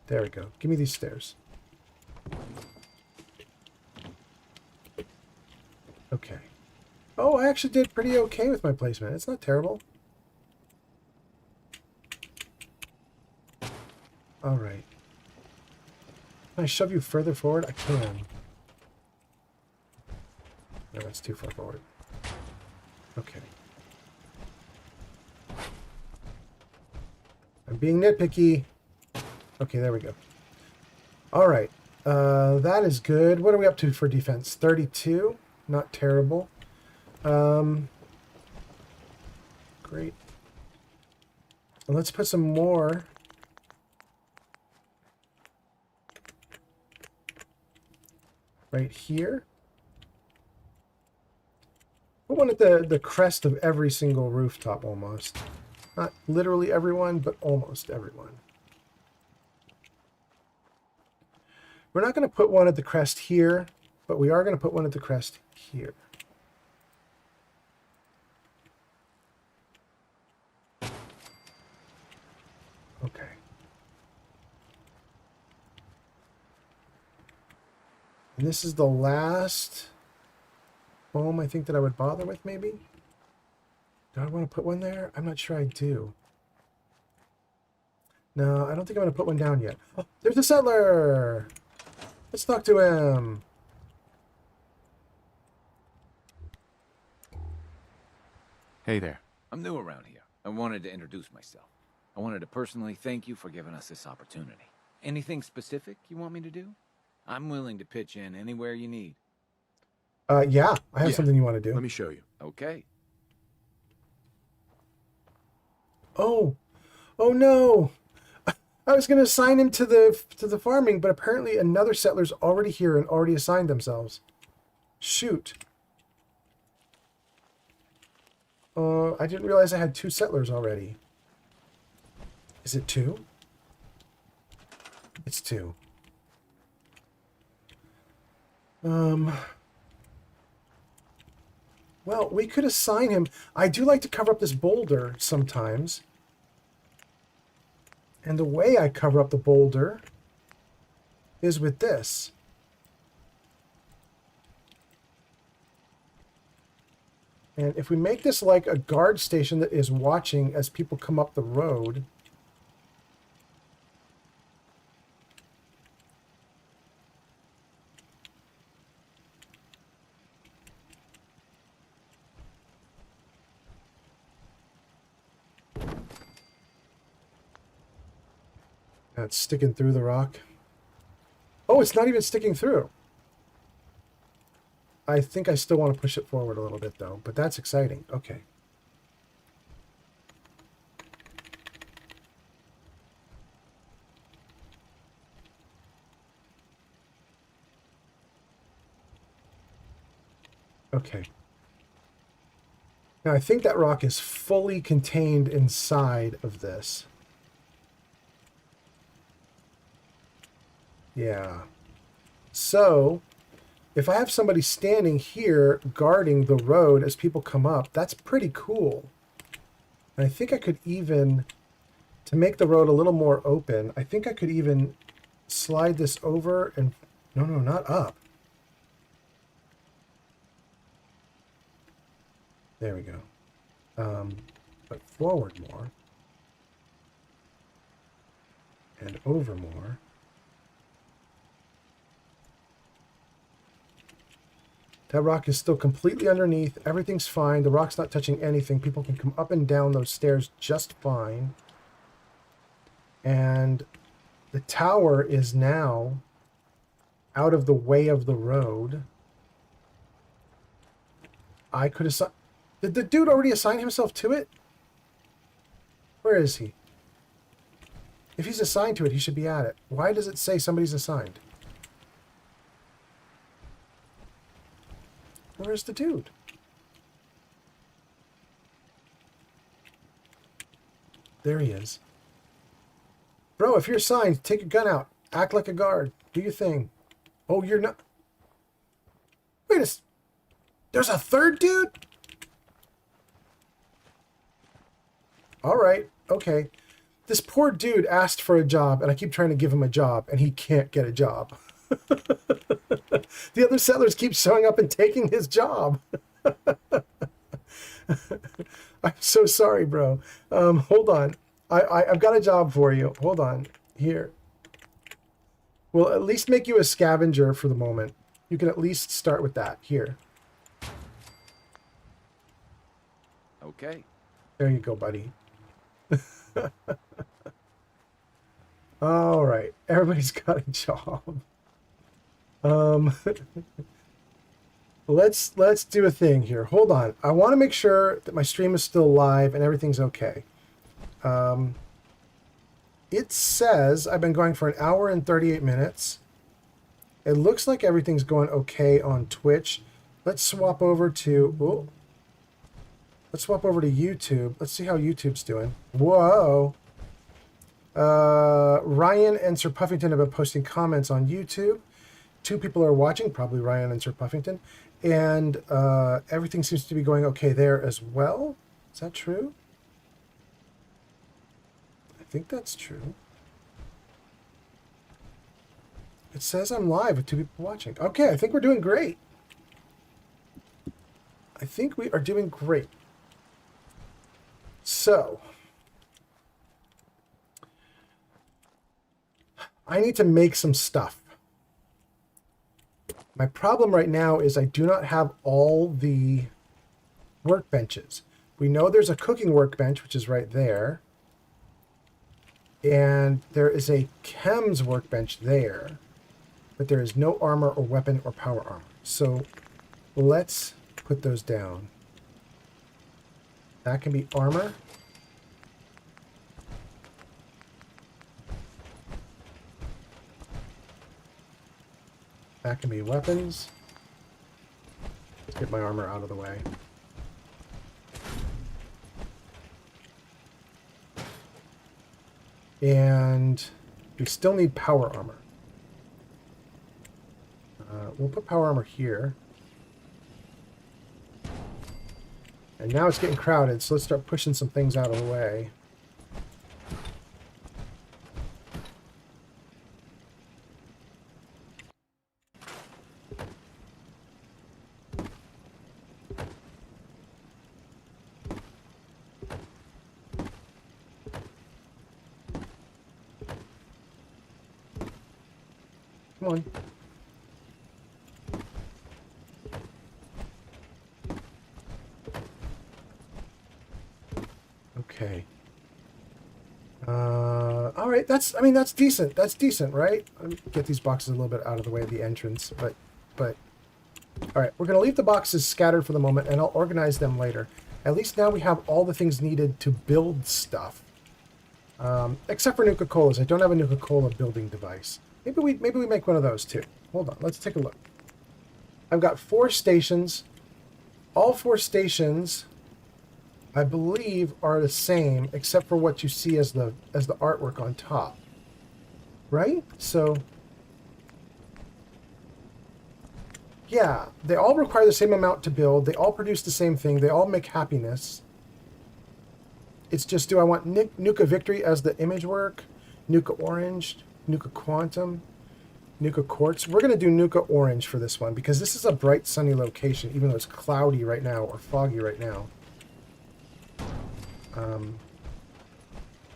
There we go. Give me these stairs. Okay. Oh, I actually did pretty okay with my placement. It's not terrible. All right. Can I shove you further forward? I can. No, that's too far forward. Okay. I'm being nitpicky. Okay, there we go. All right. That is good. What are we up to for defense? 32? Not terrible. Great. And let's put some more. Right here. Put one at the crest of every single rooftop almost. Not literally everyone, but almost everyone. We're not going to put one at the crest here, but we are going to put one at the crest here. Okay. And this is the last home I think that I would bother with, maybe? Do I want to put one there? I'm not sure I do. No, I don't think I'm going to put one down yet. Oh, there's a settler! Let's talk to him. Hey there. I'm new around here. I wanted to introduce myself. I wanted to personally thank you for giving us this opportunity. Anything specific you want me to do? I'm willing to pitch in anywhere you need. Yeah, I have something you want to do. Let me show you. Okay. Oh, Oh no! I was going to assign him to the farming, but apparently another settler's already here and already assigned themselves. Shoot. I didn't realize I had 2 settlers already. Is it 2? It's 2. Well, we could assign him. I do like to cover up this boulder sometimes. And the way I cover up the boulder is with this. And if we make this like a guard station that is watching as people come up the road. That's sticking through the rock. Oh, it's not even sticking through. I think I still want to push it forward a little bit, though. But that's exciting. Okay. Okay. Now, I think that rock is fully contained inside of this. Yeah. So, if I have somebody standing here guarding the road as people come up, that's pretty cool. And I think I could even, to make the road a little more open, I think I could even slide this over and, no, not up. There we go. But forward more. And over more. That rock is still completely underneath. Everything's fine. The rock's not touching anything. People can come up and down those stairs just fine. And the tower is now out of the way of the road. I could assign... Did the dude already assign himself to it? Where is he? If he's assigned to it, he should be at it. Why does it say somebody's assigned? Where's the dude? There he is. Bro, if you're assigned, take your gun out. Act like a guard. Do your thing. Oh, you're not... Wait a... There's a third dude? Alright, okay. This poor dude asked for a job, and I keep trying to give him a job, and he can't get a job. The other settlers keep showing up and taking his job. I'm so sorry, bro. Hold on. I've got a job for you. Hold on. Here. We'll at least make you a scavenger for the moment. You can at least start with that. Here. Okay. There you go, buddy. All right. Everybody's got a job. Let's do a thing here. Hold on. I want to make sure that my stream is still live and everything's okay. It says I've been going for an hour and 38 minutes. It looks like everything's going okay on Twitch. Let's swap over to... Oh, let's swap over to YouTube. Let's see how YouTube's doing. Whoa. Ryan and Sir Puffington have been posting comments on YouTube. 2 people are watching, probably Ryan and Sir Puffington. And everything seems to be going okay there as well. Is that true? I think that's true. It says I'm live with 2 people watching. Okay, I think we're doing great. I think we are doing great. So, I need to make some stuff. My problem right now is I do not have all the workbenches. We know there's a cooking workbench, which is right there. And there is a chems workbench there. But there is no armor or weapon or power armor. So let's put those down. That can be armor. That can be weapons. Let's get my armor out of the way. And we still need power armor. We'll put power armor here. And now it's getting crowded, so let's start pushing some things out of the way. Come on. Okay. All right. I mean, that's decent. That's decent, right? Let me get these boxes a little bit out of the way of the entrance, but, all right. We're going to leave the boxes scattered for the moment, and I'll organize them later. At least now we have all the things needed to build stuff. Except for Nuka-Colas. I don't have a Nuka-Cola building device. Maybe we make one of those too. Hold on. Let's take a look. I've got 4 stations. All 4 stations, I believe, are the same, except for what you see as the artwork on top. Right? So, yeah, they all require the same amount to build. They all produce the same thing. They all make happiness. It's just, do I want Nuka Victory as the image work? Nuka Orange? Nuka Quantum? Nuka Quartz? We're going to do Nuka Orange for this one, because this is a bright, sunny location, even though it's cloudy right now, or foggy right now.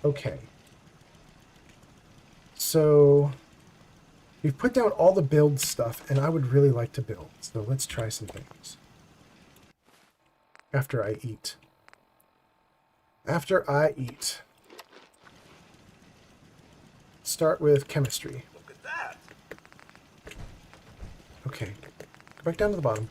Okay. So, we've put down all the build stuff, and I would really like to build. So let's try some things. After I eat. After I eat. Start with chemistry. Look at that. Okay. Go back down to the bottom.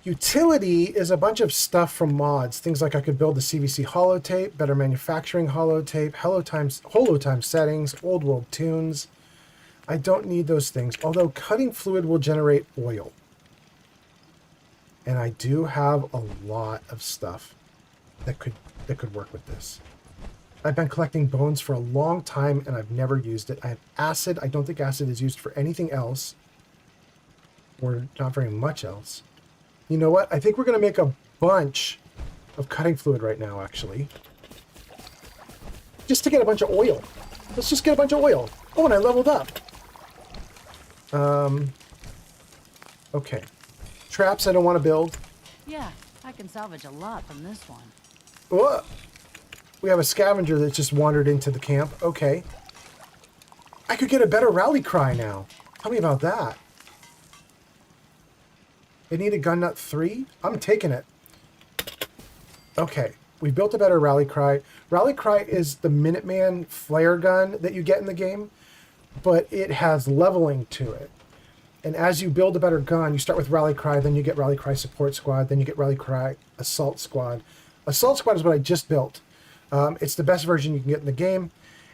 Utility is a bunch of stuff from mods. Things like I could build the CVC holotape, better manufacturing holotape, holotime settings, old world tunes. I don't need those things, although cutting fluid will generate oil. And I do have a lot of stuff that could work with this. I've been collecting bones for a long time and I've never used it. I have acid. I don't think acid is used for anything else, or not very much else. You know what? I think we're going to make a bunch of cutting fluid right now, actually. Just to get a bunch of oil. Let's just get a bunch of oil. Oh, and I leveled up. Okay. Traps I don't want to build. Yeah, I can salvage a lot from this one. Whoa. We have a scavenger that just wandered into the camp. Okay. I could get a better rally cry now. Tell me about that. They need a gun nut 3? I'm taking it. Okay. We built a better rally cry. Rally cry is the Minuteman flare gun that you get in the game, but it has leveling to it. And as you build a better gun, you start with rally cry, then you get rally cry support squad, then you get rally cry assault squad. Assault squad is what I just built. It's the best version you can get in the game,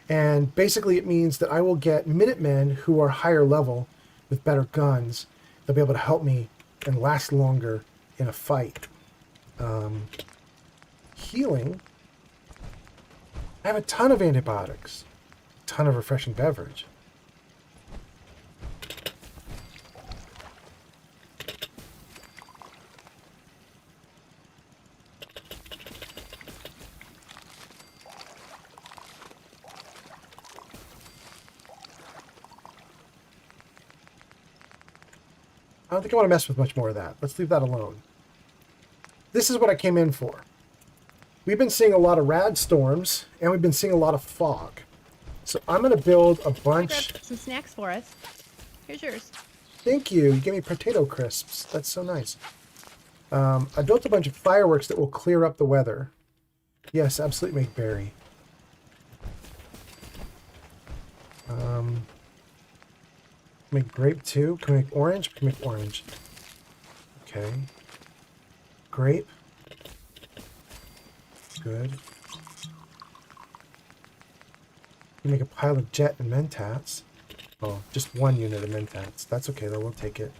and basically it means that I will get Minutemen who are higher level with better guns. They'll be able to help me and last longer in a fight. Healing. I have a ton of antibiotics, a ton of refreshing beverage. I don't think I want to mess with much more of that. Let's leave that alone. This is what I came in for. We've been seeing a lot of rad storms, and we've been seeing a lot of fog. So I'm going to build a bunch... Grab some snacks for us. Here's yours. Thank you. You gave me potato crisps. That's so nice. I built a bunch of fireworks that will clear up the weather. Yes, absolutely make berry. Make grape too. Can we make orange? We can make orange. Okay. Grape. Good. We make a pile of jet and mentats. Oh, just 1 unit of Mentats. That's okay, though. We'll take it.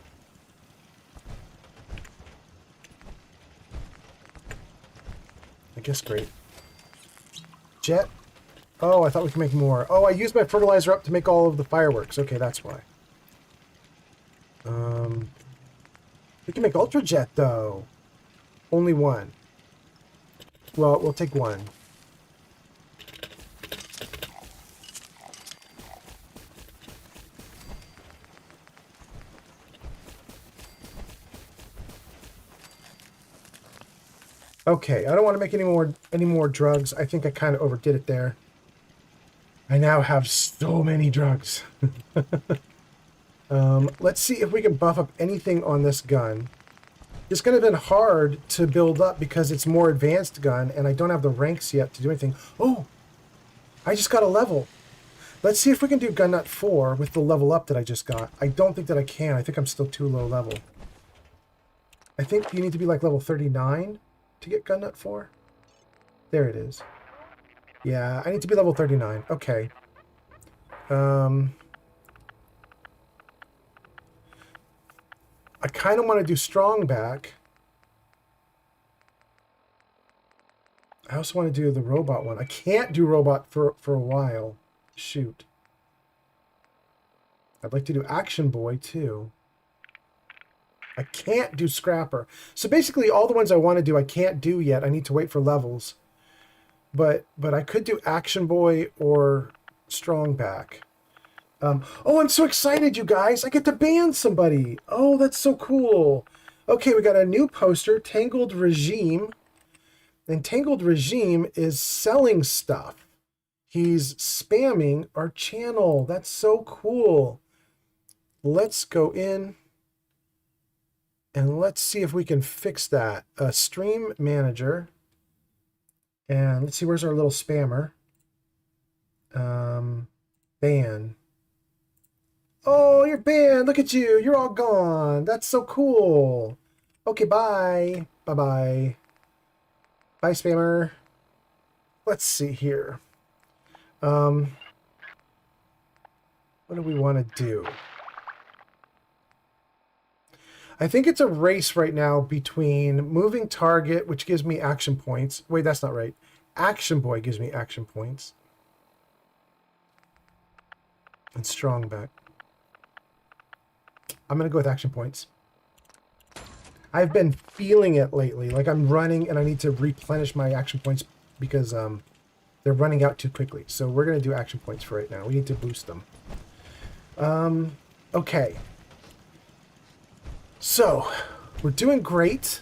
I guess great. Jet. Oh, I thought we could make more. Oh, I used my fertilizer up to make all of the fireworks. Okay, that's why. We can make Ultra Jet, though. Only 1. Well, we'll take 1. Okay, I don't want to make any more drugs. I think I kind of overdid it there. I now have so many drugs. Let's see if we can buff up anything on this gun. It's going to have been hard to build up because it's more advanced gun, and I don't have the ranks yet to do anything. Oh, I just got a level. Let's see if we can do Gun Nut 4 with the level up that I just got. I don't think that I can. I think I'm still too low level. I think you need to be like level 39 to get Gun Nut 4. There it is. Yeah, I need to be level 39. Okay. I kind of want to do Strong Back. I also want to do the robot one. I can't do robot for a while. Shoot. I'd like to do Action Boy too. I can't do Scrapper. So basically all the ones I want to do I can't do yet. I need to wait for levels. But I could do Action Boy or Strong Back. Oh, I'm so excited, you guys. I get to ban somebody. Oh, that's so cool. Okay, we got a new poster, Tangled Regime. And Tangled Regime is selling stuff. He's spamming our channel. That's so cool. Let's go in and let's see if we can fix that. Stream Manager. And let's see, where's our little spammer? Ban. Oh, you're banned. Look at you. You're all gone. That's so cool. Okay, bye. Bye-bye. Bye, spammer. Let's see here. What do we want to do? I think it's a race right now between Moving Target, which gives me action points. Wait, that's not right. Action Boy gives me action points. And Strong Back. I'm going to go with action points. I've been feeling it lately. Like I'm running and I need to replenish my action points because they're running out too quickly. So we're going to do action points for right now. We need to boost them. Okay. So we're doing great.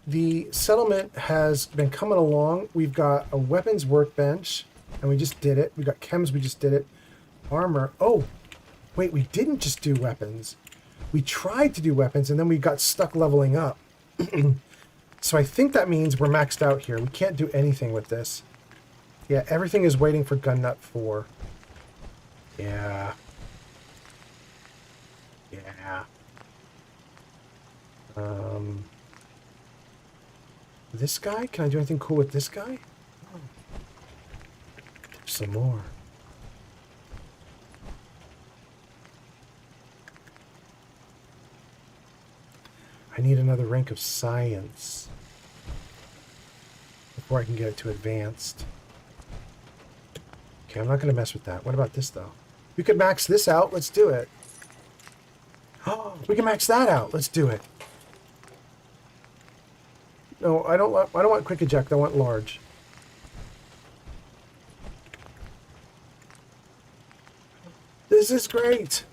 The settlement has been coming along. We've got a weapons workbench and we just did it. We got chems, we just did it. Armor. Oh, wait, we didn't just do weapons. We tried to do weapons, and then we got stuck leveling up. So I think that means we're maxed out here. We can't do anything with this. Yeah, everything is waiting for Gun Nut 4. Yeah. Yeah. This guy? Can I do anything cool with this guy? Oh. Some more. I need another rank of science before I can get it to advanced. Okay, I'm not going to mess with that. What about this, though? We could max this out. Let's do it. Oh, we can max that out. Let's do it. No, I don't want quick eject. I want large. This is great.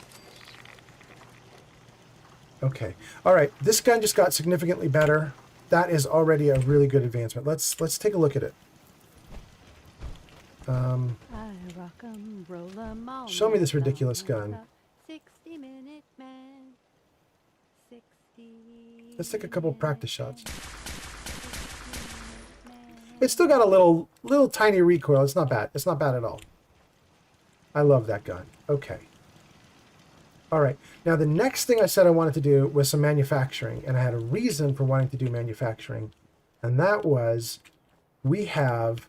Okay. All right. This gun just got significantly better. That is already a really good advancement. Let's take a look at it. Show me this ridiculous gun. 60-minute man. 60. Let's take a couple practice shots. It's still got a little tiny recoil. It's not bad. It's not bad at all. I love that gun. Okay. All right. Now, the next thing I said I wanted to do was some manufacturing, and I had a reason for wanting to do manufacturing, and that was we have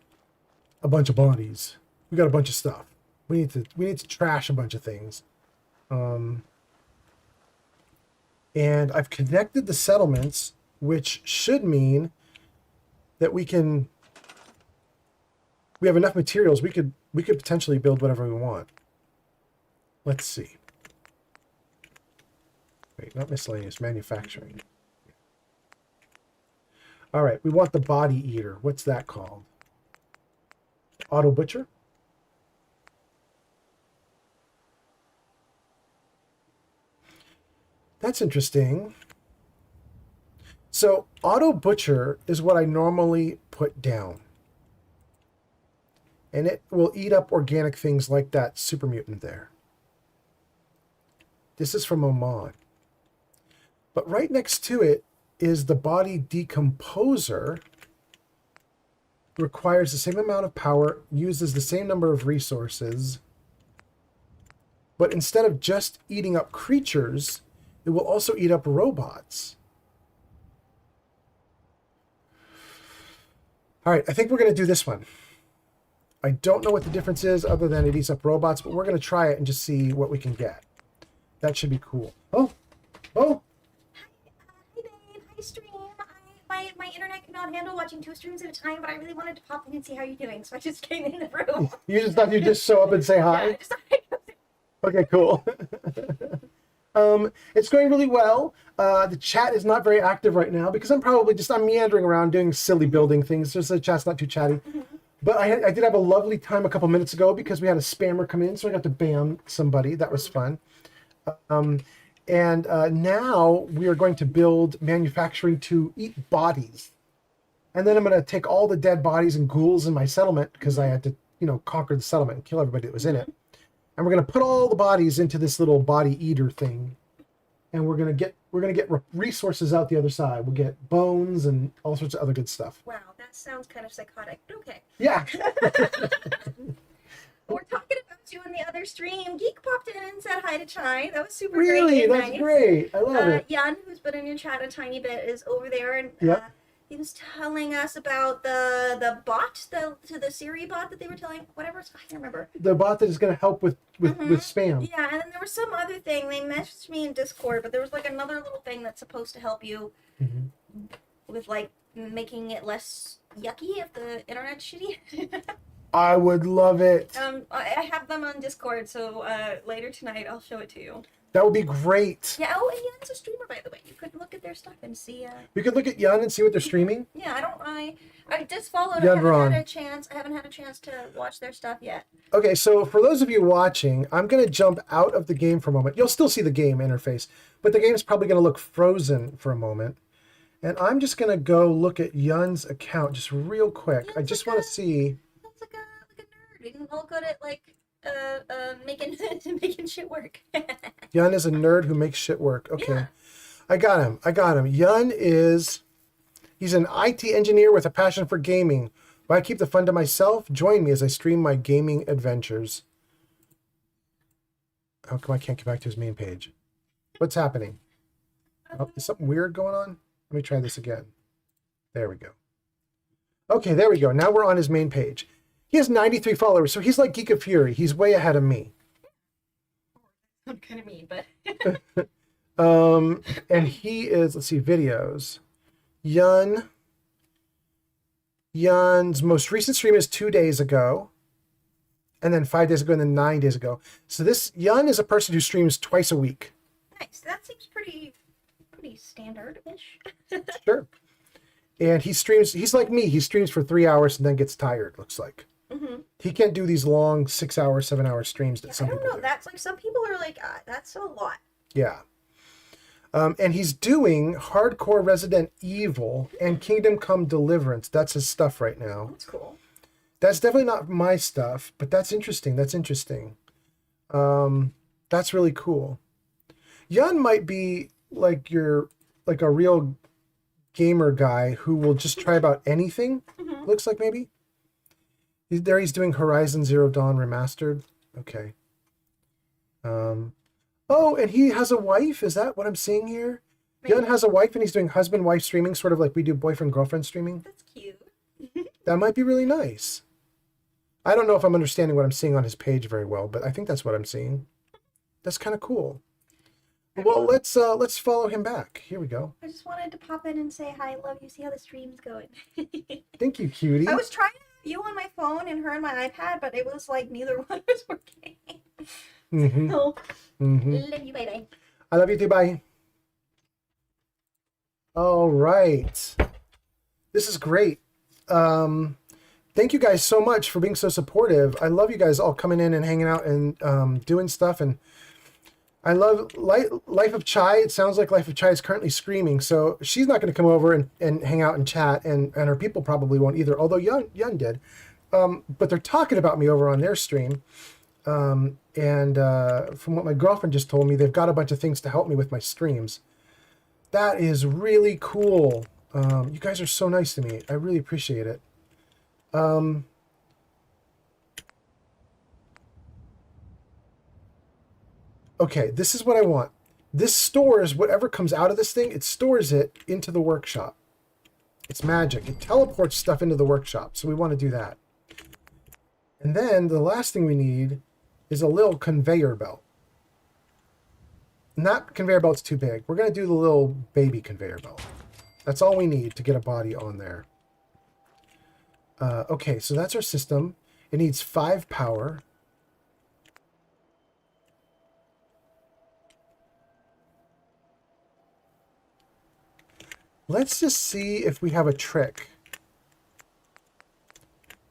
a bunch of bodies. We got a bunch of stuff. We need to trash a bunch of things. And I've connected the settlements, which should mean that we have enough materials. We could potentially build whatever we want. Let's see. Wait, not miscellaneous, manufacturing. All right, we want the body eater. What's that called? Auto butcher? That's interesting. So auto butcher is what I normally put down. And it will eat up organic things like that super mutant there. This is from Oman. But right next to it is the body decomposer. Requires the same amount of power, uses the same number of resources. But instead of just eating up creatures, it will also eat up robots. All right, I think we're going to do this one. I don't know what the difference is other than it eats up robots, but we're going to try it and just see what we can get. That should be cool. Oh! Hi, babe. Hi, stream. My internet cannot handle watching 2 streams at a time, but I really wanted to pop in and see how you're doing, so I just came in the room. You just thought you'd just show up and say hi? Yeah, I just thought I'd go say Okay, cool. It's going really well. The chat is not very active right now because I'm meandering around doing silly building things. Just the chat's not too chatty. But I did have a lovely time a couple minutes ago because we had a spammer come in, so I got to bam somebody. That was fun. Now we are going to build manufacturing to eat bodies. And then I'm going to take all the dead bodies and ghouls in my settlement because I had to, conquer the settlement and kill everybody that was in it. And we're going to put all the bodies into this little body eater thing. And we're going to get resources out the other side. We'll get bones and all sorts of other good stuff. wow, that sounds kind of psychotic, but okay. Yeah. We're talking about you in the other stream. Geek popped in and said hi to Chai. That was super Really? great. That's great. I love it. Jan, who's been in your chat a tiny bit, is over there, and Yep. he was telling us about the bot, the Siri bot that they were telling, whatever. I can't remember. The bot that is going to help with spam. Yeah, and then there was some other thing. They messaged me in Discord, but there was like another little thing that's supposed to help you with like making it less yucky if the internet's shitty. I would love it. I have them on Discord, so later tonight I'll show it to you. That would be great. Yeah. Oh, and Jan's a streamer, by the way. You could look at their stuff and see. We could look at Jan and see what they're streaming. Yeah, I just followed. Jan I haven't Ron. had a chance. I haven't had a chance to watch their stuff yet. Okay, so for those of you watching, I'm going to jump out of the game for a moment. You'll still see the game interface, but the game's probably going to look frozen for a moment. And I'm just going to go look at Yun's account just real quick. I just want to see. That's like a nerd. And all good at like making making shit work. Yun is a nerd who makes shit work. Okay. Yeah. I got him. Yun he's an IT engineer with a passion for gaming. Why keep the fun to myself? Join me as I stream my gaming adventures. How come I can't get back to his main page? What's happening? Oh, is something weird going on? Let me try this again. There we go. Okay, there we go. Now we're on his main page. He has 93 followers, so he's like Geek of Fury. He's way ahead of me. I'm kind of mean, but and he is, let's see, videos. Yun's most recent stream is 2 days ago, and then 5 days ago, and then 9 days ago. So this Yun is a person who streams twice a week. nice. That seems pretty standard-ish. Sure. And he's like me. He streams for 3 hours and then gets tired, looks like. He can't do these long 6 hour, 7 hour streams that some I don't people know. do. That's like some people are like, that's a lot. Yeah. And he's doing Hardcore Resident Evil and Kingdom Come Deliverance. That's his stuff right now. That's cool. That's definitely not my stuff, but that's interesting. That's really cool. Yun might be like a real gamer guy who will just try about anything. Looks like maybe. He's doing Horizon Zero Dawn Remastered. Okay. Oh, and he has a wife? Is that what I'm seeing here? Maybe. Yun has a wife and he's doing husband-wife streaming, sort of like we do boyfriend-girlfriend streaming. That's cute. That might be really nice. I don't know if I'm understanding what I'm seeing on his page very well, but I think that's what I'm seeing. That's kind of cool. Well, let's follow him back. Here we go. I just wanted to pop in and say hi, love you, see how the stream's going. Thank you, cutie. I was trying to have you on my phone and her on my iPad, but it was like neither one was working. Mm-hmm. So, Mm-hmm. love you, bye-bye. I love you too, bye. All right. This is great. Thank you guys so much for being so supportive. I love you guys all coming in and hanging out and doing stuff. And I love Life of Chai. It sounds like Life of Chai is currently screaming, so she's not going to come over and hang out and chat, and her people probably won't either, although Yun did. But they're talking about me over on their stream. And from what my girlfriend just told me, they've got a bunch of things to help me with my streams. That is really cool. You guys are so nice to me. I really appreciate it. Okay, this is what I want. This stores whatever comes out of this thing, it stores it into the workshop. It's magic. It teleports stuff into the workshop, so we want to do that. And then the last thing we need is a little conveyor belt. And that conveyor belt's too big. We're going to do the little baby conveyor belt. That's all we need to get a body on there. Okay, so that's our system. It needs 5 power. Let's just see if we have a trick.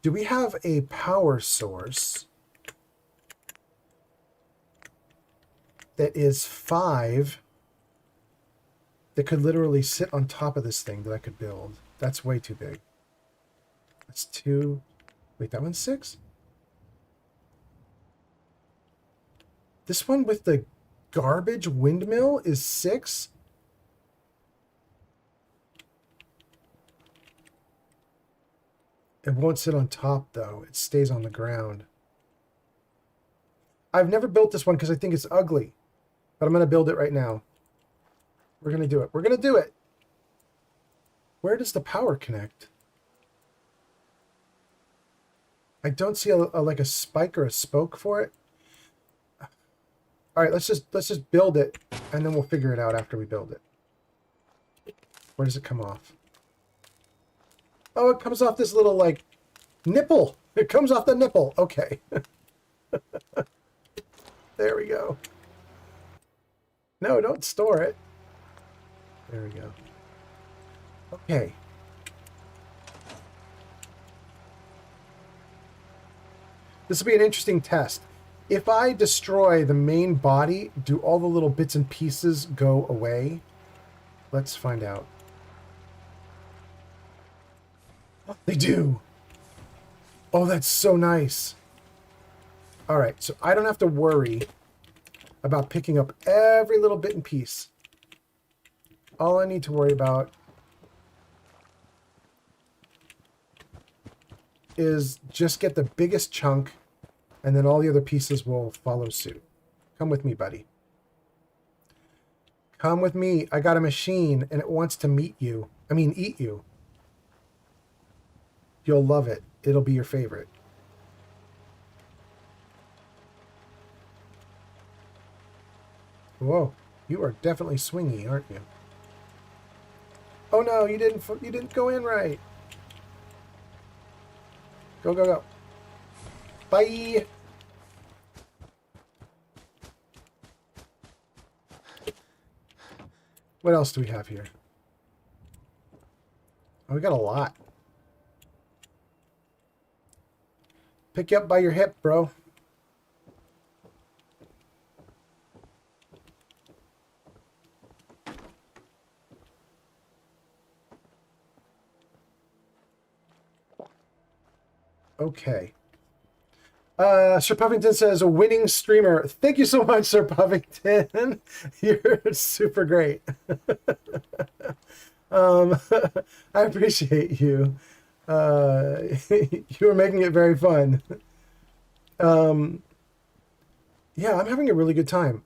Do we have a power source that is 5 that could literally sit on top of this thing that I could build? That's way too big. That's 2. Wait, that one's 6? This one with the garbage windmill is 6? It won't sit on top, though. It stays on the ground. I've never built this one because I think it's ugly. But I'm going to build it right now. We're going to do it. We're going to do it. Where does the power connect? I don't see like a spike or a spoke for it. All right, let's just build it, and then we'll figure it out after we build it. Where does it come off? Oh, it comes off this little, like, nipple. It comes off the nipple. Okay. There we go. No, don't store it. There we go. Okay. This will be an interesting test. If I destroy the main body, do all the little bits and pieces go away? Let's find out. They do. Oh, that's so nice. All right, so I don't have to worry about picking up every little bit and piece. All I need to worry about is just get the biggest chunk, and then all the other pieces will follow suit. Come with me, buddy. Come with me. I got a machine, and it wants to eat you. You'll love it. It'll be your favorite. Whoa, you are definitely swingy, aren't you? Oh no, you didn't go in right. Go, go, go. Bye. What else do we have here? Oh, we got a lot. Pick you up by your hip, bro. Okay. Sir Puffington says, a winning streamer. Thank you so much, Sir Puffington. You're super great. I appreciate you. You are making it very fun. Yeah, I'm having a really good time.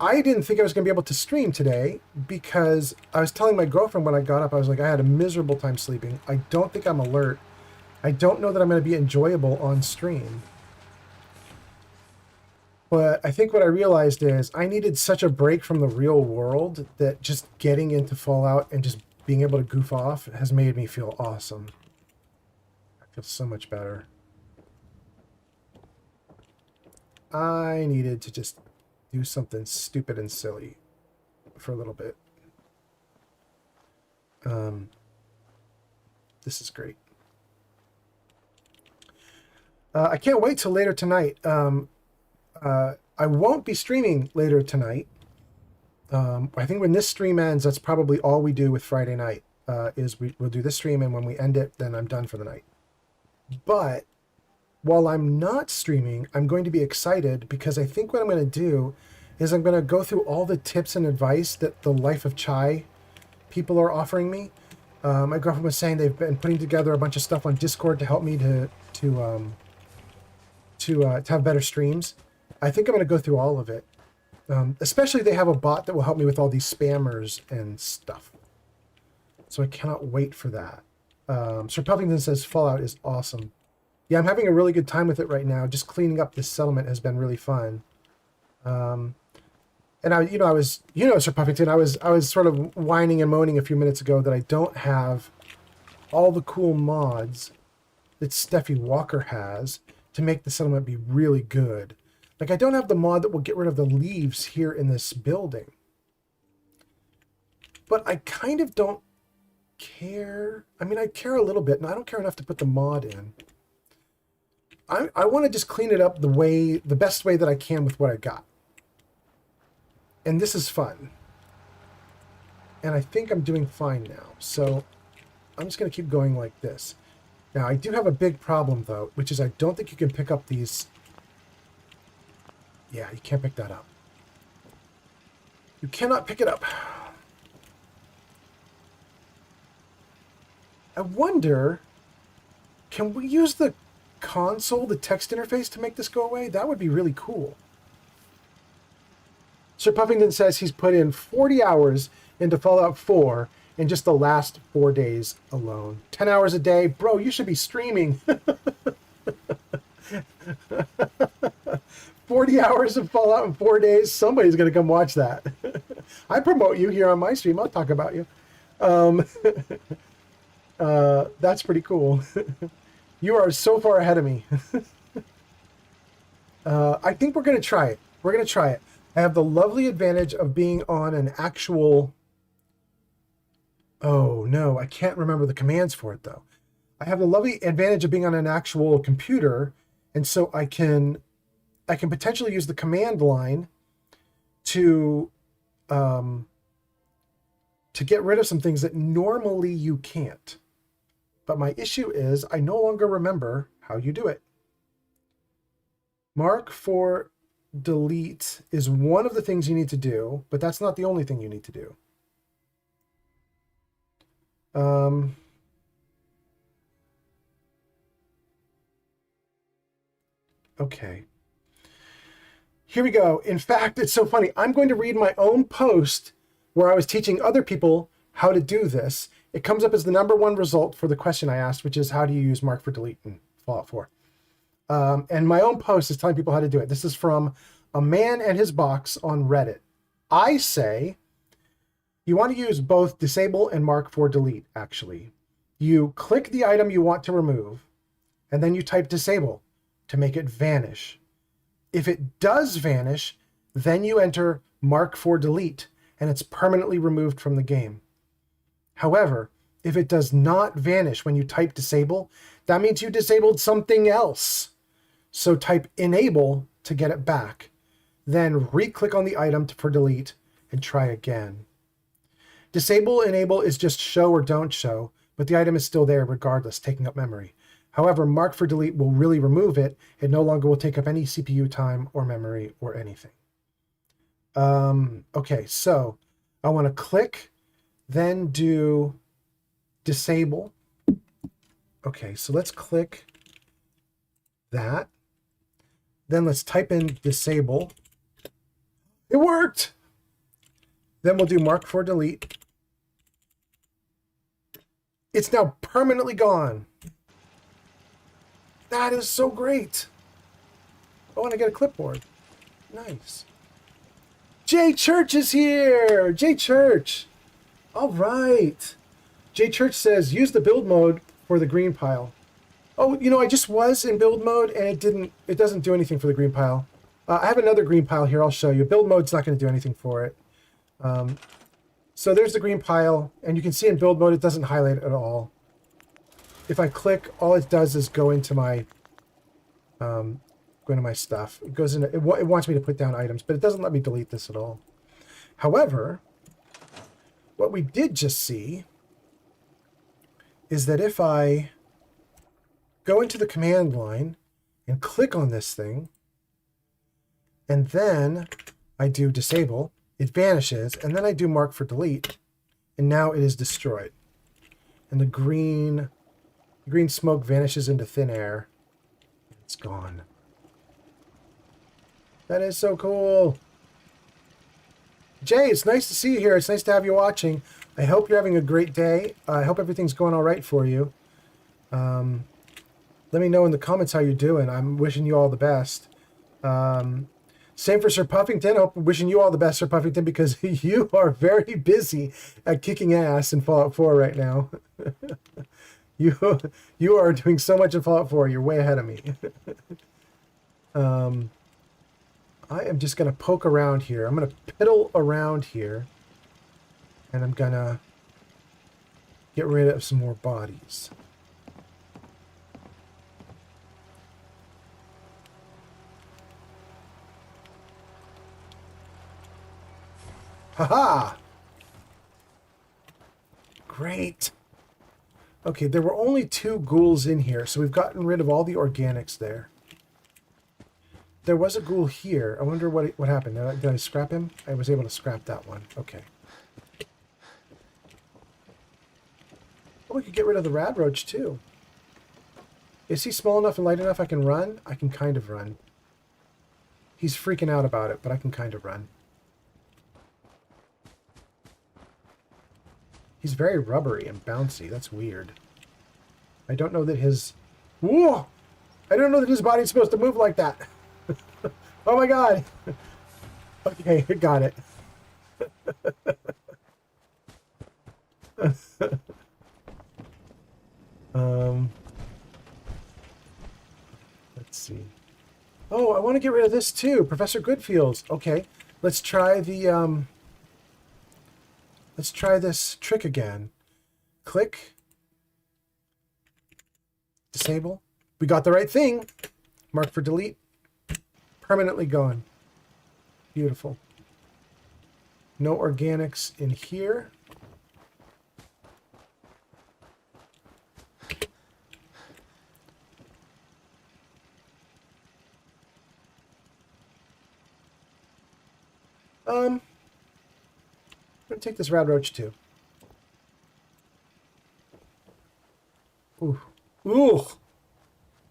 I didn't think I was going to be able to stream today because I was telling my girlfriend when I got up, I was like, I had a miserable time sleeping. I don't think I'm alert. I don't know that I'm going to be enjoyable on stream. But I think what I realized is I needed such a break from the real world that just getting into Fallout and just being able to goof off has made me feel awesome. I feel so much better. I needed to just do something stupid and silly for a little bit. This is great. I can't wait till later tonight. I won't be streaming later tonight. I think when this stream ends, that's probably all we do with Friday night. We'll do this stream, and when we end it, then I'm done for the night. But while I'm not streaming, I'm going to be excited because I think what I'm going to do is I'm going to go through all the tips and advice that the Life of Chai people are offering me. My girlfriend was saying they've been putting together a bunch of stuff on Discord to help me to have better streams. I think I'm going to go through all of it. Especially they have a bot that will help me with all these spammers and stuff. So I cannot wait for that. Sir Puffington says Fallout is awesome. Yeah, I'm having a really good time with it right now. Just cleaning up this settlement has been really fun. And Sir Puffington, I was sort of whining and moaning a few minutes ago that I don't have all the cool mods that Steffi Walker has to make the settlement be really good. Like, I don't have the mod that will get rid of the leaves here in this building. But I kind of don't care. I mean, I care a little bit, and I don't care enough to put the mod in. I want to just clean it up the best way that I can with what I got. And this is fun. And I think I'm doing fine now. So I'm just going to keep going like this. Now, I do have a big problem, though, which is I don't think you can pick up these. Yeah, you can't pick that up. You cannot pick it up. I wonder, can we use the console, the text interface, to make this go away? That would be really cool. Sir Puffington says he's put in 40 hours into Fallout 4 in just the last 4 days alone. 10 hours a day. Bro, you should be streaming. 40 hours of Fallout in 4 days. Somebody's going to come watch that. I promote you here on my stream. I'll talk about you. That's pretty cool. You are so far ahead of me. I think we're going to try it. We're going to try it. I have the lovely advantage of being on an actual... Oh, no, I can't remember the commands for it, though. I have the lovely advantage of being on an actual computer, and so I can potentially use the command line to get rid of some things that normally you can't. But my issue is I no longer remember how you do it. Mark for delete is one of the things you need to do, but that's not the only thing you need to do. Okay. Here we go. In fact, it's so funny. I'm going to read my own post where I was teaching other people how to do this. It comes up as the #1 result for the question I asked, which is how do you use mark for delete in Fallout 4? And my own post is telling people how to do it. This is from a man and his box on Reddit. I say you want to use both disable and mark for delete, actually. You click the item you want to remove, and then you type disable to make it vanish. If it does vanish, then you enter mark for delete, and it's permanently removed from the game. However, if it does not vanish when you type disable, that means you disabled something else. So type enable to get it back. Then re-click on the item for delete and try again. Disable enable is just show or don't show, but the item is still there regardless, taking up memory. However, mark for delete will really remove it. It no longer will take up any CPU time or memory or anything. Okay, so I want to click, then do disable. Okay, so let's click that. Then let's type in disable. It worked! Then we'll do mark for delete. It's now permanently gone. That is so great. Oh, and I get a clipboard. Nice. Jay Church is here. Jay Church. All right. Jay Church says, use the build mode for the green pile. Oh, you know, I just was in build mode and it doesn't do anything for the green pile. I have another green pile here. I'll show you. Build mode's not going to do anything for it. So there's the green pile, and you can see in build mode it doesn't highlight at all. If I click, all it does is go into my stuff. It goes in. It wants me to put down items, but it doesn't let me delete this at all. However, what we did just see is that if I go into the command line and click on this thing, and then I do disable, it vanishes, and then I do mark for delete, and now it is destroyed. And the green smoke vanishes into thin air. It's gone. That is so cool. Jay, it's nice to see you here. It's nice to have you watching. I hope you're having a great day. I hope everything's going all right for you. Let me know in the comments how you're doing. I'm wishing you all the best. Same for Sir Puffington. I hope wishing you all the best, Sir Puffington, because you are very busy at kicking ass in Fallout 4 right now. You are doing so much in Fallout 4. You're way ahead of me. I am just going to poke around here. I'm going to piddle around here. And I'm going to get rid of some more bodies. Haha! Great. Okay, there were only 2 ghouls in here, so we've gotten rid of all the organics there. There was a ghoul here. I wonder what happened. Did I scrap him? I was able to scrap that one. Okay. Oh, we could get rid of the rad roach, too. Is he small enough and light enough I can run? I can kind of run. He's freaking out about it, but I can kind of run. He's very rubbery and bouncy. That's weird. I don't know that his... Whoa! I don't know that his body's supposed to move like that. Oh my god! Okay, got it. Let's see. Oh, I want to get rid of this too. Professor Goodfields. Okay, let's try the... Let's try this trick again. Click. Disable. We got the right thing. Mark for delete. Permanently gone. Beautiful. No organics in here. I'm going to take this rad roach too. Ooh. Ooh.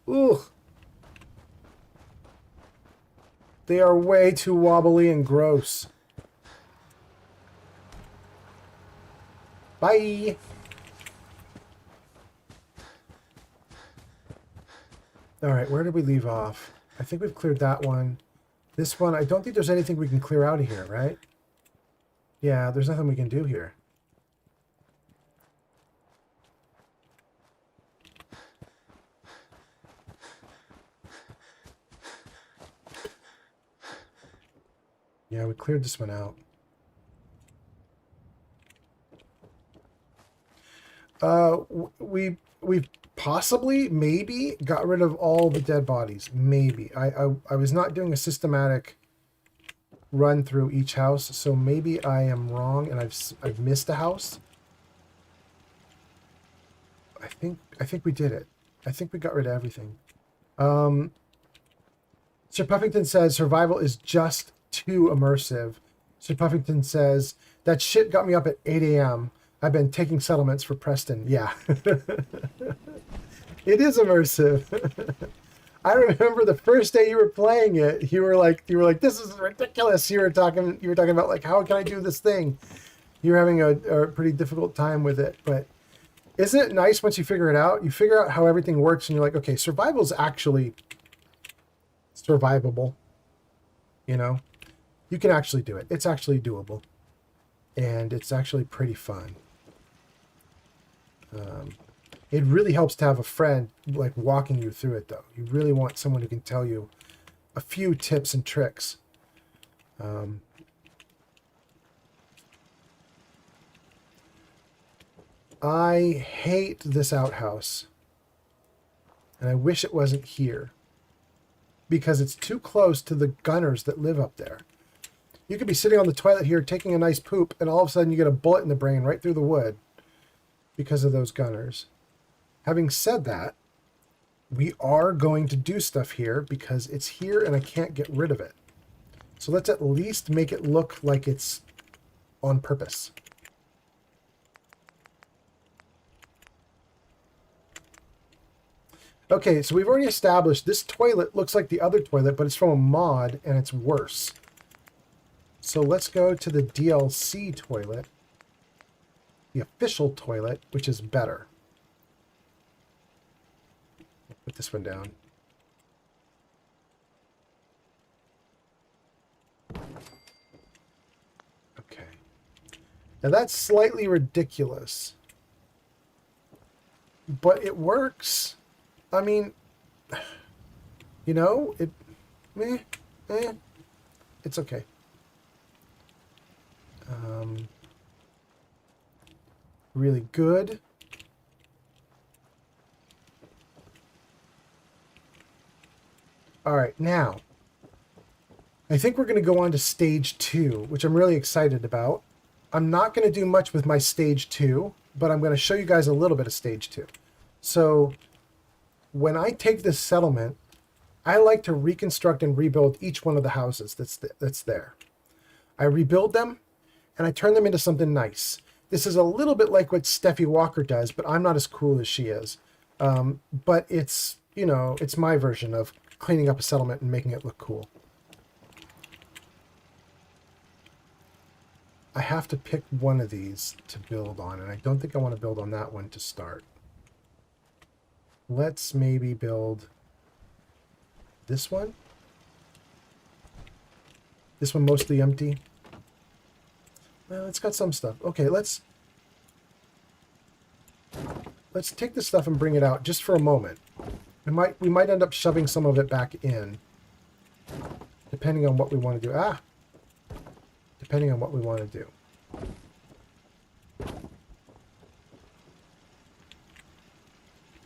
Ooh. They are way too wobbly and gross. Bye. All right, where did we leave off? I think we've cleared that one. This one, I don't think there's anything we can clear out of here, right? Yeah, there's nothing we can do here. Yeah, we cleared this one out. We've possibly, maybe, got rid of all the dead bodies. Maybe. I was not doing a systematic run through each house, so maybe I am wrong and I've missed a house. I think we did it. I think we got rid of everything. Sir Puffington says survival is just too immersive. Sir Puffington says that shit got me up at 8 a.m. I've been taking settlements for Preston. Yeah. It is immersive. I remember the first day you were playing it, you were like, this is ridiculous. You were talking about like, how can I do this thing? You're having a pretty difficult time with it, but Isn't it nice once you figure it out? You figure out how everything works and you're like, okay, survival is actually survivable. You know? You can actually do it. It's actually doable. And it's actually pretty fun. It really helps to have a friend like walking you through it, though. You really want someone who can tell you a few tips and tricks. I hate this outhouse. And I wish it wasn't here. Because it's too close to the gunners that live up there. You could be sitting on the toilet here taking a nice poop, and all of a sudden you get a bullet in the brain right through the wood because of those gunners. Having said that, we are going to do stuff here because it's here and I can't get rid of it. So let's at least make it look like it's on purpose. Okay, so we've already established this toilet looks like the other toilet, but it's from a mod and it's worse. So let's go to the DLC toilet, the official toilet, which is better. Put this one down. Okay. Now that's slightly ridiculous, but it works. I mean, you know, it's okay. Really good. All right, now, I think we're going to go on to stage 2, which I'm really excited about. I'm not going to do much with my stage 2, but I'm going to show you guys a little bit of stage 2. So, when I take this settlement, I like to reconstruct and rebuild each one of the houses that's there. I rebuild them, and I turn them into something nice. This is a little bit like what Steffi Walker does, but I'm not as cool as she is. But it's, you know, it's my version of cleaning up a settlement and making it look cool. I have to pick one of these to build on, and I don't think I want to build on that one to start. Let's maybe build this one. This one mostly empty. Well, it's got some stuff. Okay, let's take this stuff and bring it out just for a moment. We might end up shoving some of it back in, depending on what we want to do. Depending on what we want to do.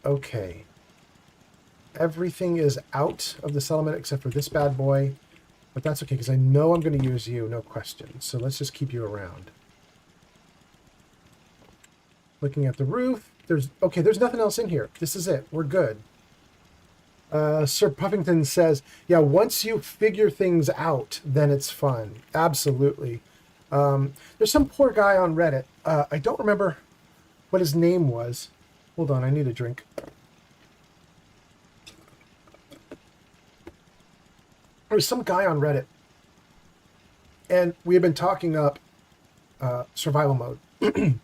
Okay. Everything is out of the settlement except for this bad boy. But that's okay, because I know I'm going to use you, no question. So let's just keep you around. Looking at the roof. There's nothing else in here. This is it. We're good. Sir Puffington says, yeah, once you figure things out, then it's fun. Absolutely. There's some poor guy on Reddit. I don't remember what his name was. Hold on, I need a drink. There's some guy on Reddit, and we had been talking up survival mode. And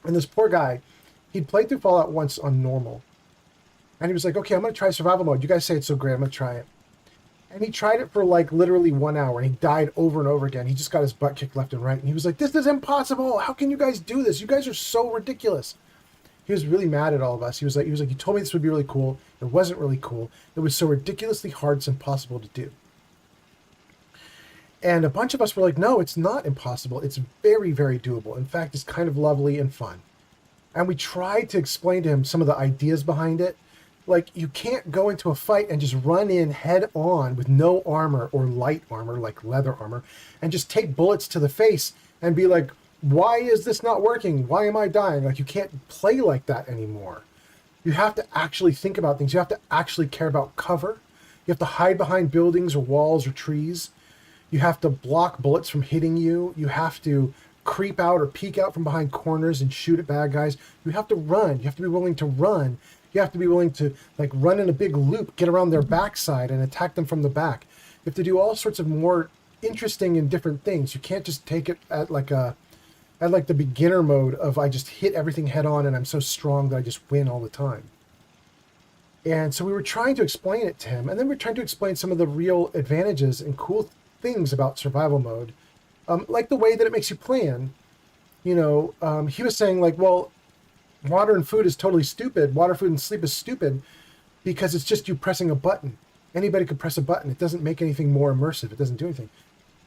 this poor guy, he'd played through Fallout once on normal. And he was like, okay, I'm going to try survival mode. You guys say it's so great, I'm going to try it. And he tried it for like literally 1 hour, and he died over and over again. He just got his butt kicked left and right. And he was like, this is impossible. How can you guys do this? You guys are so ridiculous. He was really mad at all of us. He was like, you told me this would be really cool. It wasn't really cool. It was so ridiculously hard, it's impossible to do. And a bunch of us were like, no, it's not impossible. It's very, very doable. In fact, it's kind of lovely and fun. And we tried to explain to him some of the ideas behind it. Like, you can't go into a fight and just run in head on with no armor or light armor, like leather armor, and just take bullets to the face and be like, why is this not working? Why am I dying? Like, you can't play like that anymore. You have to actually think about things. You have to actually care about cover. You have to hide behind buildings or walls or trees. You have to block bullets from hitting you. You have to creep out or peek out from behind corners and shoot at bad guys. You have to run. You have to be willing to run. You have to be willing to like run in a big loop, get around their backside and attack them from the back. You have to do all sorts of more interesting and different things. You can't just take it at like a I had like the beginner mode of I just hit everything head on and I'm so strong that I just win all the time. And so we were trying to explain it to him, and then we were trying to explain some of the real advantages and cool things about survival mode, like the way that it makes you plan. You know, he was saying like, well, water and food is totally stupid. Water, food, and sleep is stupid because it's just you pressing a button. Anybody could press a button. It doesn't make anything more immersive. It doesn't do anything.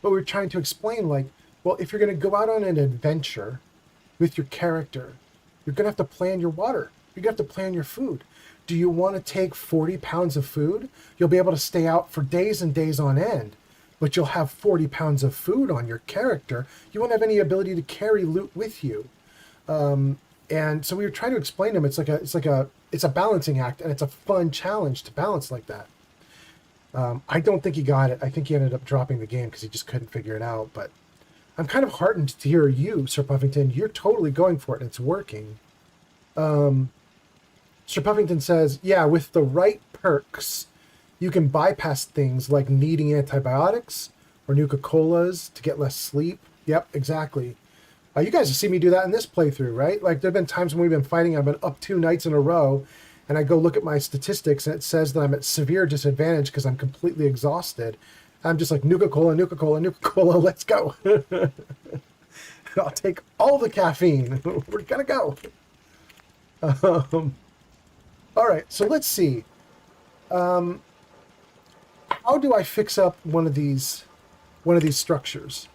But we were trying to explain like, well, if you're going to go out on an adventure with your character, you're going to have to plan your water. You're going to have to plan your food. Do you want to take 40 pounds of food? You'll be able to stay out for days and days on end, but you'll have 40 pounds of food on your character. You won't have any ability to carry loot with you. And so we were trying to explain to him, it's a balancing act, and it's a fun challenge to balance like that. I don't think he got it. I think he ended up dropping the game because he just couldn't figure it out. But I'm kind of heartened to hear you, Sir Puffington. You're totally going for it, and it's working. Sir Puffington says, yeah, with the right perks, you can bypass things like needing antibiotics or Nuka-Colas to get less sleep. Yep, exactly. You guys have seen me do that in this playthrough, right? Like, there have been times when we've been fighting, I've been up 2 nights in a row, and I go look at my statistics, and it says that I'm at severe disadvantage because I'm completely exhausted. I'm just like, Nuka-Cola, Nuka-Cola, Nuka-Cola, let's go. I'll take all the caffeine. We're gonna go. All right, so let's see. How do I fix up one of these structures?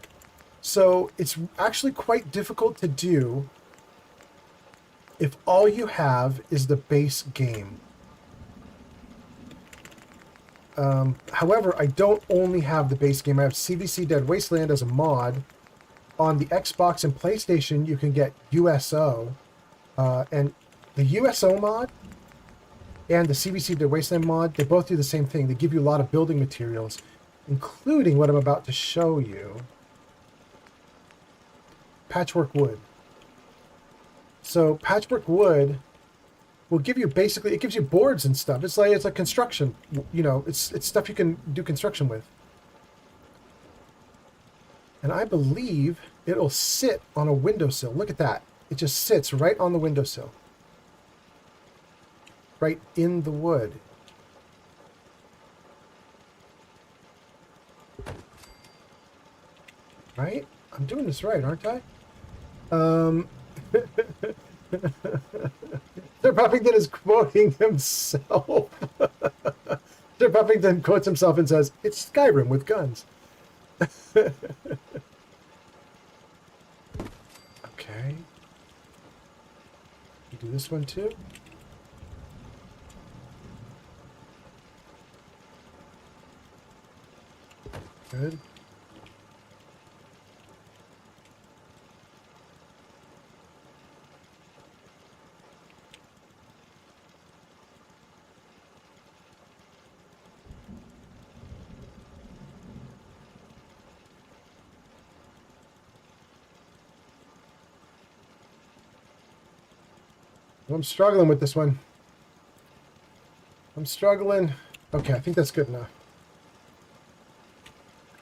So it's actually quite difficult to do if all you have is the base game. However, I don't only have the base game. I have CVC Dead Wasteland as a mod. On the Xbox and PlayStation, you can get USO. And the USO mod and the CVC Dead Wasteland mod, they both do the same thing. They give you a lot of building materials, including what I'm about to show you. Patchwork wood. So patchwork wood will give you basically, it gives you boards and stuff. It's like construction, you know, it's stuff you can do construction with. And I believe it'll sit on a windowsill. Look at that. It just sits right on the windowsill. Right in the wood. Right? I'm doing this right, aren't I? Sir Puffington is quoting himself. Sir Puffington quotes himself and says, it's Skyrim with guns. Okay. You do this one too? Good. I'm struggling with this one. I'm struggling. Okay, I think that's good enough.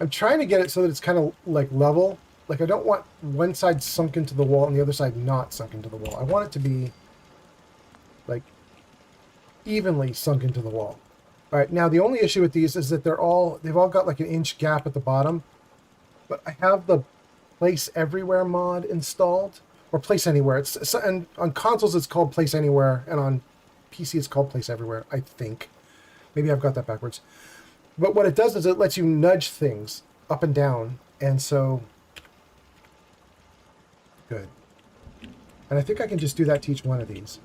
I'm trying to get it so that it's kind of like level. Like I don't want one side sunk into the wall and the other side not sunk into the wall. I want it to be like evenly sunk into the wall. All right, now the only issue with these is that they've all got like an inch gap at the bottom. But I have the Place Everywhere mod installed. Or Place Anywhere. And on consoles it's called Place Anywhere, and on PC it's called Place Everywhere, I think. Maybe I've got that backwards. But what it does is it lets you nudge things up and down, and so... Good. And I think I can just do that to each one of these.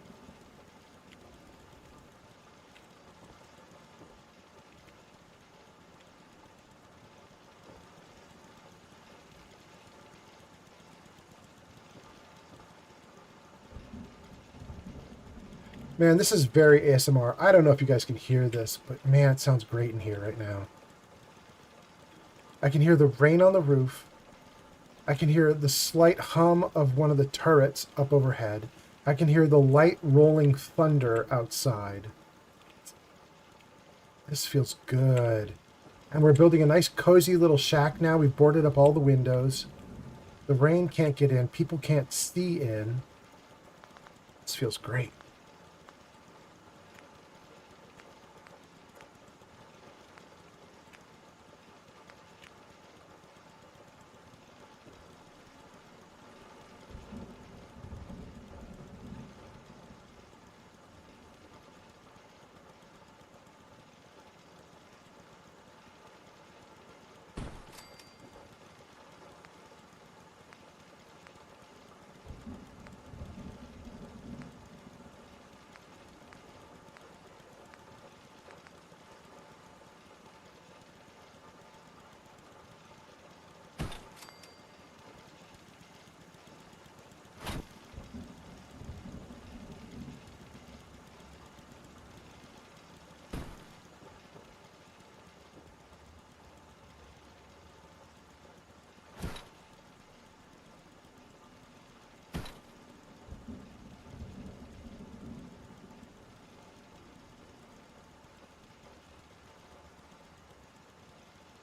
Man, this is very ASMR. I don't know if you guys can hear this, but man, it sounds great in here right now. I can hear the rain on the roof. I can hear the slight hum of one of the turrets up overhead. I can hear the light rolling thunder outside. This feels good. And we're building a nice cozy little shack now. We've boarded up all the windows. The rain can't get in. People can't see in. This feels great.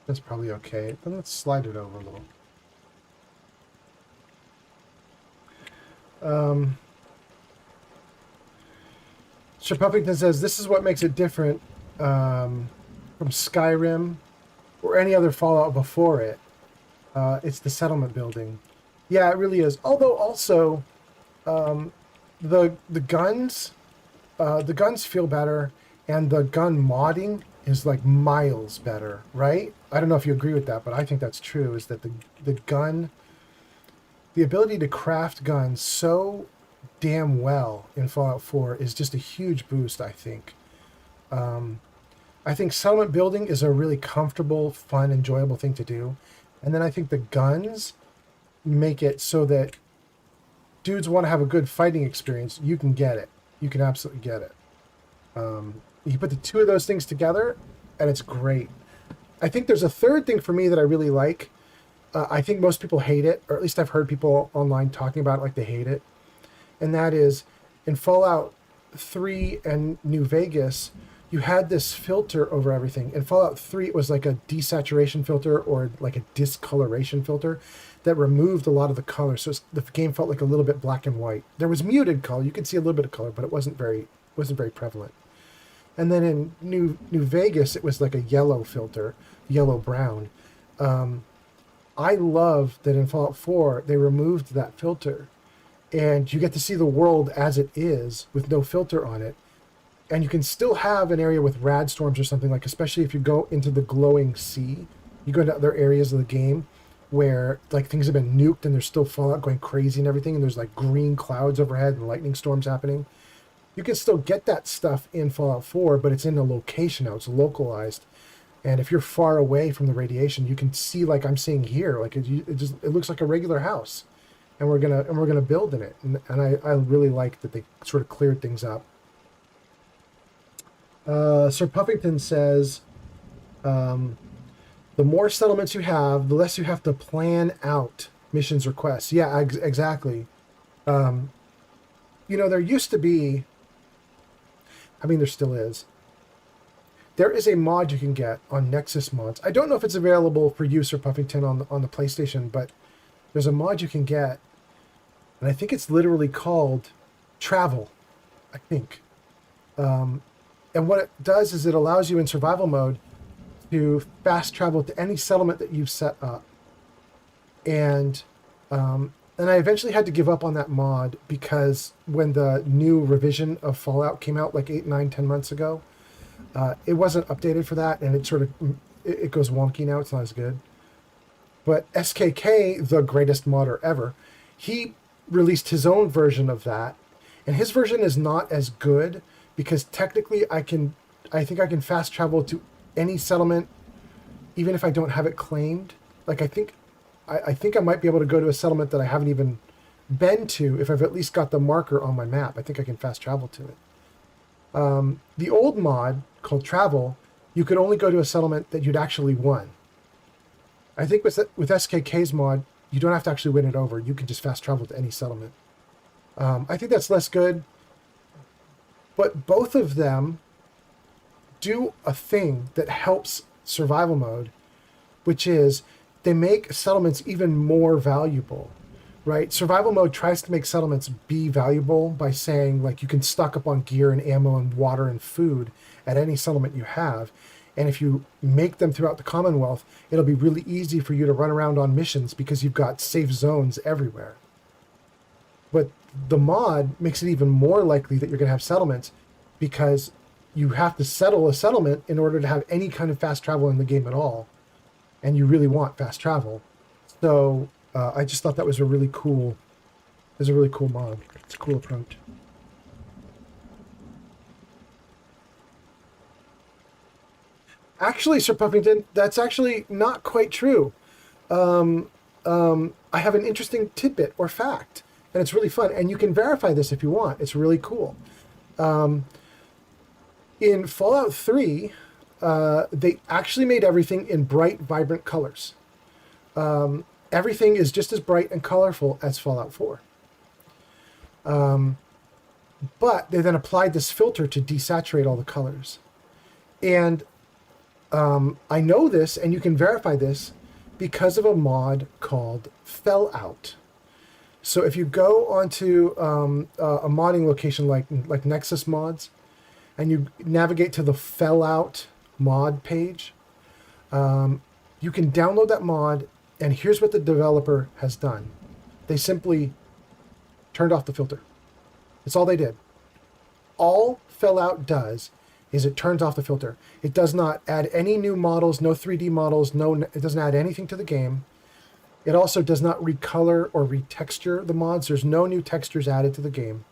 That's probably okay. Then let's slide it over a little. Sir Puffington says, this is what makes it different from Skyrim or any other Fallout before it. It's the settlement building. Yeah, it really is. Although also, the guns feel better, and the gun modding is like miles better, right? I don't know if you agree with that, but I think that's true, is that the ability to craft guns so damn well in Fallout 4 is just a huge boost, I think. I think settlement building is a really comfortable, fun, enjoyable thing to do. And then I think the guns make it so that dudes want to have a good fighting experience. You can get it. You can absolutely get it. You put the two of those things together, and it's great. I think there's a third thing for me that I really like. I think most people hate it, or at least I've heard people online talking about it like they hate it. And that is, in Fallout 3 and New Vegas, you had this filter over everything. In Fallout 3, it was like a desaturation filter or like a discoloration filter that removed a lot of the color. So the game felt like a little bit black and white. There was muted color. You could see a little bit of color, but it wasn't very prevalent. And then in New Vegas, it was like a yellow filter, yellow-brown. I love that in Fallout 4, they removed that filter. And you get to see the world as it is with no filter on it. And you can still have an area with rad storms or something, like, especially if you go into the glowing sea. You go into other areas of the game where like things have been nuked and there's still Fallout going crazy and everything, and there's like green clouds overhead and lightning storms happening. You can still get that stuff in Fallout 4, but it's in a location now. It's localized. And if you're far away from the radiation, you can see, like I'm seeing here, like it looks like a regular house. And we're gonna build in it. And I really like that they sort of cleared things up. Sir Puffington says, the more settlements you have, the less you have to plan out missions requests. Yeah, exactly. There used to be, I mean, there still is. There is a mod you can get on Nexus Mods. I don't know if it's available for you, Sir Puffington, on the PlayStation, but there's a mod you can get, and I think it's literally called Travel, I think. And what it does is it allows you in survival mode to fast travel to any settlement that you've set up. And I eventually had to give up on that mod because when the new revision of Fallout came out like 8, 9, 10 months ago, it wasn't updated for that, and it goes wonky now. It's not as good. But SKK, the greatest modder ever, he released his own version of that, and his version is not as good because technically I think I can fast travel to any settlement even if I don't have it claimed. Like I think I might be able to go to a settlement that I haven't even been to if I've at least got the marker on my map. I think I can fast travel to it. The old mod called Travel, you could only go to a settlement that you'd actually won. I think with SKK's mod, you don't have to actually win it over. You can just fast travel to any settlement. I think that's less good. But both of them do a thing that helps survival mode, which is they make settlements even more valuable, right? Survival mode tries to make settlements be valuable by saying, like, you can stock up on gear and ammo and water and food at any settlement you have. And if you make them throughout the Commonwealth, it'll be really easy for you to run around on missions because you've got safe zones everywhere. But the mod makes it even more likely that you're going to have settlements because you have to settle a settlement in order to have any kind of fast travel in the game at all. And you really want fast travel. So I just thought that was a really cool mod. It's a cool approach. Actually, Sir Puffington, that's actually not quite true. I have an interesting tidbit or fact, and it's really fun. And you can verify this if you want. It's really cool. In Fallout 3, they actually made everything in bright, vibrant colors. Everything is just as bright and colorful as Fallout 4. But they then applied this filter to desaturate all the colors. And I know this, and you can verify this, because of a mod called Fellout. So if you go onto a modding location like Nexus Mods, and you navigate to the Fellout mod page, you can download that mod, and here's what the developer has done. They simply turned off the filter. That's all they did. All Fellout does is it turns off the filter. It does not add any new models, no 3D models, it doesn't add anything to the game. It also does not recolor or retexture the mods. There's no new textures added to the game.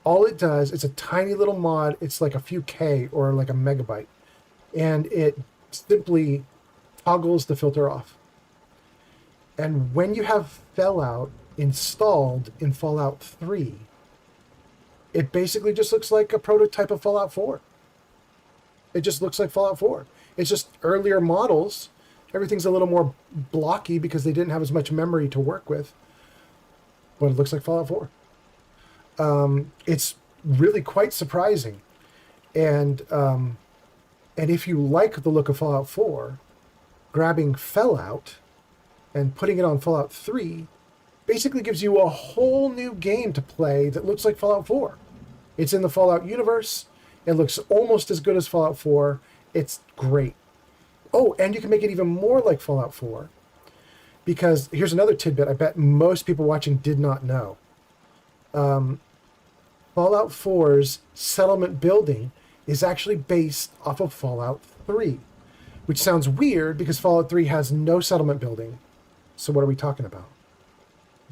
All it does, it's a tiny little mod. It's like a few K or like a megabyte. And it simply toggles the filter off. And when you have Fellout installed in Fallout 3, it basically just looks like a prototype of Fallout 4. It just looks like Fallout 4. It's just earlier models. Everything's a little more blocky because they didn't have as much memory to work with. But it looks like Fallout 4. It's really quite surprising. And if you like the look of Fallout 4, grabbing Fellout and putting it on Fallout 3 basically gives you a whole new game to play that looks like Fallout 4. It's in the Fallout universe. It looks almost as good as Fallout 4. It's great. Oh, and you can make it even more like Fallout 4. Because here's another tidbit I bet most people watching did not know. Fallout 4's settlement building is actually based off of Fallout 3. Which sounds weird because Fallout 3 has no settlement building. So what are we talking about?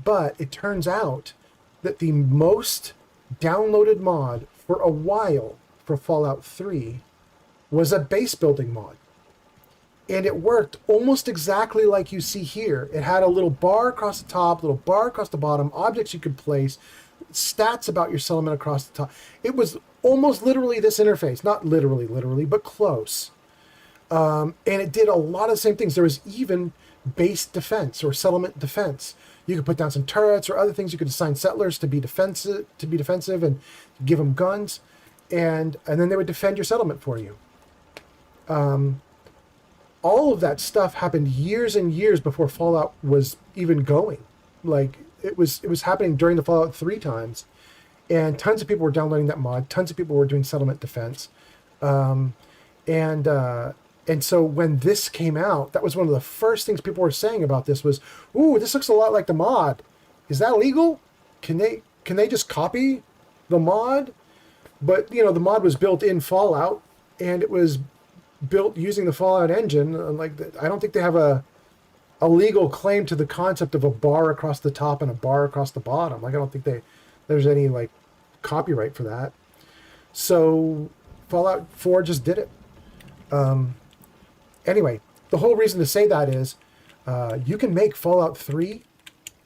But it turns out that the most downloaded mod for a while for Fallout 3 was a base building mod. And it worked almost exactly like you see here. It had a little bar across the top, little bar across the bottom, objects you could place, stats about your settlement across the top. It was almost literally this interface. Not literally, but close. And it did a lot of the same things. There was even base defense or settlement defense. You could put down some turrets or other things. You could assign settlers to be defensive and give them guns. And then they would defend your settlement for you. All of that stuff happened years and years before Fallout was even going. Like, it was happening during the Fallout 3 times. And tons of people were downloading that mod. Tons of people were doing settlement defense. And so when this came out, that was one of the first things people were saying about this was, ooh, this looks a lot like the mod. Is that legal? Can they just copy the mod? But, you know, the mod was built in Fallout, and it was built using the Fallout engine. I don't think they have a legal claim to the concept of a bar across the top and a bar across the bottom. Like, I don't think there's any, like, copyright for that. So Fallout 4 just did it. Anyway, the whole reason to say that is you can make Fallout 3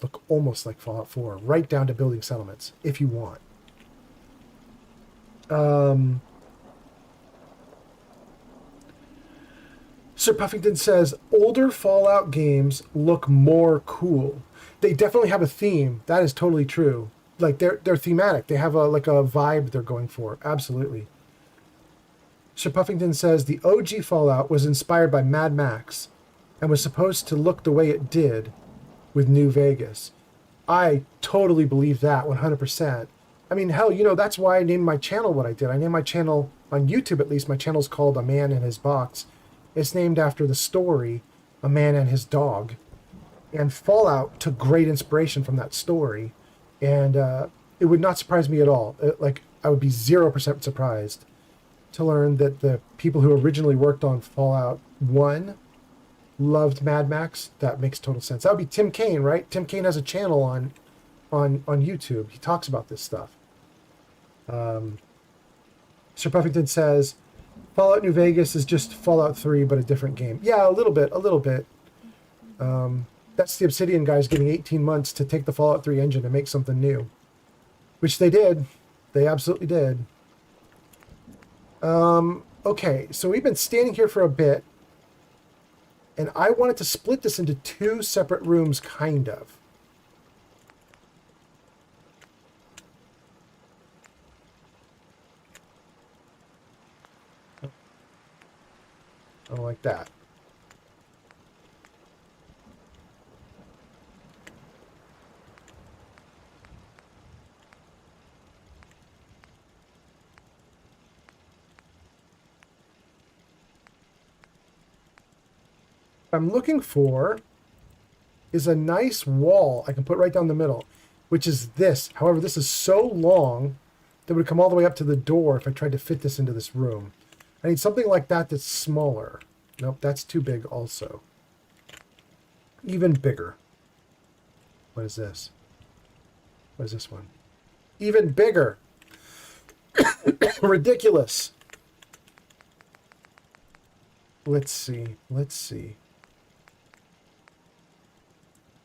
look almost like Fallout 4, right down to building settlements, if you want. Sir Puffington says, older Fallout games look more cool. They definitely have a theme. That is totally true. Like, they're thematic. They have a vibe they're going for. Absolutely. Sir Puffington says, the OG Fallout was inspired by Mad Max. and was supposed to look the way it did with New Vegas. I totally believe that 100%. I mean, hell, you know, that's why I named my channel what I did. I named my channel, on YouTube at least, my channel's called A Man and His Box. It's named after the story, A Man and His Dog. And Fallout took great inspiration from that story. And it would not surprise me at all. I would be 0% surprised to learn that the people who originally worked on Fallout 1 loved Mad Max. That makes total sense. That would be Tim Kaine, right? Tim Kaine has a channel on YouTube. He talks about this stuff. Sir Puffington says, Fallout New Vegas is just Fallout 3, but a different game. Yeah, a little bit. That's the Obsidian guys getting 18 months to take the Fallout 3 engine and make something new. Which they did. They absolutely did. Okay, so we've been standing here for a bit. And I wanted to split this into 2 separate rooms, kind of. Oh, like that. I'm looking for is a nice wall I can put right down the middle, which is this. However, this is so long that it would come all the way up to the door if I tried to fit this into this room. I need something like that that's smaller. Nope, that's too big also. Even bigger. What is this? What is this one? Even bigger. Ridiculous. Let's see.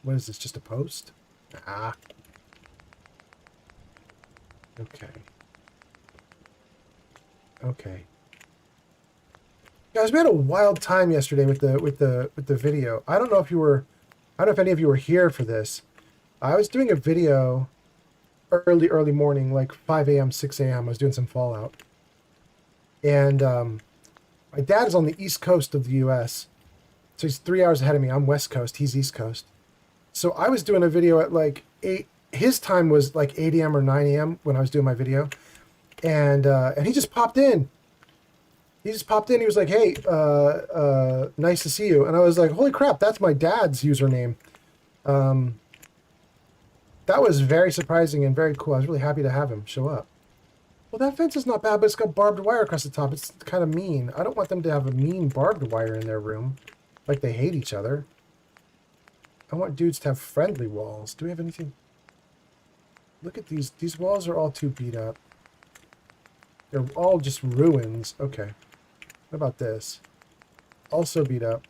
What is this, just a post? Ah. Okay. Guys, we had a wild time yesterday with the video. I don't know if any of you were here for this. I was doing a video early morning, like 5 a.m., 6 a.m. I was doing some Fallout. And my dad is on the East Coast of the U.S., so he's 3 hours ahead of me. I'm West Coast, he's East Coast. So I was doing a video at like 8, his time was like 8 a.m. or 9 a.m. when I was doing my video. And he just popped in. He was like, hey, nice to see you. And I was like, holy crap, that's my dad's username. That was very surprising and very cool. I was really happy to have him show up. Well, that fence is not bad, but it's got barbed wire across the top. It's kind of mean. I don't want them to have a mean barbed wire in their room. Like they hate each other. I want dudes to have friendly walls. Do we have anything? Look at these. These walls are all too beat up. They're all just ruins. Okay. What about this? Also beat up.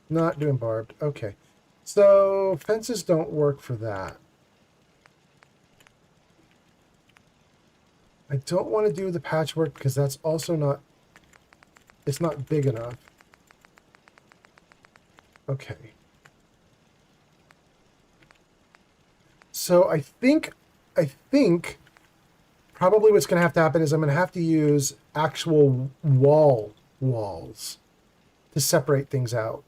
Not doing barbed. Okay. So, fences don't work for that. I don't want to do the patchwork because that's also not... It's not big enough. Okay. So I think probably what's going to have to happen is I'm going to have to use actual walls to separate things out.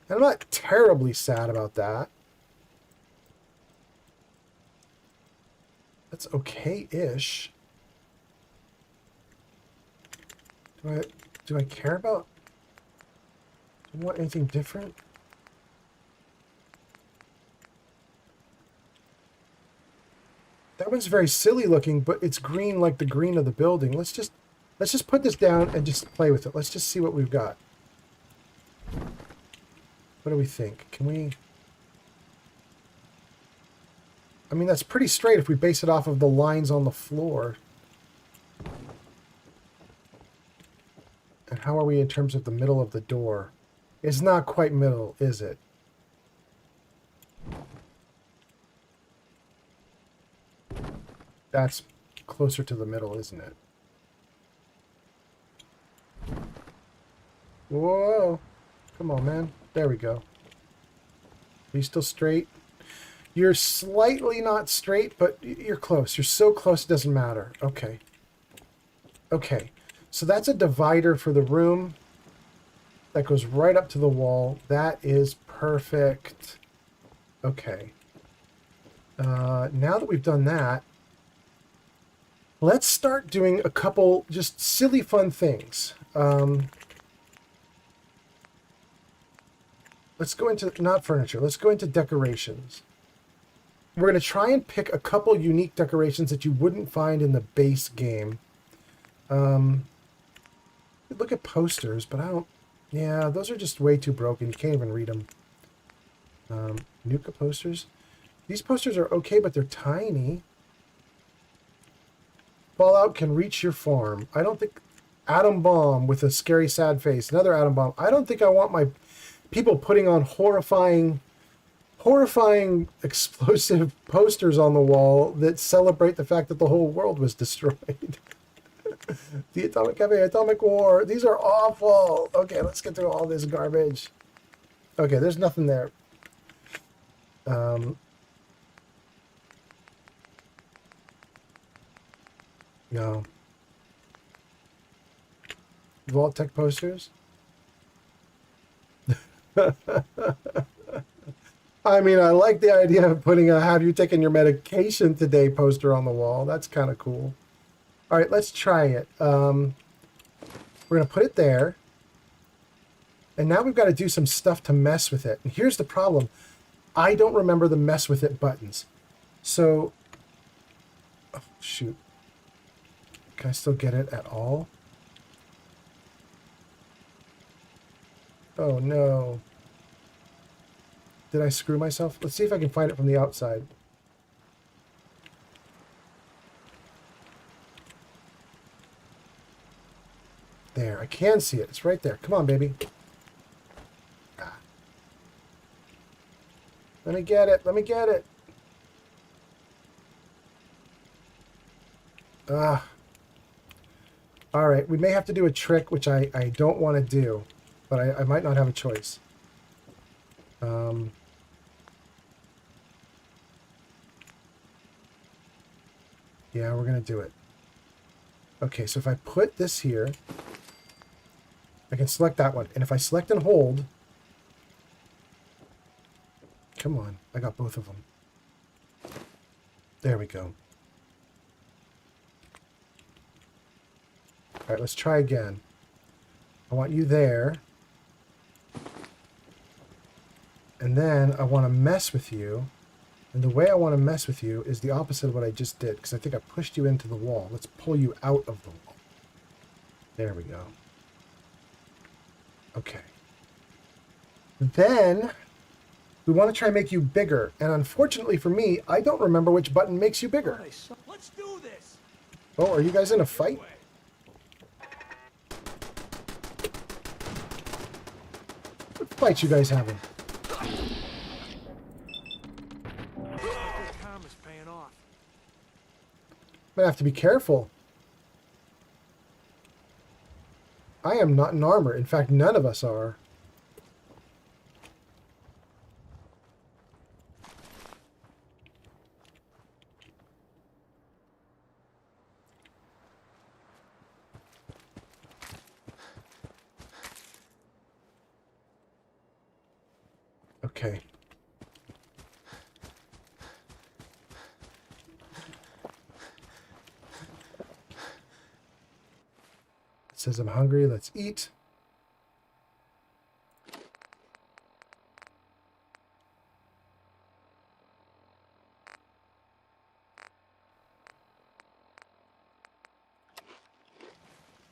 And I'm not terribly sad about that. That's okay-ish. Do I care about... Do I want anything different? That one's very silly looking, but it's green like the green of the building. Let's just put this down and just play with it. Let's just see what we've got. What do we think? Can we... I mean, that's pretty straight if we base it off of the lines on the floor. And how are we in terms of the middle of the door? It's not quite middle, is it? That's closer to the middle, isn't it? Whoa! Come on, man. There we go. Are you still straight? You're slightly not straight, but you're close. You're so close it doesn't matter. Okay. Okay. So that's a divider for the room. That goes right up to the wall. That is perfect. Okay. Now that we've done that, let's start doing a couple just silly fun things. Let's go into, not furniture, let's go into decorations. We're going to try and pick a couple unique decorations that you wouldn't find in the base game. Look at posters, but I don't... Yeah, those are just way too broken. You can't even read them. Nuka posters. These posters are okay, but they're tiny. Fallout can reach your farm. I don't think... Atom bomb with a scary, sad face. Another atom bomb. I don't think I want my people putting on horrifying explosive posters on the wall that celebrate the fact that the whole world was destroyed. The Atomic Cafe, Atomic War. These are awful. Okay, let's get through all this garbage. Okay, there's nothing there. No. Vault Tech posters? I mean, I like the idea of putting a "Have you taken your medication today" poster on the wall. That's kind of cool. All right, let's try it. We're going to put it there. And now we've got to do some stuff to mess with it. And here's the problem. I don't remember the mess with it buttons. So, oh, shoot. Can I still get it at all? Oh, no. Did I screw myself? Let's see if I can find it from the outside. There, I can see it. It's right there. Come on, baby. Ah. Let me get it. Let me get it. Ah. All right, we may have to do a trick, which I don't want to do, but I might not have a choice. Yeah, we're going to do it. Okay, so if I put this here, I can select that one. And if I select and hold... Come on, I got both of them. There we go. All right, let's try again. I want you there. And then I want to mess with you. And the way I want to mess with you is the opposite of what I just did, because I think I pushed you into the wall. Let's pull you out of the wall. There we go. Okay. Then we want to try and make you bigger. And unfortunately for me, I don't remember which button makes you bigger. Let's do this. Oh, are you guys in a fight? What fights you guys having? I'm gonna have to be careful. I am not in armor. In fact, none of us are. Okay. It says I'm hungry. Let's eat.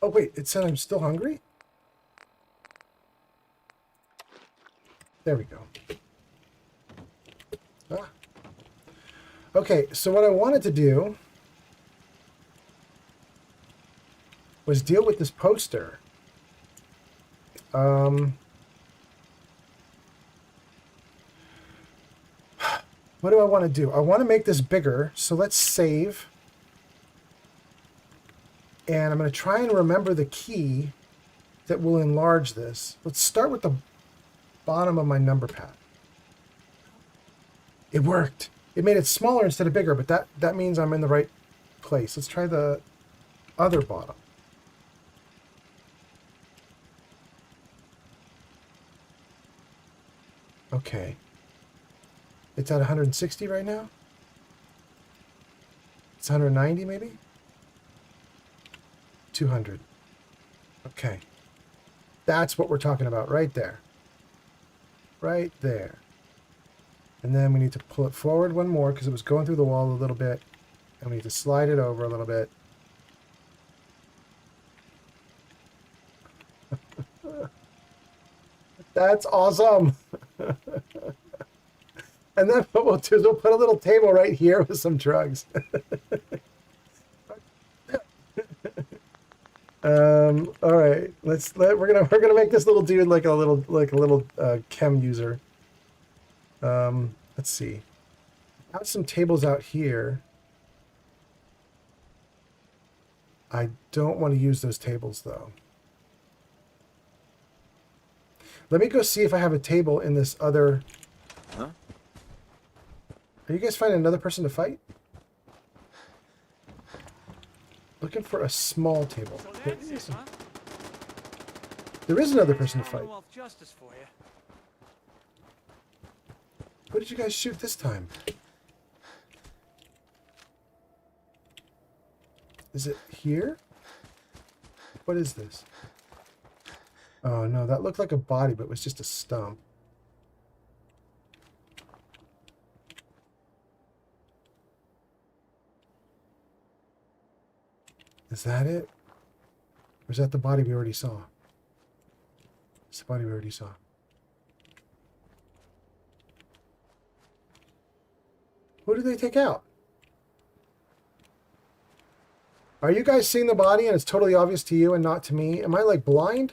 Oh, wait. It said I'm still hungry? There we go. Ah. Okay, so what I wanted to do was deal with this poster. What do I want to do? I want to make this bigger, so let's save. And I'm going to try and remember the key that will enlarge this. Let's start with the bottom of my number pad. It worked. It made it smaller instead of bigger, but that means I'm in the right place. Let's try the other bottom. Okay. It's at 160 right now? It's 190 maybe? 200. Okay. That's what we're talking about right there. Right there. And then we need to pull it forward one more because it was going through the wall a little bit. And we need to slide it over a little bit. That's awesome. And then what we'll do is we'll put a little table right here with some drugs. All right, we're gonna make this little dude like a little chem user. Let's see. I have some tables out here. I don't want to use those tables though. Let me go see if I have a table in this other. Huh? Are you guys finding another person to fight? Looking for a small table. There is another person to fight. What did you guys shoot this time? Is it here? What is this? Oh no, that looked like a body, but it was just a stump. Is that it? Or is that the body we already saw? It's the body we already saw. Who did they take out? Are you guys seeing the body and it's totally obvious to you and not to me? Am I like blind?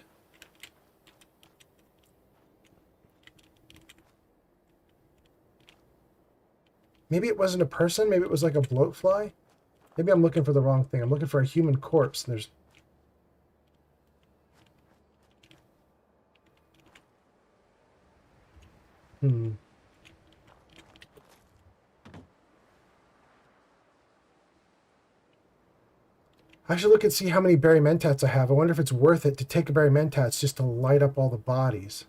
Maybe it wasn't a person. Maybe it was like a bloatfly. Maybe I'm looking for the wrong thing. I'm looking for a human corpse. And there's... I should look and see how many berry mentats I have. I wonder if it's worth it to take a berry mentats just to light up all the bodies.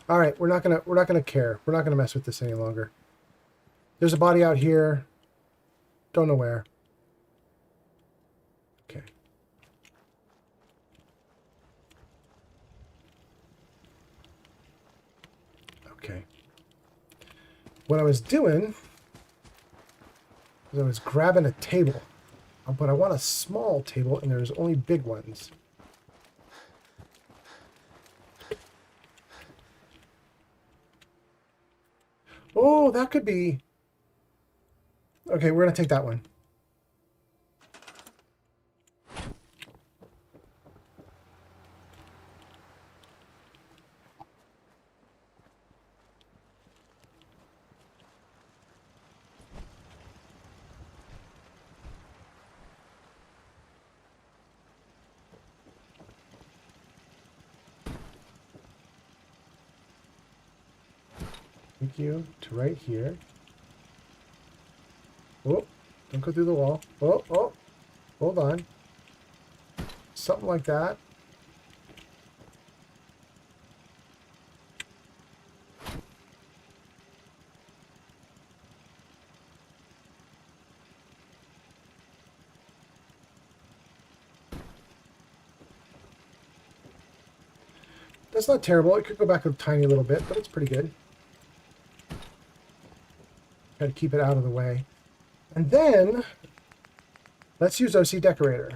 All right, we're not gonna care. We're not gonna mess with this any longer. There's a body out here. Don't know where. Okay. Okay. What I was doing is I was grabbing a table, but I want a small table, and there's only big ones. Oh, that could be... Okay, we're going to take that one. Thank you to right here. Oh, don't go through the wall. Oh, hold on. Something like that. That's not terrible. It could go back a tiny little bit, but it's pretty good. Got to keep it out of the way. And then, let's use OC Decorator.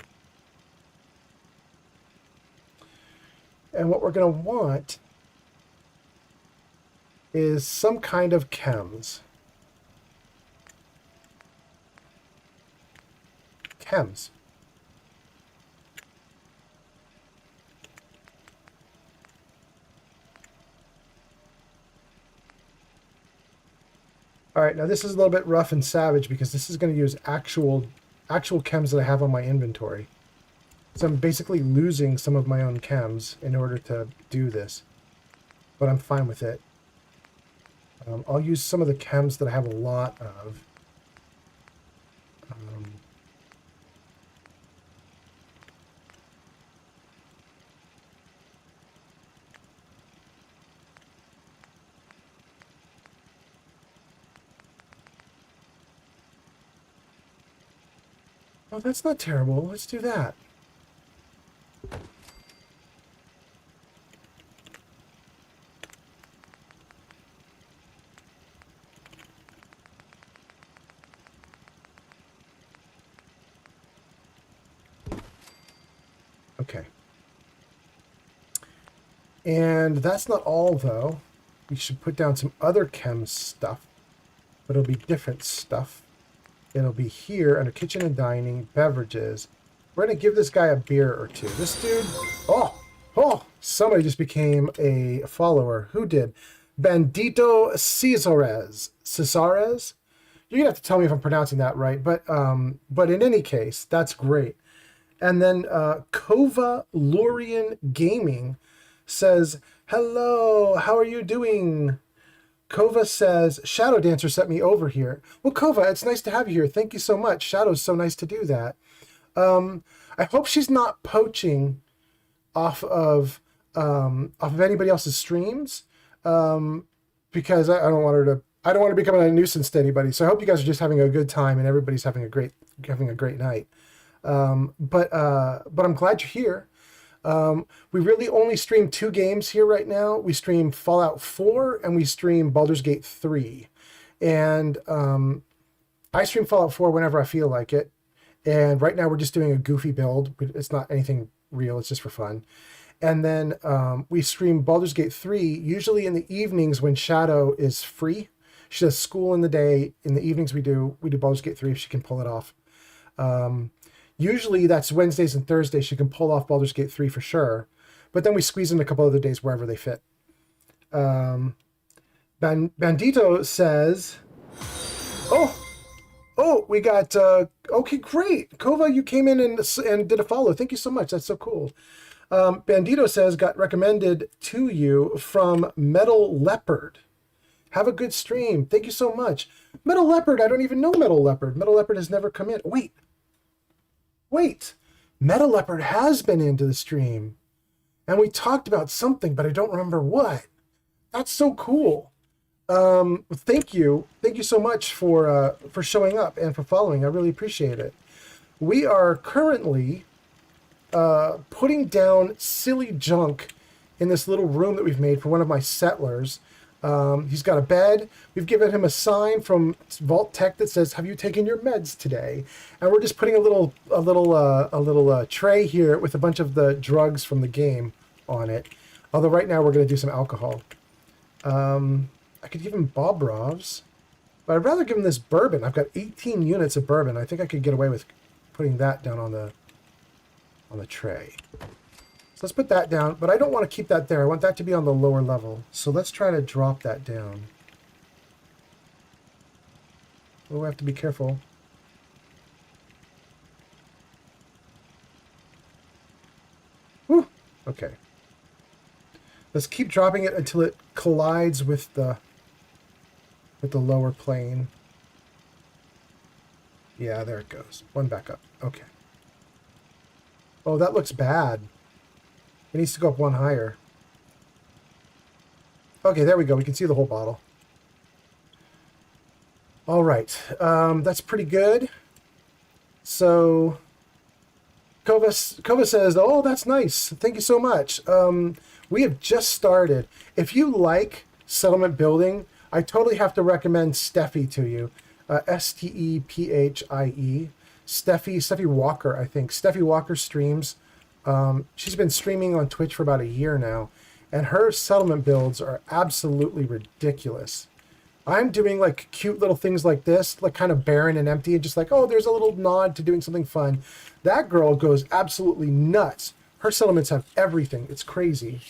And what we're going to want is some kind of chems. Chems. All right, now this is a little bit rough and savage because this is going to use actual chems that I have on my inventory. So I'm basically losing some of my own chems in order to do this, but I'm fine with it. I'll use some of the chems that I have a lot of. Oh, that's not terrible. Let's do that. Okay. And that's not all, though. We should put down some other chem stuff, but it'll be different stuff. It'll be here under kitchen and dining, beverages. We're going to give this guy a beer or two. This dude, oh, somebody just became a follower. Who did? Bandito Cesares? You're going to have to tell me if I'm pronouncing that right, but in any case, that's great. And then Kova Lurian Gaming says, hello, how are you doing? Kova says, Shadow Dancer sent me over here. Well, Kova, it's nice to have you here. Thank you so much. Shadow's so nice to do that. I hope she's not poaching off of anybody else's streams, because I don't want her to. I don't want to become a nuisance to anybody. So I hope you guys are just having a good time and everybody's having a great night. But I'm glad you're here. We really only stream 2 games here right now. We stream Fallout 4 and we stream Baldur's Gate 3. And I stream Fallout 4 whenever I feel like it. And right now we're just doing a goofy build. It's not anything real. It's just for fun. And then we stream Baldur's Gate 3 usually in the evenings when Shadow is free. She does school in the day. In the evenings we do Baldur's Gate 3 if she can pull it off. Usually that's Wednesdays and Thursdays. She can pull off Baldur's Gate 3 for sure. But then we squeeze in a couple other days wherever they fit. Bandito says, oh, we got, okay, great. Kova, you came in and did a follow. Thank you so much. That's so cool. Bandito says, got recommended to you from Metal Leopard. Have a good stream. Thank you so much. Metal Leopard, I don't even know Metal Leopard. Metal Leopard has never come in. Wait, Metal Leopard has been into the stream, and we talked about something, but I don't remember what. That's so cool. Thank you so much for showing up and for following. I really appreciate it. We are currently putting down silly junk in this little room that we've made for one of my settlers. He's got a bed. We've given him a sign from Vault Tech that says, "Have you taken your meds today?" And we're just putting a little tray here with a bunch of the drugs from the game on it. Although right now we're going to do some alcohol. I could give him Bobrov's, but I'd rather give him this bourbon. I've got 18 units of bourbon. I think I could get away with putting that down on the tray. So let's put that down, but I don't want to keep that there. I want that to be on the lower level. So let's try to drop that down. Oh, we have to be careful. Whew. Okay. Let's keep dropping it until it collides with the lower plane. Yeah, there it goes. One back up. Okay. Oh, that looks bad. It needs to go up one higher. Okay, there we go. We can see the whole bottle. All right. That's pretty good. So, Kova says, oh, that's nice. Thank you so much. We have just started. If you like settlement building, I totally have to recommend Steffi to you. Stephie. Steffi Walker, I think. Steffi Walker streams. She's been streaming on Twitch for about a year now, and her settlement builds are absolutely ridiculous. I'm doing like cute little things like this, like kind of barren and empty, and just like, oh, there's a little nod to doing something fun. That girl goes absolutely nuts. Her settlements have everything. It's crazy.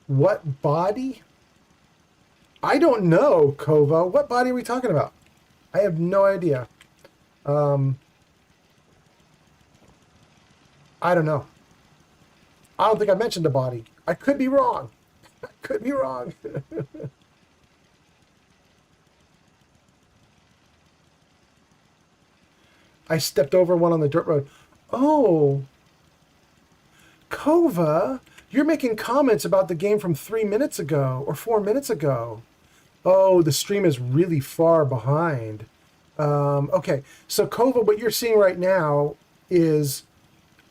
What body? I don't know, Kova. What body are we talking about? I have no idea. I don't know. I don't think I mentioned a body. I could be wrong. I could be wrong. I stepped over one on the dirt road. Oh, Kova, you're making comments about the game from 3 minutes ago or 4 minutes ago. Oh, the stream is really far behind. Okay, so Kova, what you're seeing right now is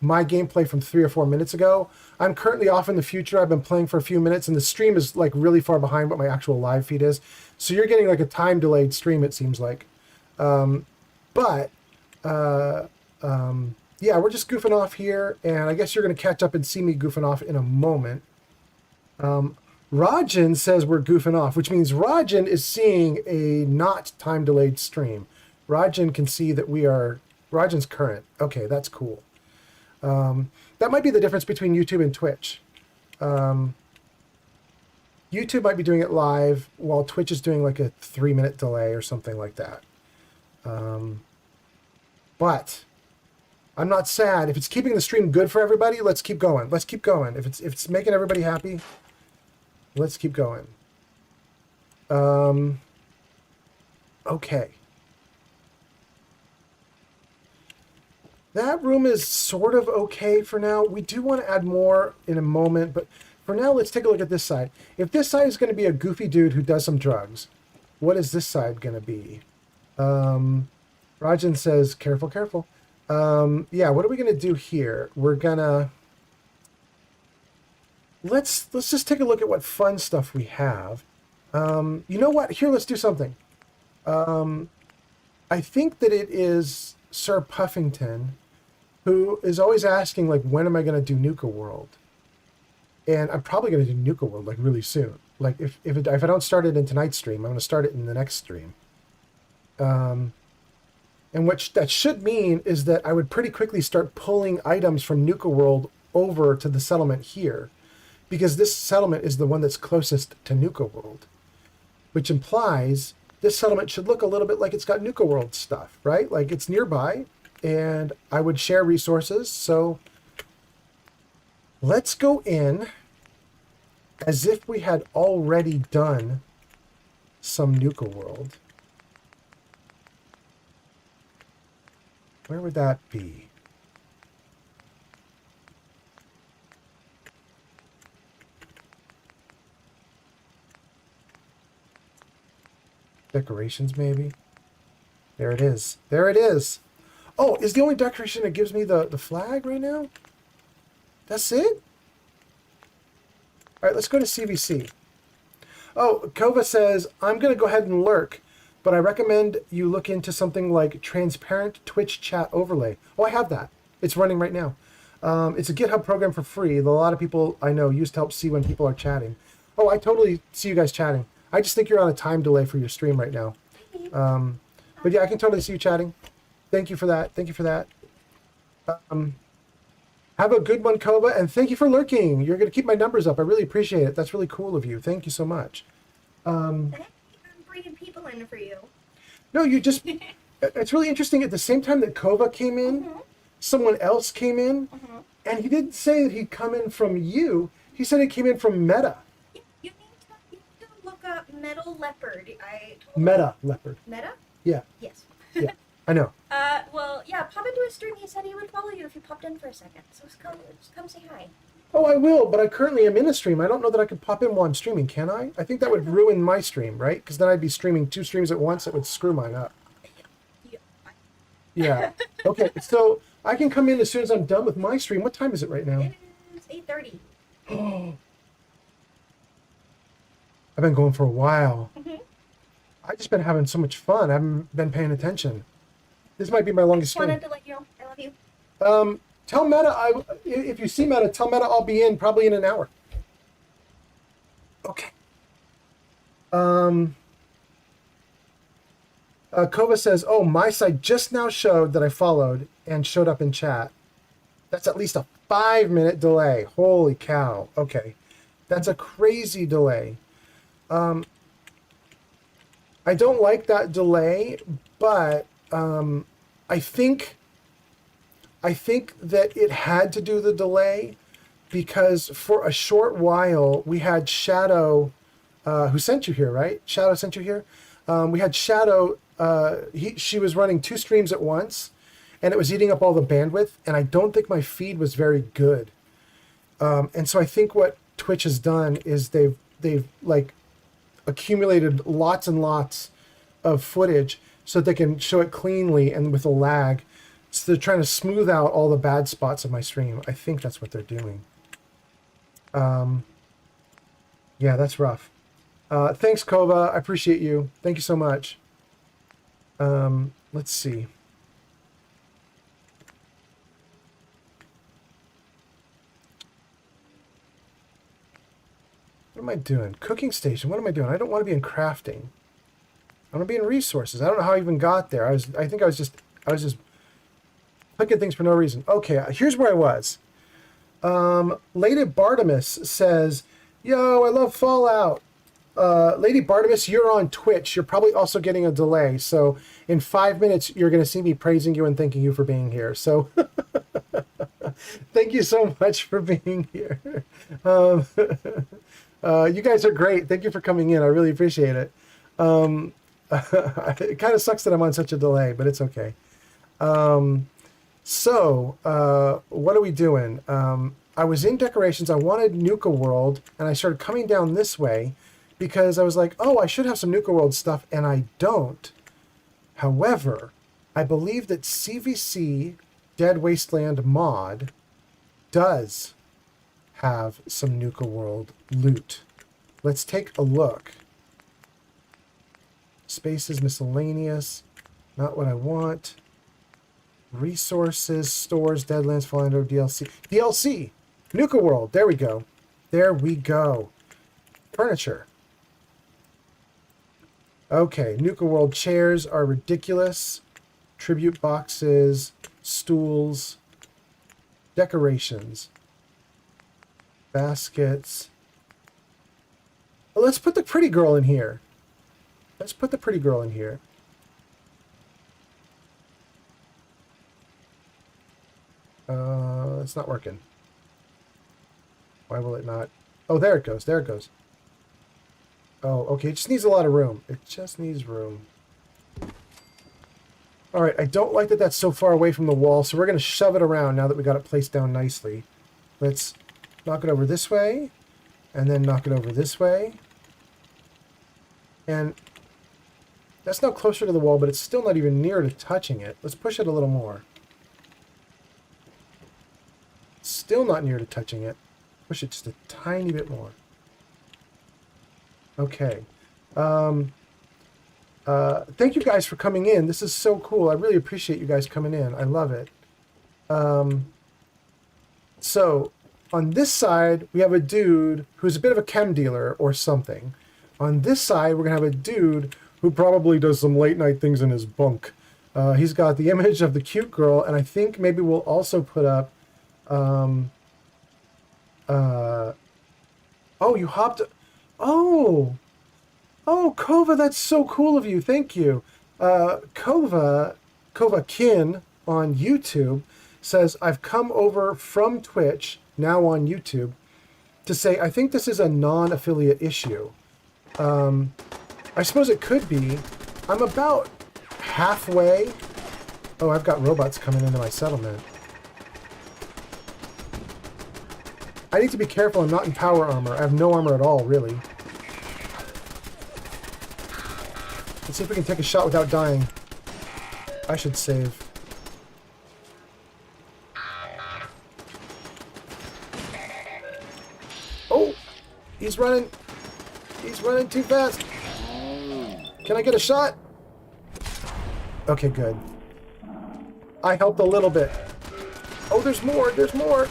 my gameplay from 3 or 4 minutes ago. I'm currently off in the future. I've been playing for a few minutes, and the stream is like really far behind what my actual live feed is. So you're getting like a time delayed stream, it seems like. Yeah, we're just goofing off here, and I guess you're going to catch up and see me goofing off in a moment. Rajan says we're goofing off, which means Rajan is seeing a not time delayed stream. Rajan can see that we are, Rajan's current. Okay, that's cool. That might be the difference between YouTube and Twitch. YouTube might be doing it live while Twitch is doing like a 3-minute delay or something like that. But I'm not sad. If it's keeping the stream good for everybody, let's keep going. Let's keep going. If it's making everybody happy, let's keep going. Okay. That room is sort of okay for now. We do want to add more in a moment, but for now, let's take a look at this side. If this side is going to be a goofy dude who does some drugs, what is this side going to be? Rajan says, careful, careful. Yeah, what are we going to do here? We're going to... Let's just take a look at what fun stuff we have. You know what? Here, let's do something. I think that it is Sir Puffington who is always asking, like, when am I going to do Nuka World? And I'm probably going to do Nuka World, like, really soon. Like, if I don't start it in tonight's stream, I'm going to start it in the next stream. And what that should mean is that I would pretty quickly start pulling items from Nuka World over to the settlement here, because this settlement is the one that's closest to Nuka World, which implies this settlement should look a little bit like it's got Nuka World stuff, right? Like it's nearby, and I would share resources. So let's go in as if we had already done some Nuka World. Where would that be? Decorations, maybe? There it is. There it is. Oh, is the only decoration that gives me the flag right now? That's it? All right, let's go to CVC. Oh, Kova says, I'm going to go ahead and lurk, but I recommend you look into something like transparent Twitch chat overlay. Oh, I have that. It's running right now. It's a GitHub program for free that a lot of people I know use to help see when people are chatting. Oh, I totally see you guys chatting. I just think you're on a time delay for your stream right now. But yeah, I can totally see you chatting. Thank you for that. Thank you for that. Have a good one, Kova, and thank you for lurking. You're going to keep my numbers up. I really appreciate it. That's really cool of you. Thank you so much. I'm bringing people in for you. No, you just... It's really interesting. At the same time that Kova came in, someone else came in, and he didn't say that he'd come in from you. He said he came in from Meta. You need to look up Metal Leopard. Meta Leopard. Meta? Yeah. Yes. Yeah, I know. Well, yeah, pop into his stream. He said he would follow you if you popped in for a second. So just come say hi. Oh, I will, but I currently am in a stream. I don't know that I could pop in while I'm streaming, can I? I think that would ruin my stream, right? Because then I'd be streaming 2 streams at once. It would screw mine up. Yeah. Okay, so I can come in as soon as I'm done with my stream. What time is it right now? It is 8:30. Oh. I've been going for a while. I've just been having so much fun. I haven't been paying attention. This might be my longest stream. Wanted to let you know I love you. Tell Meta, if you see Meta, tell Meta I'll be in probably in an hour. Okay. Kova says, oh, my site just now showed that I followed and showed up in chat. That's at least a 5-minute delay. Holy cow. Okay. That's a crazy delay. I don't like that delay, but I think that it had to do the delay because for a short while we had Shadow, who sent you here, right? Shadow sent you here. We had Shadow. She was running 2 streams at once, and it was eating up all the bandwidth. And I don't think my feed was very good. And so I think what Twitch has done is they've like accumulated lots and lots of footage so that they can show it cleanly and with a lag. So they're trying to smooth out all the bad spots of my stream. I think that's what they're doing. Yeah, that's rough. Thanks, Kova. I appreciate you. Thank you so much. Let's see. What am I doing? Cooking station. What am I doing? I don't want to be in crafting. I want to be in resources. I don't know how I even got there. I think I was just clicking things for no reason. Okay, here's where I was. Lady Bartimus says, "Yo, I love Fallout." Lady Bartimus, you're on Twitch. You're probably also getting a delay. So in 5 minutes, you're going to see me praising you and thanking you for being here. So thank you so much for being here. You guys are great. Thank you for coming in. I really appreciate it. It kind of sucks that I'm on such a delay, but it's okay. So what are we doing? I was in decorations. I wanted Nuka World, and I started coming down this way because I was like, oh, I should have some Nuka World stuff, and I don't. However, I believe that CVC Dead Wasteland mod does have some Nuka World loot. Let's take a look. Spaces, miscellaneous, not what I want. Resources, stores, Deadlands, Fallen Under, DLC. DLC! Nuka World, there we go. There we go. Furniture. Okay, Nuka World chairs are ridiculous. Tribute boxes, stools, decorations, baskets. Well, let's put the pretty girl in here. Let's put the pretty girl in here. It's not working. Why will it not? Oh, there it goes. There it goes. Oh, okay. It just needs a lot of room. It just needs room. All right. I don't like that that's so far away from the wall, so we're going to shove it around now that we got it placed down nicely. Let's knock it over this way, and then knock it over this way. And that's now closer to the wall, but it's still not even near to touching it. Let's push it a little more. Still not near to touching it. Push it just a tiny bit more. Okay. Thank you guys for coming in. This is so cool. I really appreciate you guys coming in. I love it. So, on this side, we have a dude who's a bit of a chem dealer or something. On this side, we're going to have a dude who probably does some late night things in his bunk. He's got the image of the cute girl, and I think maybe we'll also put up... oh, you hopped... Oh, Kova, that's so cool of you. Thank you. Kova Kin on YouTube says, I've come over from Twitch, now on YouTube, to say I think this is a non-affiliate issue. I suppose it could be. I'm about halfway. Oh, I've got robots coming into my settlement. I need to be careful I'm not in power armor. I have no armor at all, really. Let's see if we can take a shot without dying. I should save. Oh! He's running. He's running too fast. Can I get a shot? Okay, good. I helped a little bit. Oh, there's more. There's more.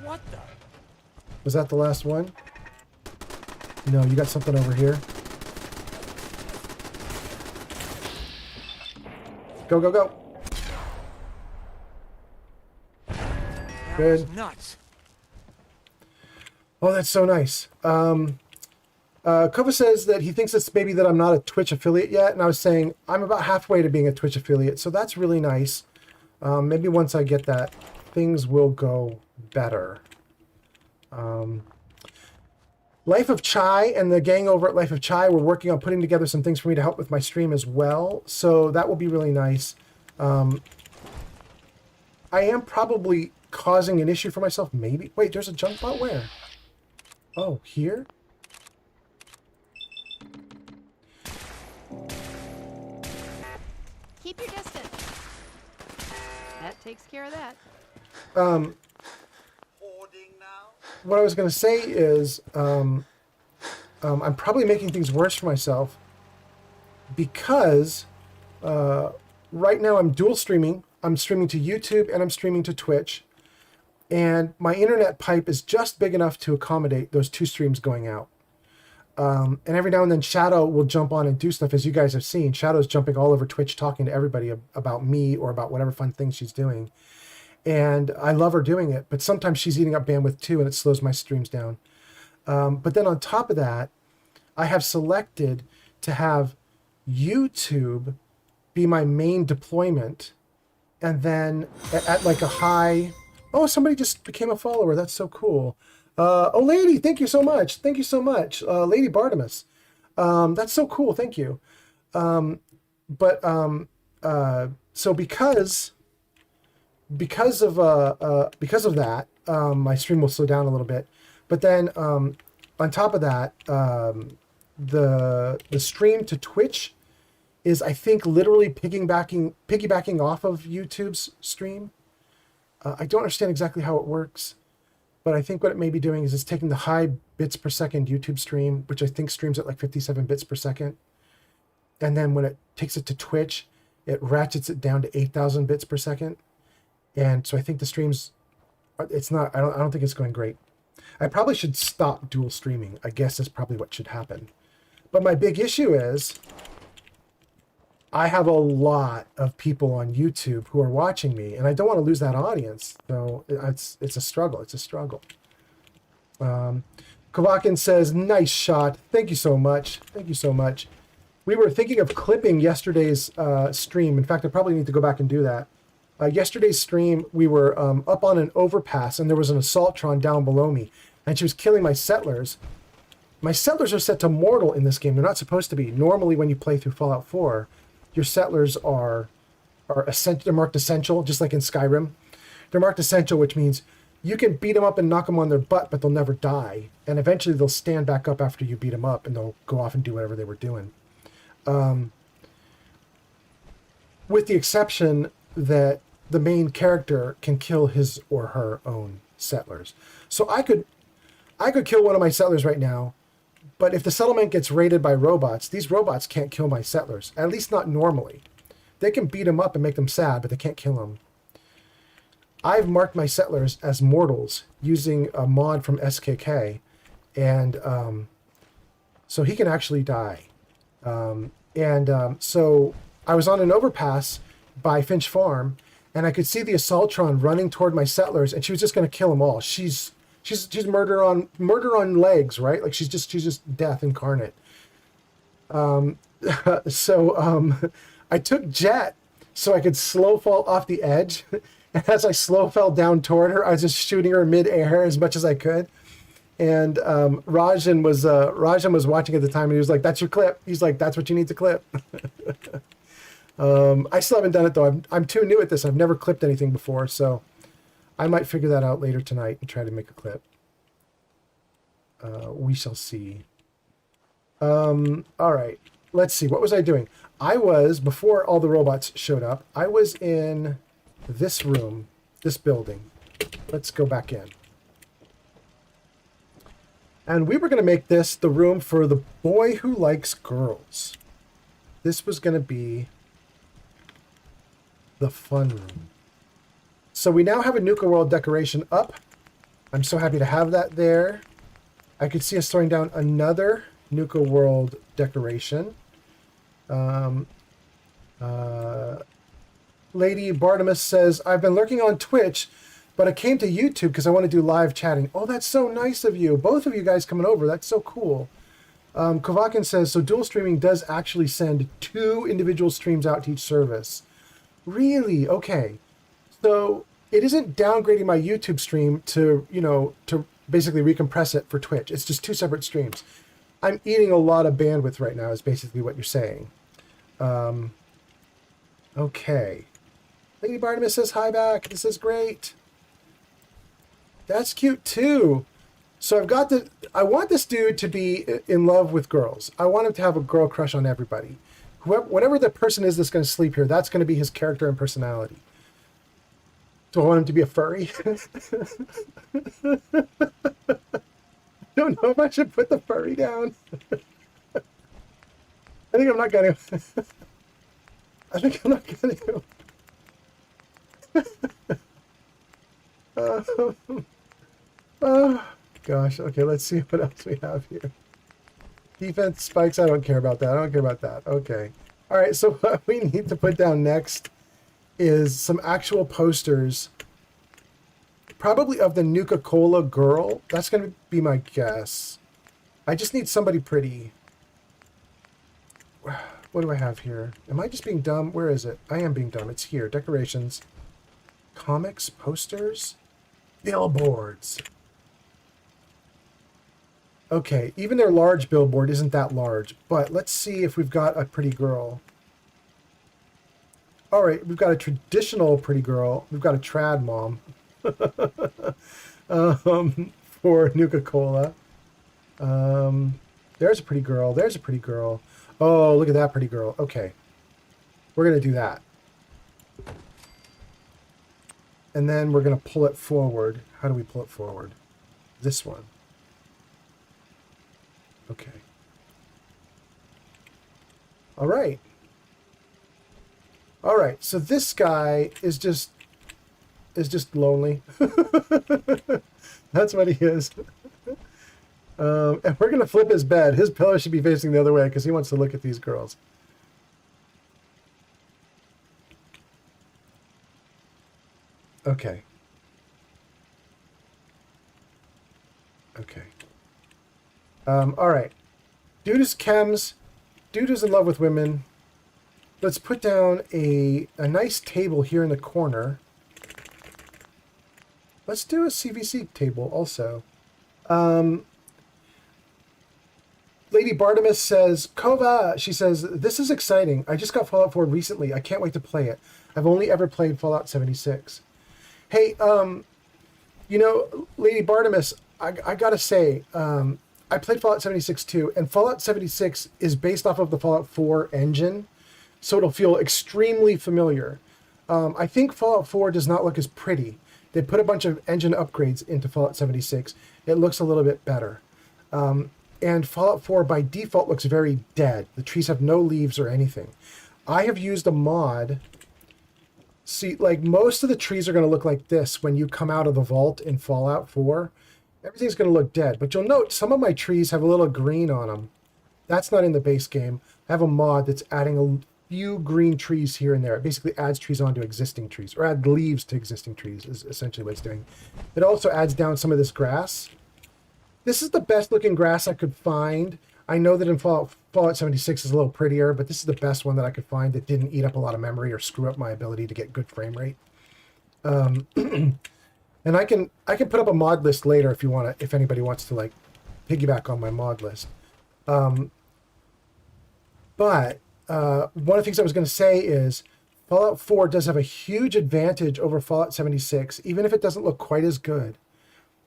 What the? Was that the last one? No, you got something over here. Go, go, go. Good. That was nuts. Oh, that's so nice. Kova says that he thinks it's maybe that I'm not a Twitch affiliate yet, and I was saying I'm about halfway to being a Twitch affiliate, so that's really nice. Maybe once I get that things will go better. Life of Chai and the gang over at Life of Chai, we're working on putting together some things for me to help with my stream as well. So that will be really nice. I am probably causing an issue for myself, maybe. Wait, there's a junk bot where? Oh, here? Keep your distance. That takes care of that. Hoarding now? What I was going to say is I'm probably making things worse for myself because right now I'm dual streaming. I'm streaming to YouTube and I'm streaming to Twitch. And my internet pipe is just big enough to accommodate those two streams going out. And every now and then Shadow will jump on and do stuff, as you guys have seen. Shadow's jumping all over Twitch talking to everybody about me or about whatever fun thing she's doing. And I love her doing it, but sometimes she's eating up bandwidth too, and it slows my streams down. But then on top of that, I have selected to have YouTube be my main deployment. And then at like a high... Oh, somebody just became a follower. That's so cool. Oh, lady, thank you so much. Thank you so much. Lady Bartimus. That's so cool. Thank you. So because of that, my stream will slow down a little bit. But then on top of that, the stream to Twitch is, I think, literally piggybacking off of YouTube's stream. I don't understand exactly how it works, but I think what it may be doing is it's taking the high bits per second YouTube stream, which I think streams at like 57 bits per second. And then when it takes it to Twitch, it ratchets it down to 8,000 bits per second. And so I think the streams, it's not, I don't think it's going great. I probably should stop dual streaming. I guess is probably what should happen. But my big issue is I have a lot of people on YouTube who are watching me, and I don't want to lose that audience. So it's a struggle. It's a struggle. Kovakin says, nice shot. Thank you so much. Thank you so much. We were thinking of clipping yesterday's stream. In fact, I probably need to go back and do that. Yesterday's stream, we were up on an overpass, and there was an Assaultron down below me, and she was killing my settlers. My settlers are set to mortal in this game. They're not supposed to be. Normally, when you play through Fallout 4, your settlers are essential. They're marked essential, just like in Skyrim. They're marked essential, which means you can beat them up and knock them on their butt, but they'll never die. And eventually they'll stand back up after you beat them up, and they'll go off and do whatever they were doing. With the exception that the main character can kill his or her own settlers. So I could kill one of my settlers right now, but if the settlement gets raided by robots, these robots can't kill my settlers, at least not normally. They can beat them up and make them sad, but they can't kill them. I've marked my settlers as mortals using a mod from SKK, and so he can actually die. So I was on an overpass by Finch Farm, and I could see the Assaultron running toward my settlers, and she was just going to kill them all. She's murder on legs, right? Like she's just death incarnate. I took Jet so I could slow fall off the edge. And as I slow fell down toward her, I was just shooting her mid-air as much as I could. And Rajan was watching at the time, and he was like, "That's your clip." He's like, "That's what you need to clip." I still haven't done it though. I'm too new at this. I've never clipped anything before, so I might figure that out later tonight and try to make a clip. We shall see. All right, let's see. What was I doing? I was, before all the robots showed up, I was in this room, this building. Let's go back in. And we were going to make this the room for the boy who likes girls. This was going to be the fun room. So we now have a Nuka World decoration up. I'm so happy to have that there. I could see us throwing down another Nuka World decoration. Lady Bartimus says, I've been lurking on Twitch, but I came to YouTube because I want to do live chatting. Oh, that's so nice of you. Both of you guys coming over. That's so cool. Kovakin says, so dual streaming does actually send 2 individual streams out to each service. Really? Okay. So it isn't downgrading my YouTube stream to, you know, to basically recompress it for Twitch. It's just two separate streams. I'm eating a lot of bandwidth right now is basically what you're saying. Okay. Lady Bartimus says hi back. This is great. That's cute too. So I've got I want this dude to be in love with girls. I want him to have a girl crush on everybody. Whatever the person is that's going to sleep here, that's going to be his character and personality. Do I want him to be a furry? Don't know if I should put the furry down. I think I'm not going to. I think I'm not going to. Oh, gosh. Okay, let's see what else we have here. Defense spikes. I don't care about that. I don't care about that. Okay. All right, so what we need to put down next is some actual posters. Probably of the Nuka-Cola girl. That's going to be my guess. I just need somebody pretty. What do I have here? Am I just being dumb? Where is it? I am being dumb. It's here. Decorations. Comics. Posters. Billboards. Okay, even their large billboard isn't that large. But let's see if we've got a pretty girl. All right, we've got a traditional pretty girl. We've got a trad mom. For Nuka-Cola. There's a pretty girl. There's a pretty girl. Oh, look at that pretty girl. Okay. We're going to do that. And then we're going to pull it forward. How do we pull it forward? This one. Okay. All right. All right. So this guy is just lonely. That's what he is. And we're going to flip his bed. His pillow should be facing the other way because he wants to look at these girls. Okay. Okay. All right. Dude is chems. Dude is in love with women. Let's put down a nice table here in the corner. Let's do a CVC table also. Lady Bartimus says, Kova, she says, this is exciting. I just got Fallout 4 recently. I can't wait to play it. I've only ever played Fallout 76. Hey, you know, Lady Bartimus, I gotta say, I played Fallout 76 too, and Fallout 76 is based off of the Fallout 4 engine, so it'll feel extremely familiar. I think Fallout 4 does not look as pretty. They put a bunch of engine upgrades into Fallout 76. It looks a little bit better. And Fallout 4 by default looks very dead. The trees have no leaves or anything. I have used a mod. See, like most of the trees are going to look like this when you come out of the vault in Fallout 4. Everything's going to look dead. But you'll note some of my trees have a little green on them. That's not in the base game. I have a mod that's adding a few green trees here and there. It basically adds trees onto existing trees, or add leaves to existing trees is essentially what it's doing. It also adds down some of this grass. This is the best looking grass I could find. I know that in Fallout 76 is a little prettier, but this is the best one that I could find that didn't eat up a lot of memory or screw up my ability to get good frame rate. And I can put up a mod list later if you want to, if anybody wants to like piggyback on my mod list. But one of the things I was going to say is Fallout 4 does have a huge advantage over Fallout 76, even if it doesn't look quite as good.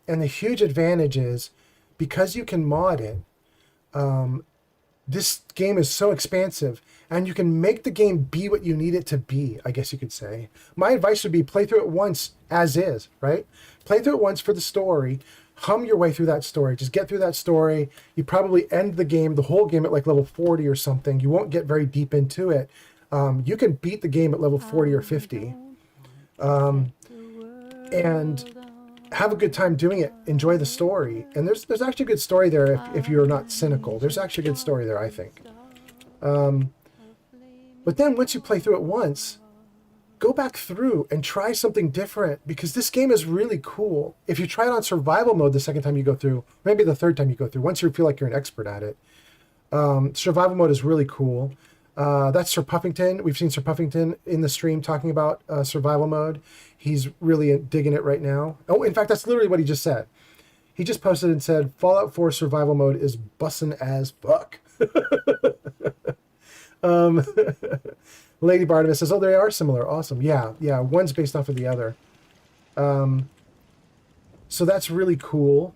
And the huge advantage is because you can mod it, this game is so expansive and you can make the game be what you need it to be, I guess you could say. My advice would be play through it once as is, right? Play through it once for the story, hum your way through that story, just get through that story. You probably end the game, the whole game at like level 40 or something. You won't get very deep into it. You can beat the game at level 40 or 50. And have a good time doing it. Enjoy the story. And there's actually a good story there if you're not cynical. There's actually a good story there, I think. But then once you play through it once, go back through and try something different because this game is really cool. If you try it on survival mode the second time you go through, maybe the third time you go through, once you feel like you're an expert at it, survival mode is really cool. That's Sir Puffington. We've seen Sir Puffington in the stream talking about survival mode. He's really digging it right now. Oh, in fact, that's literally what he just said. He just posted and said, Fallout 4 survival mode is bussin' as fuck. Lady Barnabas says, oh, they are similar. Awesome. Yeah, one's based off of the other. So that's really cool.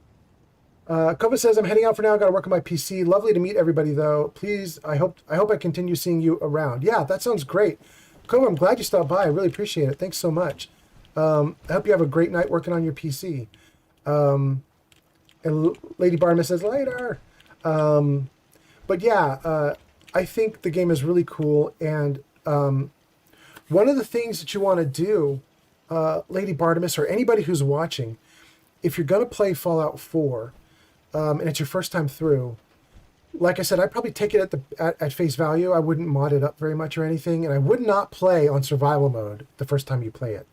Kova says, I'm heading out for now. Got to work on my PC. Lovely to meet everybody, though. Please, I hope I continue seeing you around. Yeah, that sounds great. Kova, I'm glad you stopped by. I really appreciate it. Thanks so much. I hope you have a great night working on your PC. And Lady Barnabas says, later. But yeah, I think the game is really cool. And one of the things that you want to do, Lady Barnabas, or anybody who's watching, if you're going to play Fallout 4, and it's your first time through, like I said, I'd probably take it at face value. I wouldn't mod it up very much or anything, and I would not play on survival mode the first time you play it.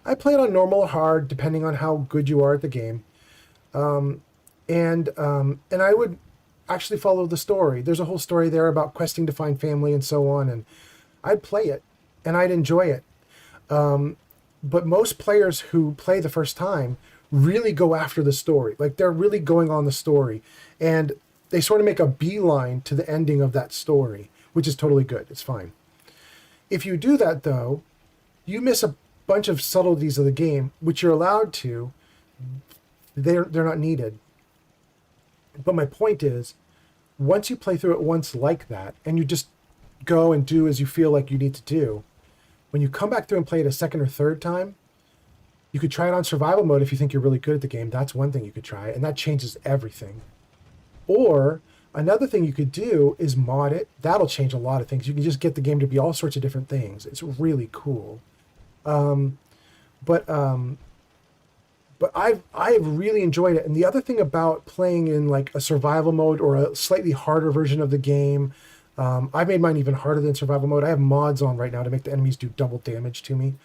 I play it on normal or hard, depending on how good you are at the game. And I would actually follow the story. There's a whole story there about questing to find family and so on, and I'd play it, and I'd enjoy it. But most players who play the first time really go after the story. Like, they're really going on the story, and they sort of make a beeline to the ending of that story, which is totally good. It's fine. If you do that, though, you miss a bunch of subtleties of the game, which you're allowed to. They're not needed. But my point is, once you play through it once like that, and you just go and do as you feel like you need to do, when you come back through and play it a second or third time, you could try it on survival mode if you think you're really good at the game. That's one thing you could try, and that changes everything. Or another thing you could do is mod it. That'll change a lot of things. You can just get the game to be all sorts of different things. It's really cool. But I've really enjoyed it. And the other thing about playing in like a survival mode or a slightly harder version of the game, I've made mine even harder than survival mode. I have mods on right now to make the enemies do double damage to me.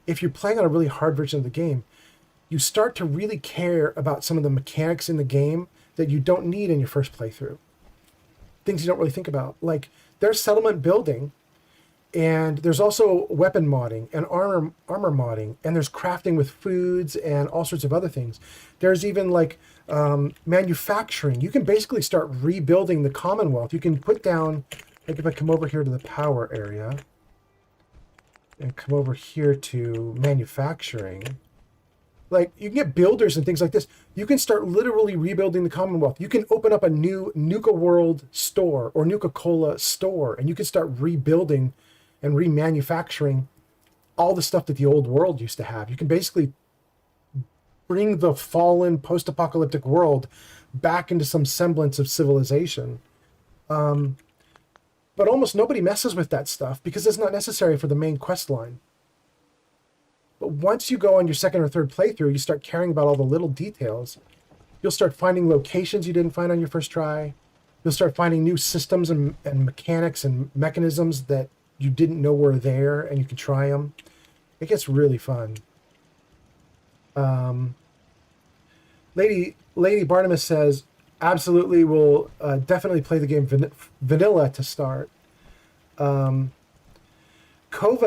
If you're playing on a really hard version of the game, you start to really care about some of the mechanics in the game that you don't need in your first playthrough. Things you don't really think about. Like, there's settlement building, and there's also weapon modding and armor modding, and there's crafting with foods and all sorts of other things. There's even like manufacturing. You can basically start rebuilding the Commonwealth. You can put down, like if I come over here to the power area and come over here to manufacturing, like you can get builders and things like this. You can start literally rebuilding the Commonwealth. You can open up a new Nuka World store or Nuka-Cola store, and you can start rebuilding and remanufacturing all the stuff that the old world used to have. You can basically bring the fallen post-apocalyptic world back into some semblance of civilization. But almost nobody messes with that stuff because it's not necessary for the main quest line. But once you go on your second or third playthrough, you start caring about all the little details. You'll start finding locations you didn't find on your first try. You'll start finding new systems and mechanics and mechanisms that you didn't know were there, and you can try them. It gets really fun. Lady Barnabas says, absolutely, will definitely play the game vanilla to start. Kova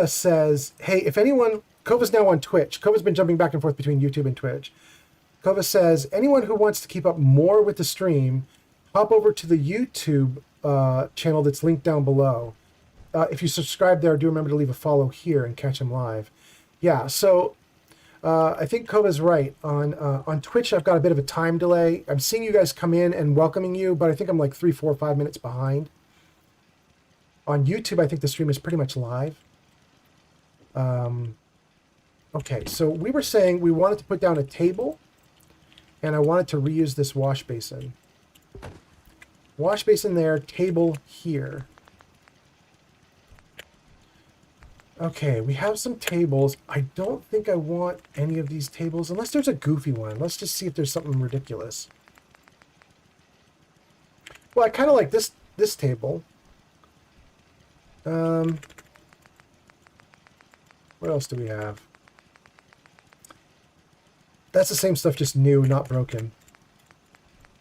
says, hey, if anyone... Kova's now on Twitch. Kova's been jumping back and forth between YouTube and Twitch. Kova says, anyone who wants to keep up more with the stream, hop over to the YouTube channel that's linked down below. If you subscribe there, do remember to leave a follow here and catch him live. Yeah, so I think Kova's right. On Twitch, I've got a bit of a time delay. I'm seeing you guys come in and welcoming you, but I think I'm like 3, 4, 5 minutes behind. On YouTube, I think the stream is pretty much live. Okay, so we were saying we wanted to put down a table, and I wanted to reuse this wash basin. Wash basin there, table here. Okay, we have some tables. I don't think I want any of these tables, unless there's a goofy one. Let's just see if there's something ridiculous. Well, I kind of like this table. What else do we have? That's the same stuff, just new, not broken.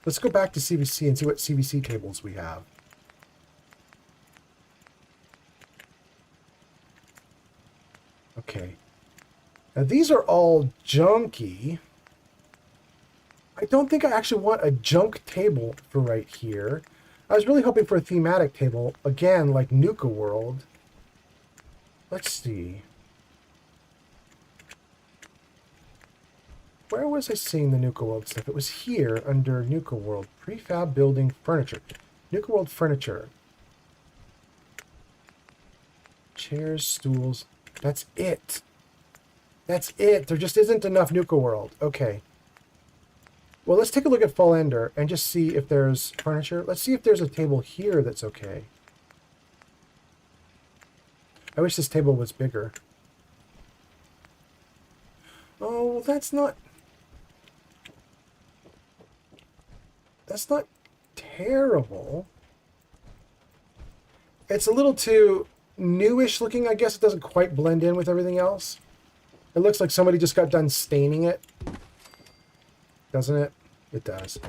Let's go back to CVC and see what CVC tables we have. Okay. Now these are all junky. I don't think I actually want a junk table for right here. I was really hoping for a thematic table, again, like Nuka World. Let's see. Where was I seeing the Nuka World stuff? It was here under Nuka World. Prefab building furniture. Nuka World furniture. Chairs, stools. That's it. That's it. There just isn't enough Nuka World. Okay. Well, let's take a look at Fall Ender and just see if there's furniture. Let's see if there's a table here that's okay. I wish this table was bigger. Oh, that's not terrible. It's a little too newish looking, I guess. It doesn't quite blend in with everything else. It looks like somebody just got done staining it. Doesn't it? It does.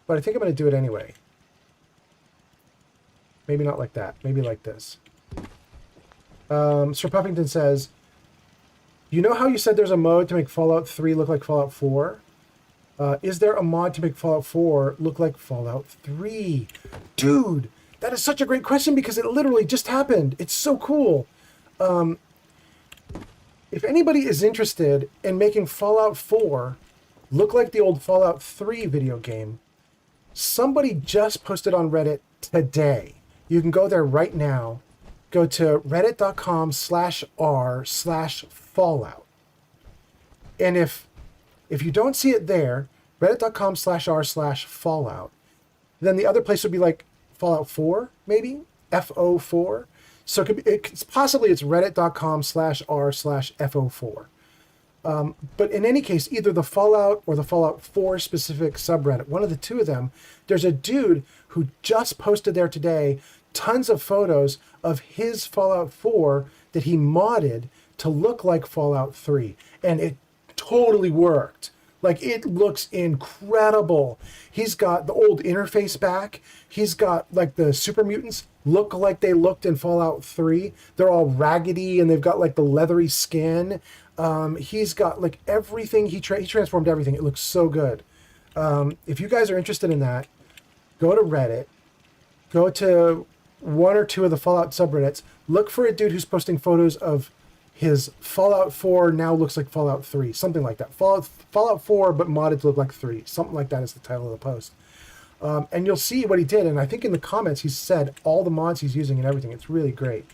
But I think I'm going to do it anyway. Maybe not like that. Maybe like this. Sir Puffington says, you know how you said there's a mode to make Fallout 3 look like Fallout 4? Is there a mod to make Fallout 4 look like Fallout 3? Dude, that is such a great question because it literally just happened. It's so cool. If anybody is interested in making Fallout 4 look like the old Fallout 3 video game, somebody just posted on Reddit today. You can go there right now. Go to reddit.com/r/fallout. And if you don't see it there, reddit.com/r/fallout, then the other place would be like Fallout 4, maybe? FO4. So it's possibly it's reddit.com/r/FO4. But in any case, either the Fallout or the Fallout 4 specific subreddit, one of the two of them, there's a dude who just posted there today tons of photos of his Fallout 4 that he modded to look like Fallout 3. And it totally worked. Like, it looks incredible. He's got the old interface back. He's got, like, the super mutants look like they looked in Fallout 3. They're all raggedy, and they've got, like, the leathery skin. He's got, like, everything. He transformed everything. It looks so good. If you guys are interested in that, go to Reddit. Go to one or two of the Fallout subreddits. Look for a dude who's posting photos of his Fallout 4 now looks like Fallout 3. Something like that. Fallout 4, but modded to look like 3. Something like that is the title of the post. And you'll see what he did. And I think in the comments he said all the mods he's using and everything. It's really great.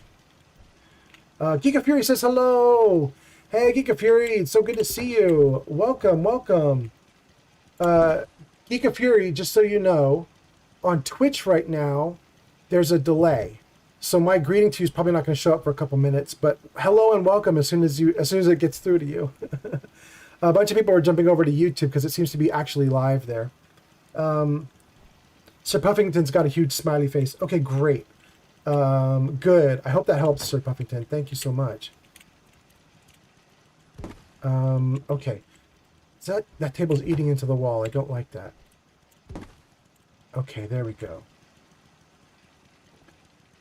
Geek of Fury says hello. Hey, Geek of Fury. It's so good to see you. Welcome, welcome. Geek of Fury, just so you know, on Twitch right now, there's a delay. So my greeting to you is probably not going to show up for a couple minutes, but hello and welcome as soon as it gets through to you. A bunch of people are jumping over to YouTube because it seems to be actually live there. Sir Puffington's got a huge smiley face. Okay, great. Good. I hope that helps, Sir Puffington. Thank you so much. Okay. That table's eating into the wall. I don't like that. Okay, there we go.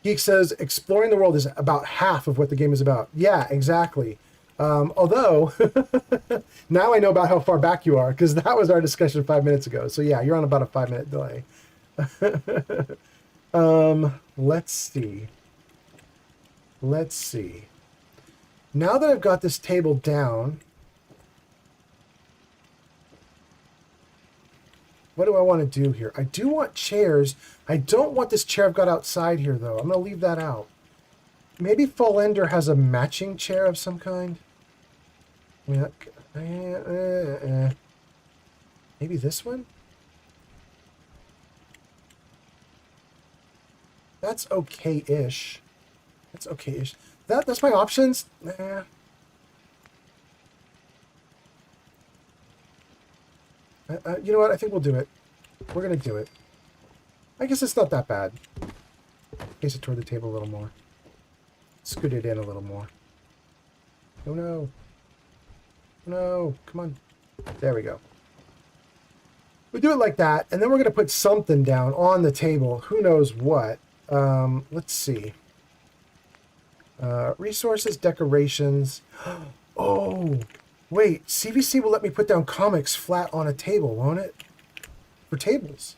Geek says, exploring the world is about half of what the game is about. Yeah, exactly. Although, now I know about how far back you are, because that was our discussion 5 minutes ago. So yeah, you're on about a 5-minute delay. Let's see. Let's see. Now that I've got this table down, what do I want to do here? I do want chairs. I don't want this chair I've got outside here, though. I'm going to leave that out. Maybe Fall Ender has a matching chair of some kind. I mean, maybe this one? That's okay-ish. That's okay-ish. That's my options? Nah. You know what? I think we'll do it. We're going to do it. I guess it's not that bad. Face it toward the table a little more. Scoot it in a little more. Oh no. No. Come on. There we go. We do it like that, and then we're going to put something down on the table. Who knows what. Let's see. Resources, decorations. Oh, wait. CVC will let me put down comics flat on a table, won't it? For tables.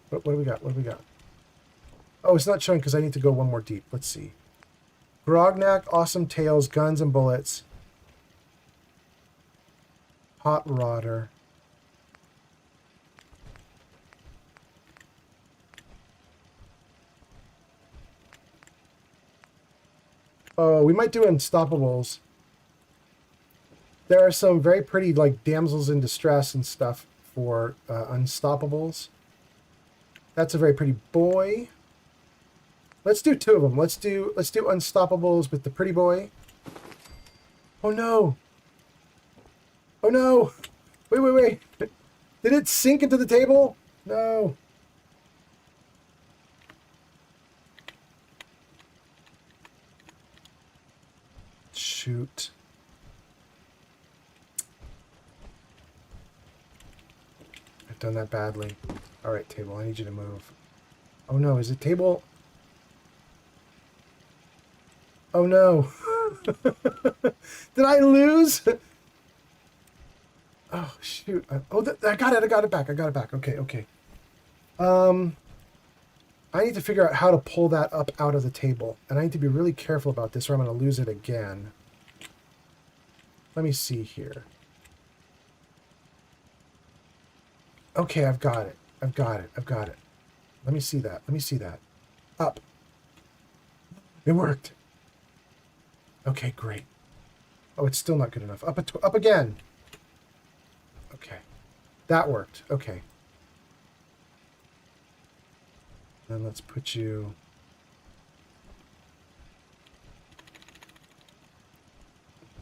What do we got? What do we got? Oh, it's not showing because I need to go one more deep. Let's see. Grognak, awesome tales, guns and bullets. Hot rodder. Oh, we might do Unstoppables. There are some very pretty, like, damsels in distress and stuff for Unstoppables. That's a very pretty boy. Let's do 2 of them. Let's do Unstoppables with the pretty boy. Oh no! Oh no! Wait. Did it sink into the table? No. Shoot. I've done that badly. Alright, table, I need you to move. Oh no, is it table? Oh no. Did I lose? Oh shoot. I got it back. Okay. I need to figure out how to pull that up out of the table. And I need to be really careful about this or I'm going to lose it again. Let me see here. Okay, I've got it. Let me see that. Up. It worked. Okay, great. Oh, it's still not good enough. Up again. Okay. That worked. Okay. Then let's put you...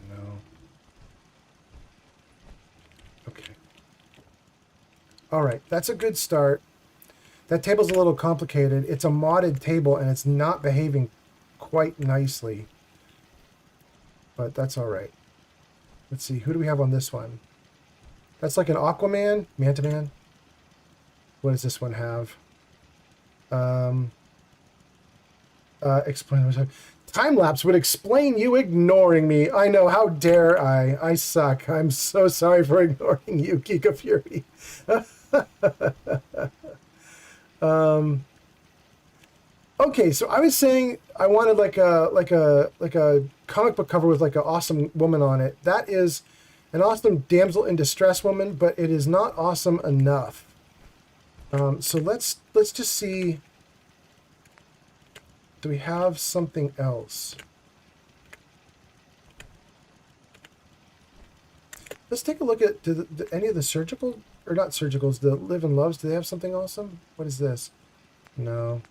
No. Okay. All right, that's a good start. That table's a little complicated. It's a modded table, and it's not behaving quite nicely. But that's all right. Let's see, who do we have on this one? That's like an Aquaman? Mantaman? What does this one have? Explain. Time-lapse would explain you ignoring me. I know, how dare I? I suck. I'm so sorry for ignoring you, Giga Fury. Okay, so I was saying I wanted like a comic book cover with like an awesome woman on it. That is an awesome damsel in distress woman, but it is not awesome enough. So let's just see. Do we have something else? Let's take a look at any of the surgical, or not surgicals, the Live and Loves. Do they have something awesome? What is this? No.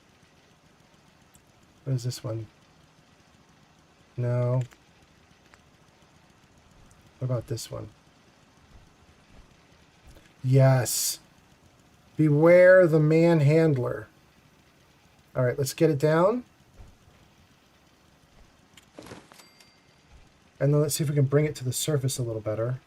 What is this one? No. What about this one? Yes. Beware the manhandler. All right, let's get it down. And then let's see if we can bring it to the surface a little better.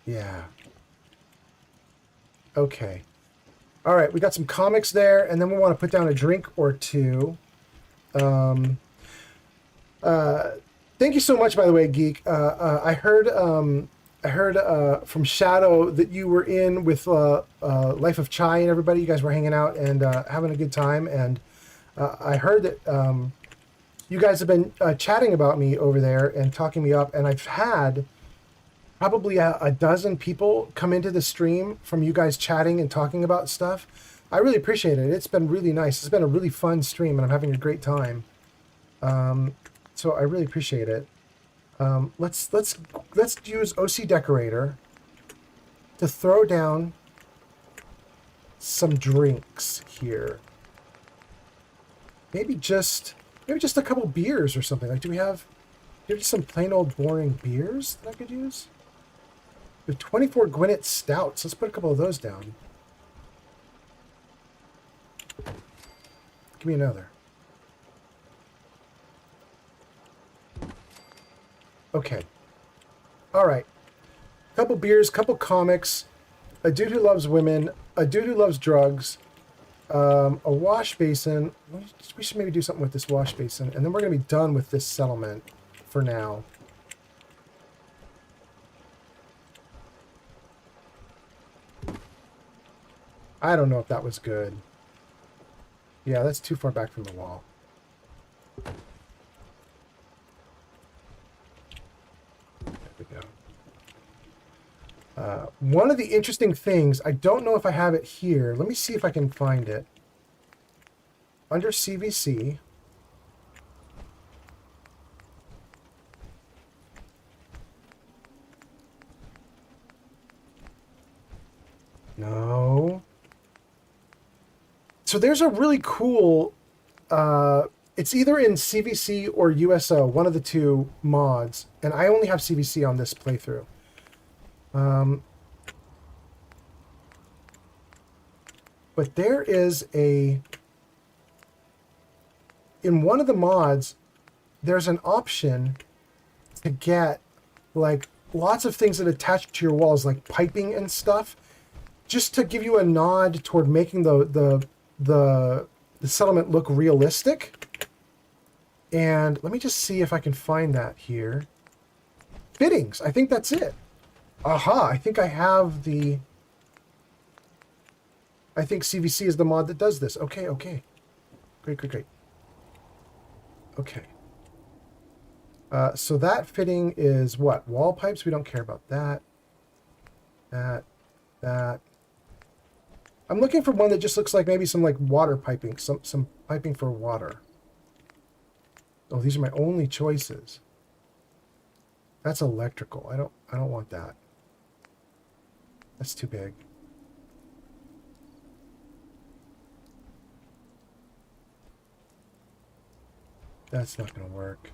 Yeah. Okay. All right, we got some comics there, and then we want to put down a drink or two. Thank you so much, by the way, Geek. I heard from Shadow that you were in with Life of Chai and everybody. You guys were hanging out and having a good time. And I heard that you guys have been chatting about me over there and talking me up. And I've had probably a dozen people come into the stream from you guys chatting and talking about stuff. I really appreciate it. It's been really nice. It's been a really fun stream, and I'm having a great time. So I really appreciate it. Let's use OC Decorator to throw down some drinks here. Maybe just a couple beers or something. Like, do we have some plain old boring beers that I could use? We have 24 Gwinnett Stouts. Let's put a couple of those down. Give me another. Okay. All right. Couple beers, couple comics. a dude who loves women, a dude who loves drugs, a wash basin. We should maybe do something with this wash basin, and then we're going to be done with this settlement for now. I don't know if that was good. Yeah, that's too far back from the wall. There we go. One of the interesting things, I don't know if I have it here. Let me see if I can find it. Under CVC. No. So there's a really cool, it's either in CVC or USO, one of the two mods, and I only have CVC on this playthrough. But there is in one of the mods, there's an option to get like lots of things that attach to your walls, like piping and stuff, just to give you a nod toward making the settlement look realistic. And let me just see if I can find that here. Fittings, I think that's it. Aha, I think I have the... I think CVC is the mod that does this. Okay, okay. Great, great, great. Okay. So that fitting is what? Wall pipes? We don't care about that. That. I'm looking for one that just looks like maybe some like water piping. Some piping for water. Oh, these are my only choices. That's electrical. I don't want that. That's too big. That's not going to work.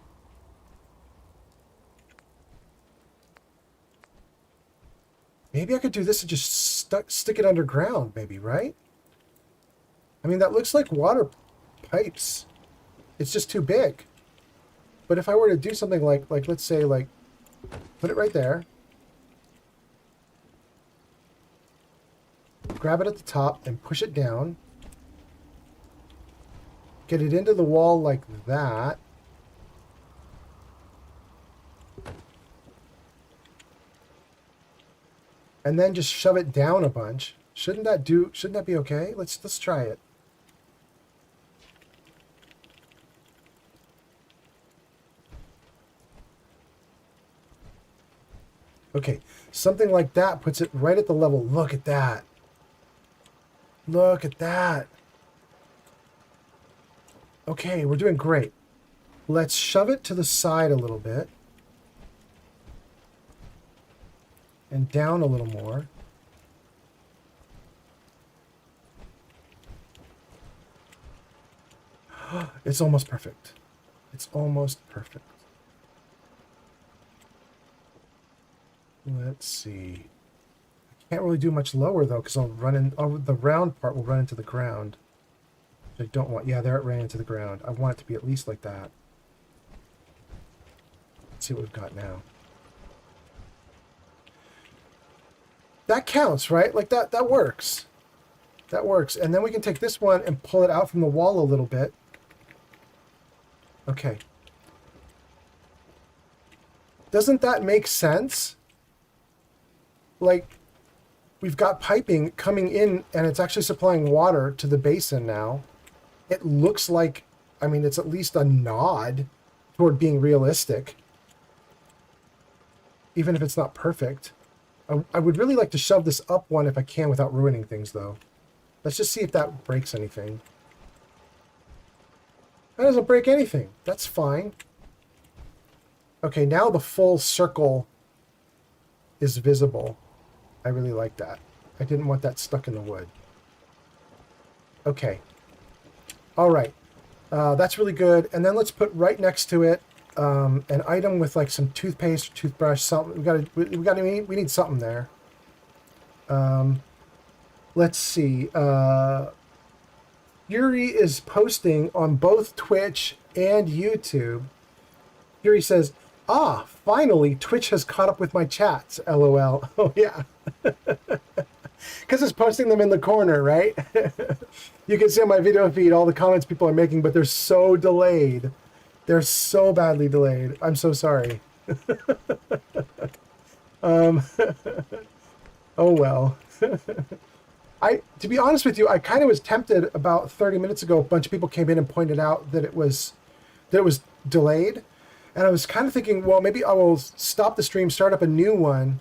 Maybe I could do this and just stick it underground, maybe, right? I mean, that looks like water pipes. It's just too big. But if I were to do something like let's say, like, put it right there. Grab it at the top and push it down. Get it into the wall like that. And then just shove it down a bunch. Shouldn't that be okay? Let's try it. Okay, something like that puts it right at the level. Look at that. Look at that. Okay, we're doing great. Let's shove it to the side a little bit. And down a little more. It's almost perfect. It's almost perfect. Let's see. I can't really do much lower though, because I'll run in. Oh, the round part will run into the ground. I don't want. Yeah, there it ran into the ground. I want it to be at least like that. Let's see what we've got now. That counts, right? Like that works. That works. And then we can take this one and pull it out from the wall a little bit. Okay. Doesn't that make sense? Like, we've got piping coming in and it's actually supplying water to the basin now. It looks like, I mean, it's at least a nod toward being realistic. Even if it's not perfect. I would really like to shove this up one if I can without ruining things, though. Let's just see if that breaks anything. That doesn't break anything. That's fine. Okay, now the full circle is visible. I really like that. I didn't want that stuck in the wood. Okay. All right. That's really good. And then let's put right next to it an item with like some toothpaste or toothbrush, something. We need something there. Let's see. Yuri is posting on both Twitch and YouTube. Yuri says, Ah, finally, Twitch has caught up with my chats. LOL. Oh, yeah. Because it's posting them in the corner, right? You can see on my video feed all the comments people are making, but they're so delayed. They're so badly delayed. I'm so sorry. Oh, well. To be honest with you, I kind of was tempted about 30 minutes ago. A bunch of people came in and pointed out that it was delayed. And I was kind of thinking, well, maybe I will stop the stream, start up a new one,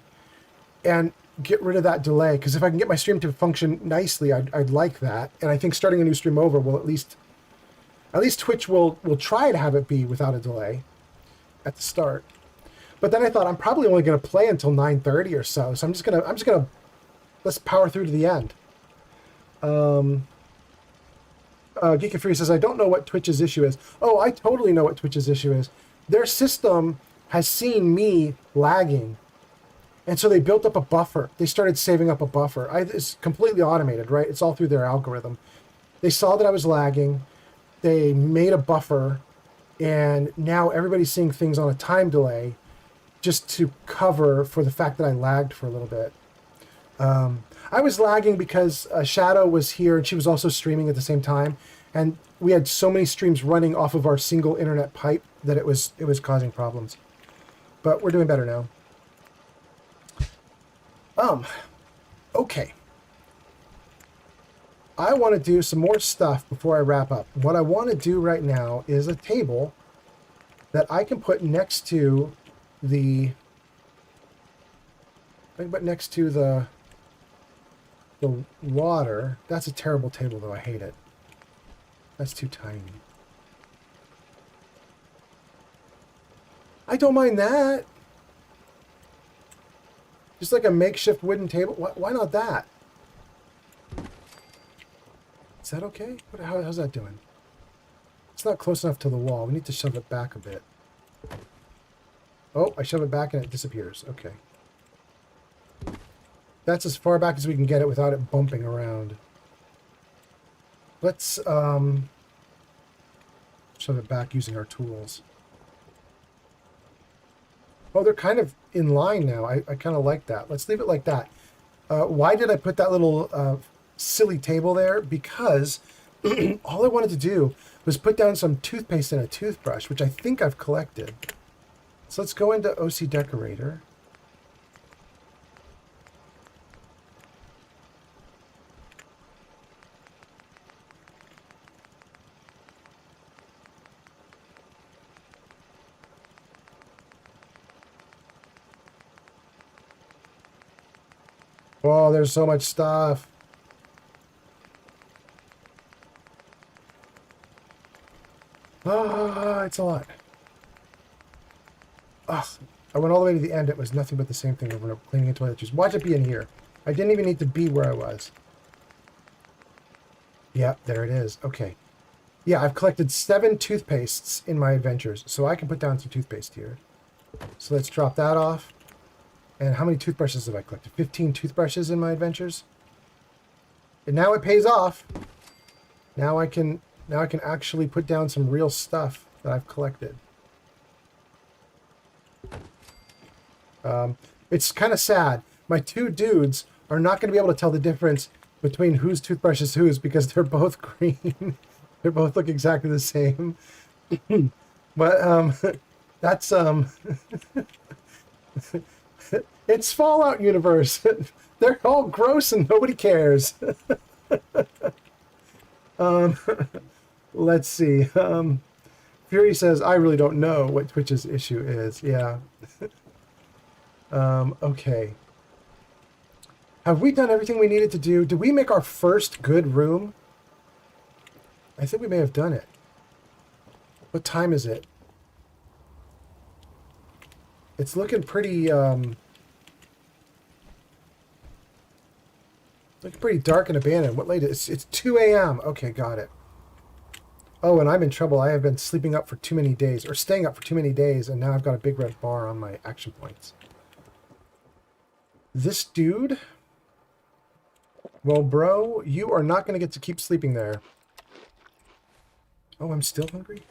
and get rid of that delay. Because if I can get my stream to function nicely, I'd like that. And I think starting a new stream over will at least Twitch will try to have it be without a delay at the start. But then I thought I'm probably only going to play until 9:30 or so. So I'm just gonna let's power through to the end. Geek and Free says, I don't know what Twitch's issue is. Oh, I totally know what Twitch's issue is. Their system has seen me lagging. And so they built up a buffer. They started saving up a buffer. It's completely automated, right? It's all through their algorithm. They saw that I was lagging. They made a buffer. And now everybody's seeing things on a time delay just to cover for the fact that I lagged for a little bit. I was lagging because Shadow was here and she was also streaming at the same time. And we had so many streams running off of our single internet pipe that it was causing problems. But we're doing better now. Okay. I want to do some more stuff before I wrap up. What I want to do right now is a table that I can put next to the water. That's a terrible table, though. I hate it. That's too tiny. I don't mind that. Just like a makeshift wooden table. Why not that? Is that okay? How's that doing? It's not close enough to the wall. We need to shove it back a bit. Oh, I shove it back and it disappears. Okay. That's as far back as we can get it without it bumping around. Let's shove it back using our tools. Oh, they're kind of in line now. I kind of like that. Let's leave it like that. Why did I put that little silly table there? Because all I wanted to do was put down some toothpaste and a toothbrush, which I think I've collected. So let's go into OC Decorator. Oh, there's so much stuff. Ah, it's a lot. Ugh. I went all the way to the end. It was nothing but the same thing over and over, cleaning and toiletries. Watch it be in here. I didn't even need to be where I was. Yeah, there it is. Okay. Yeah, I've collected 7 toothpastes in my adventures, so I can put down some toothpaste here. So let's drop that off. And how many toothbrushes have I collected? 15 toothbrushes in my adventures. And now it pays off. Now I can actually put down some real stuff that I've collected. It's kind of sad. My 2 dudes are not going to be able to tell the difference between whose toothbrush is whose because they're both green. They both look exactly the same. But that's it's Fallout universe. They're all gross and nobody cares. Let's see. Fury says, I really don't know what Twitch's issue is. Yeah. Okay. Have we done everything we needed to do? Did we make our first good room? I think we may have done it. What time is it? It's looking pretty, looking pretty dark and abandoned. What late is it? It's 2 a.m. Okay, got it. Oh, and I'm in trouble. I have been sleeping up for too many days, or staying up for too many days, and now I've got a big red bar on my action points. This dude? Well, bro, you are not going to get to keep sleeping there. Oh, I'm still hungry?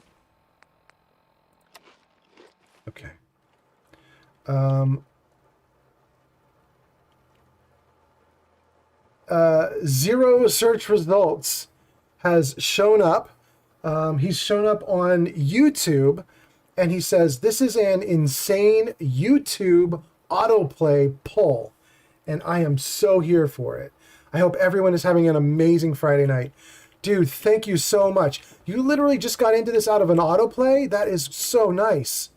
Okay. Zero search results has shown up. He's shown up on YouTube, and he says, this is an insane YouTube autoplay pull, and I am so here for it. I hope everyone is having an amazing Friday night. Dude, thank you so much. You literally just got into this out of an autoplay? That is so nice.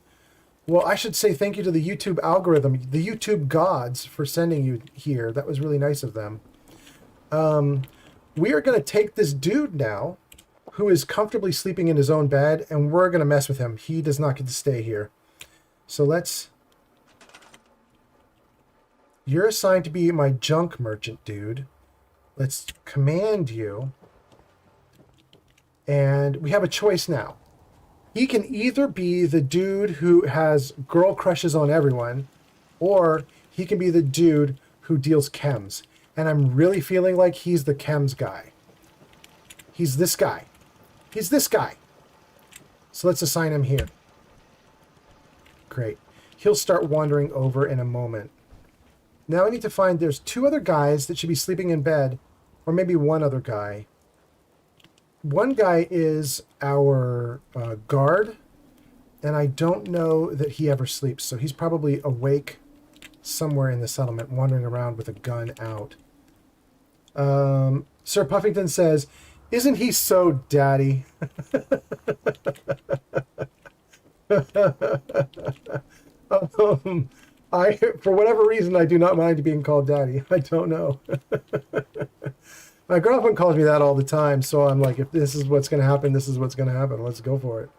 Well, I should say thank you to the YouTube algorithm, the YouTube gods, for sending you here. That was really nice of them. We are going to take this dude now, who is comfortably sleeping in his own bed, and we're going to mess with him. He does not get to stay here. So let's... You're assigned to be my junk merchant, dude. Let's command you. And we have a choice now. He can either be the dude who has girl crushes on everyone, or he can be the dude who deals chems. And I'm really feeling like he's the chems guy. He's this guy. He's this guy. So let's assign him here. Great. He'll start wandering over in a moment. Now I need to find, there's 2 other guys that should be sleeping in bed, or maybe 1 other guy. One guy is our guard, and I don't know that he ever sleeps, so he's probably awake somewhere in the settlement, wandering around with a gun out. Sir Puffington says, isn't he so daddy? For whatever reason, I do not mind being called daddy. I don't know. My girlfriend calls me that all the time, so I'm like, if this is what's going to happen, this is what's going to happen. Let's go for it.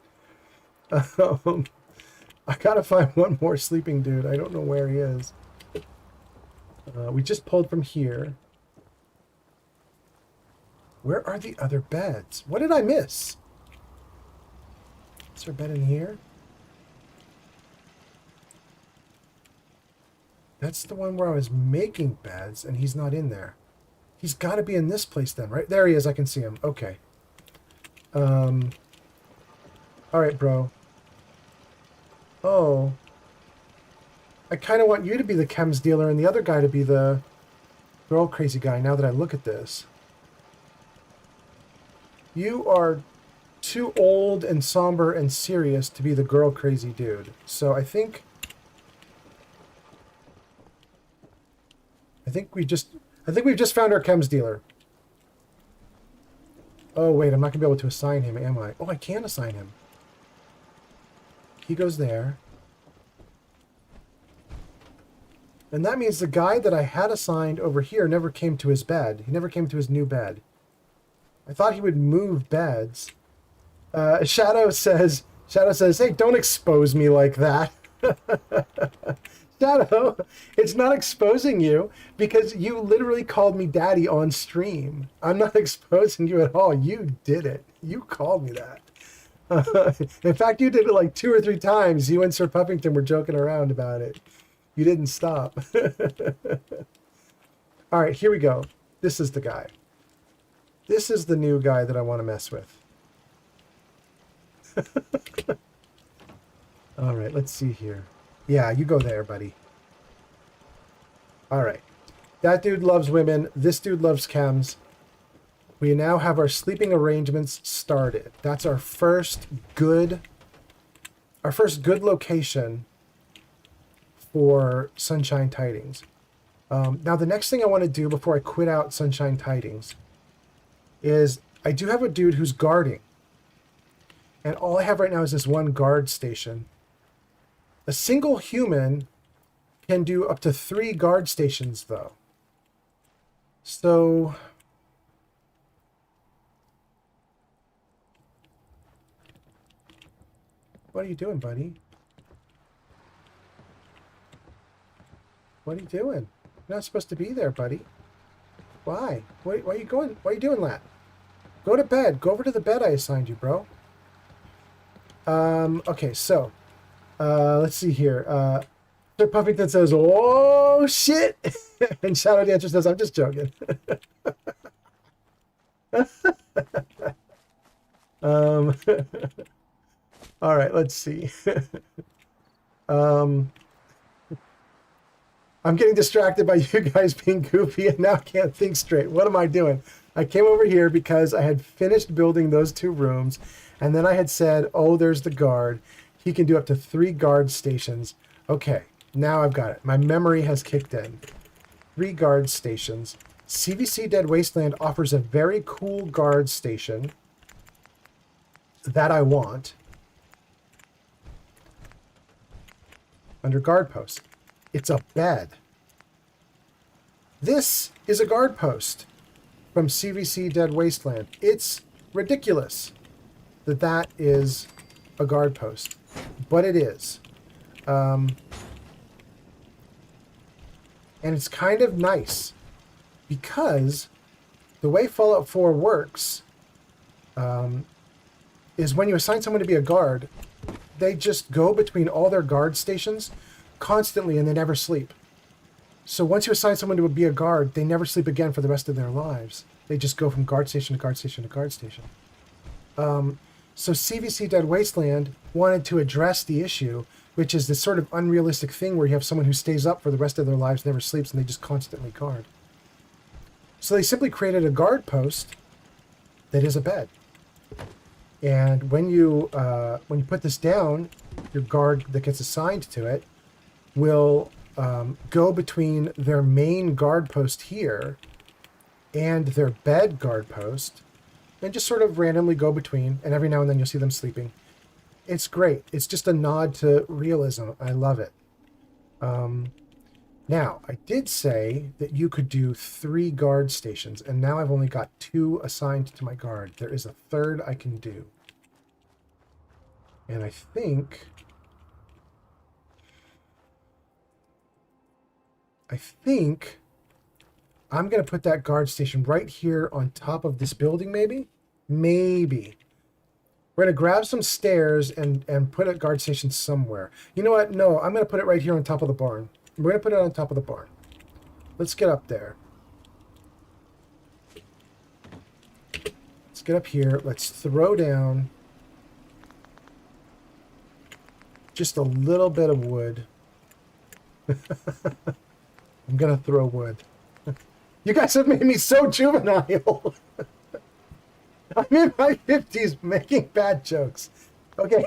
I gotta find one more sleeping dude. I don't know where he is. We just pulled from here. Where are the other beds? What did I miss? Is there a bed in here? That's the one where I was making beds, and he's not in there. He's got to be in this place then, right? There he is. I can see him. Okay. All right, bro. Oh. I kind of want you to be the chems dealer and the other guy to be the girl crazy guy now that I look at this. You are too old and somber and serious to be the girl crazy dude. So I think we've just found our chems dealer. Oh wait, I'm not gonna be able to assign him, am I? Oh, I can assign him. He goes there. And that means the guy that I had assigned over here never came to his bed. He never came to his new bed. I thought he would move beds. Shadow says, hey, don't expose me like that. Shadow, it's not exposing you because you literally called me daddy on stream. I'm not exposing you at all. You did it. You called me that. In fact, you did it like 2 or 3 times. You and Sir Puffington were joking around about it. You didn't stop. All right, here we go. This is the guy. This is the new guy that I want to mess with. All right, let's see here. Yeah, you go there, buddy. All right. That dude loves women. This dude loves chems. We now have our sleeping arrangements started. That's our first good location for Sunshine Tidings. Now, the next thing I want to do before I quit out Sunshine Tidings is I do have a dude who's guarding. And all I have right now is this one guard station. A single human can do up to 3 guard stations, though. So what are you doing, buddy? What are you doing? You're not supposed to be there, buddy. Why? Why are you going? Why are you doing that? Go to bed. Go over to the bed I assigned you, bro. Okay, so let's see here. Sir Puffington says, "Oh shit," and Shadow Dancer says, "I'm just joking." All right, let's see. I'm getting distracted by you guys being goofy and now I can't think straight. What am I doing? I came over here because I had finished building those 2 rooms, and then I had said, oh, there's the guard. He can do up to 3 guard stations. Okay, now I've got it. My memory has kicked in. 3 guard stations. CVC Dead Wasteland offers a very cool guard station that I want under guard post. It's a bed. This is a guard post from CVC Dead Wasteland. It's ridiculous that that is a guard post, but it is. And it's kind of nice because the way Fallout 4 works is when you assign someone to be a guard, they just go between all their guard stations constantly and they never sleep. So once you assign someone to be a guard, they never sleep again for the rest of their lives. They just go from guard station to guard station to guard station. So CVC Dead Wasteland wanted to address the issue, which is this sort of unrealistic thing where you have someone who stays up for the rest of their lives, never sleeps, and they just constantly guard. So they simply created a guard post that is a bed. And when you put this down, your guard that gets assigned to it will go between their main guard post here and their bed guard post, and just sort of randomly go between, and every now and then you'll see them sleeping. It's great. It's just a nod to realism. I love it. Now, I did say that you could do 3 guard stations, and now I've only got 2 assigned to my guard. There is a 3rd I can do. And I think I'm going to put that guard station right here on top of this building, maybe? Maybe. We're going to grab some stairs and put a guard station somewhere. You know what? No, I'm going to put it right here on top of the barn. We're going to put it on top of the barn. Let's get up there. Let's get up here. Let's throw down just a little bit of wood. I'm going to throw wood. You guys have made me so juvenile. I'm in my 50s making bad jokes. Okay.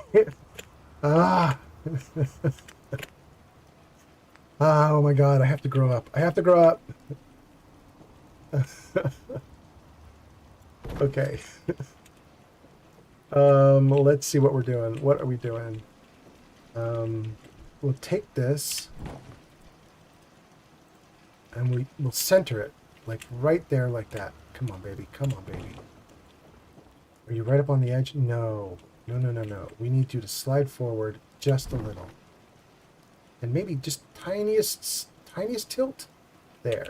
Oh my god, I have to grow up. I have to grow up. Okay. Let's see what we're doing. What are we doing? We'll take this and we'll center it like right there like that. Come on, baby. Come on, baby. Are you right up on the edge? No. No, no, no, no. We need you to slide forward just a little. And maybe just tiniest tilt. There.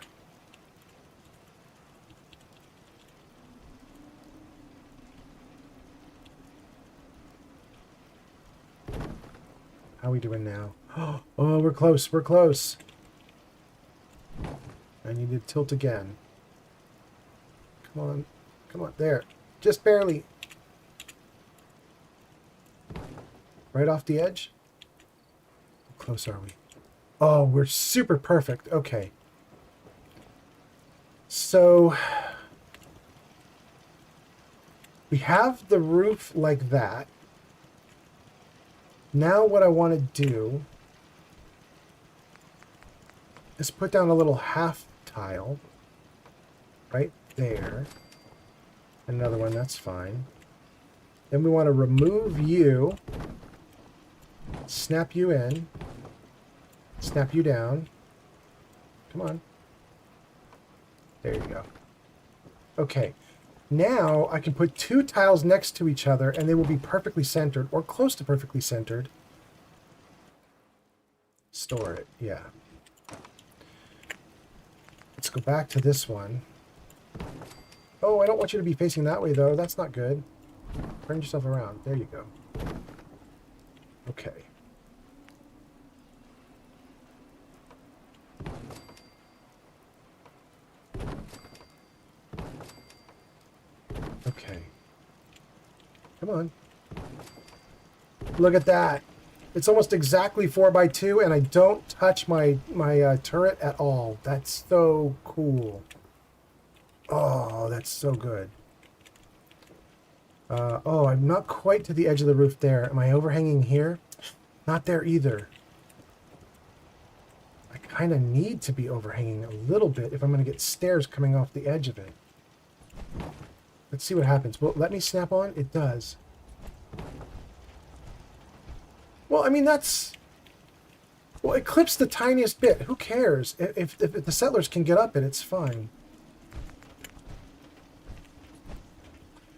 How are we doing now? Oh, we're close. We're close. I need to tilt again. Come on. Come on. There. Just barely. Right off the edge? How close are we? Oh, we're super perfect. Okay. So we have the roof like that. Now what I want to do is put down a little half tile right there. Another one, that's fine. Then we want to remove you, snap you in, snap you down. Come on. There you go. Okay. Now I can put 2 tiles next to each other and they will be perfectly centered or close to perfectly centered. Store it, yeah. Let's go back to this one. Oh, I don't want you to be facing that way though. That's not good. Turn yourself around. There you go. Okay. Okay. Come on. Look at that. It's almost exactly 4x2, and I don't touch my turret at all. That's so cool. Oh, that's so good. Oh, I'm not quite to the edge of the roof there. Am I overhanging here? Not there either. I kind of need to be overhanging a little bit if I'm going to get stairs coming off the edge of it. Let's see what happens. Will it let me snap on? It does. Well, I mean, that's... Well, it clips the tiniest bit. Who cares? If the settlers can get up it, it's fine.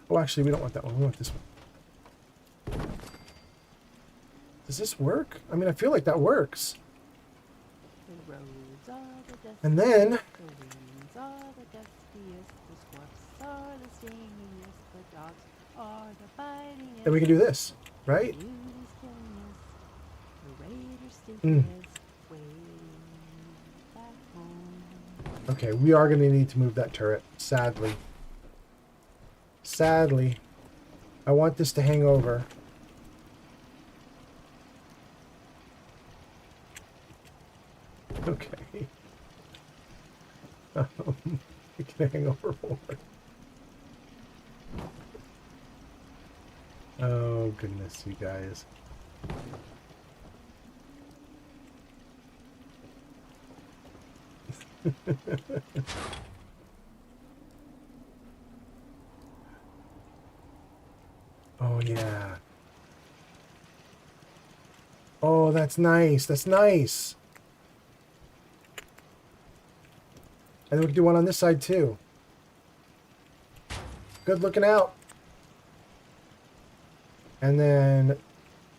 Oh, actually, we don't want that one. We want this one. Does this work? I mean, I feel like that works. The roads are the dust, And then... the winds are the dustiest, the squirts are the stingiest, the dogs are the bitingest. Then we can do this, right? The beauty's killing us, the raiders Mm. stinking us, way back home. Okay, we are going to need to move that turret, sadly. Sadly. I want this to hang over. Okay. It can hang over more. Oh, goodness, you guys. Oh, yeah. Oh, that's nice. That's nice. And then we can do one on this side, too. Good looking out. And then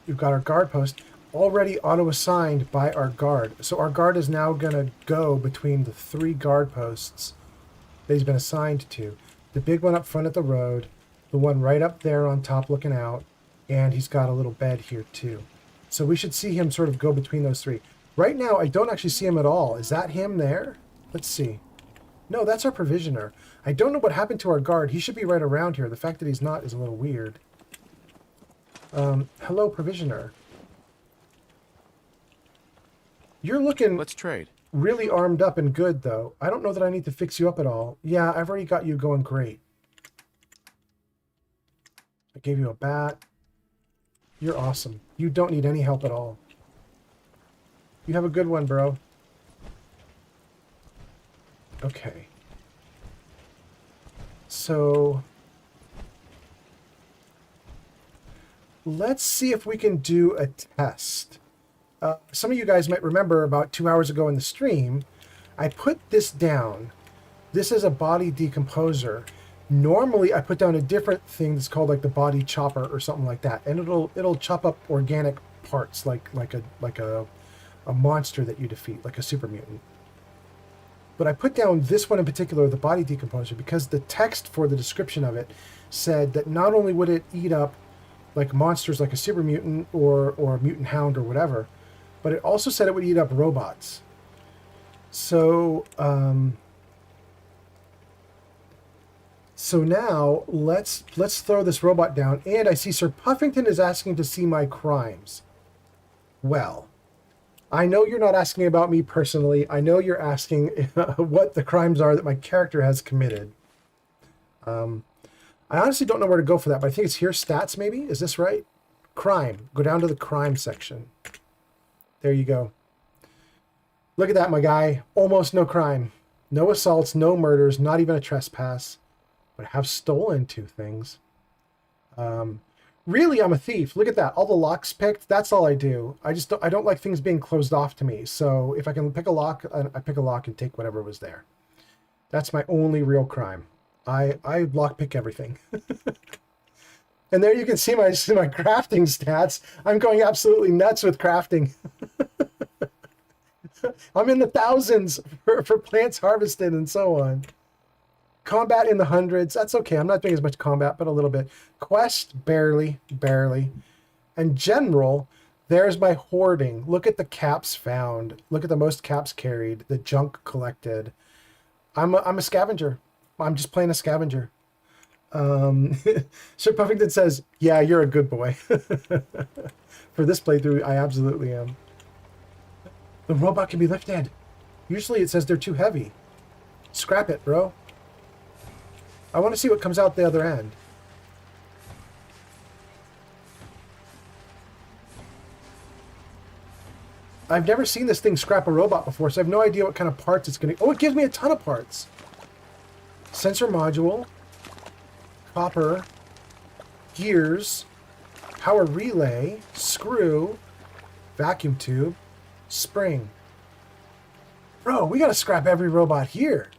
we've got our guard post already auto-assigned by our guard. So our guard is now going to go between the 3 guard posts that he's been assigned to. The big one up front at the road, the one right up there on top looking out, and he's got a little bed here too. So we should see him sort of go between those 3. Right now, I don't actually see him at all. Is that him there? Let's see. No, that's our provisioner. I don't know what happened to our guard. He should be right around here. The fact that he's not is a little weird. Hello, provisioner. You're looking Let's trade. really armed up and good, though. I don't know that I need to fix you up at all. Yeah, I've already got you going great. I gave you a bat. You're awesome. You don't need any help at all. You have a good one, bro. Okay. So... let's see if we can do a test. Some of you guys might remember about 2 hours ago in the stream, I put this down. This is a body decomposer. Normally, I put down a different thing that's called like the body chopper or something like that, and it'll chop up organic parts like a monster that you defeat, like a super mutant. But I put down this one in particular, the body decomposer, because the text for the description of it said that not only would it eat up like monsters like a super mutant or a mutant hound or whatever, but it also said it would eat up robots. So so now let's throw this robot down, and I see Sir Puffington is asking to see my crimes. Well, I know you're not asking about me personally. I know you're asking what the crimes are that my character has committed. I honestly don't know where to go for that, but I think it's here, stats maybe? Is this right? Crime. Go down to the crime section. There you go. Look at that, my guy. Almost no crime. No assaults, no murders, not even a trespass. But I have stolen 2 things. Really, I'm a thief. Look at that. All the locks picked. That's all I do. I don't like things being closed off to me. So if I can pick a lock, I pick a lock and take whatever was there. That's my only real crime. I lockpick everything. And there you can see my crafting stats. I'm going absolutely nuts with crafting. I'm in the thousands for plants harvested and so on. Combat in the hundreds. That's okay. I'm not doing as much combat, but a little bit. Quest, barely. And general, there's my hoarding. Look at the caps found. Look at the most caps carried. The junk collected. I'm a scavenger. I'm just playing a scavenger. Sir Puffington says, yeah, you're a good boy. For this playthrough, I absolutely am. The robot can be lifted. Usually it says they're too heavy. Scrap it, bro. I want to see what comes out the other end. I've never seen this thing scrap a robot before, so I have no idea what kind of parts it's going to... Oh, it gives me a ton of parts. Sensor module. Copper. Gears. Power relay. Screw. Vacuum tube. Spring. Bro, we got to scrap every robot here.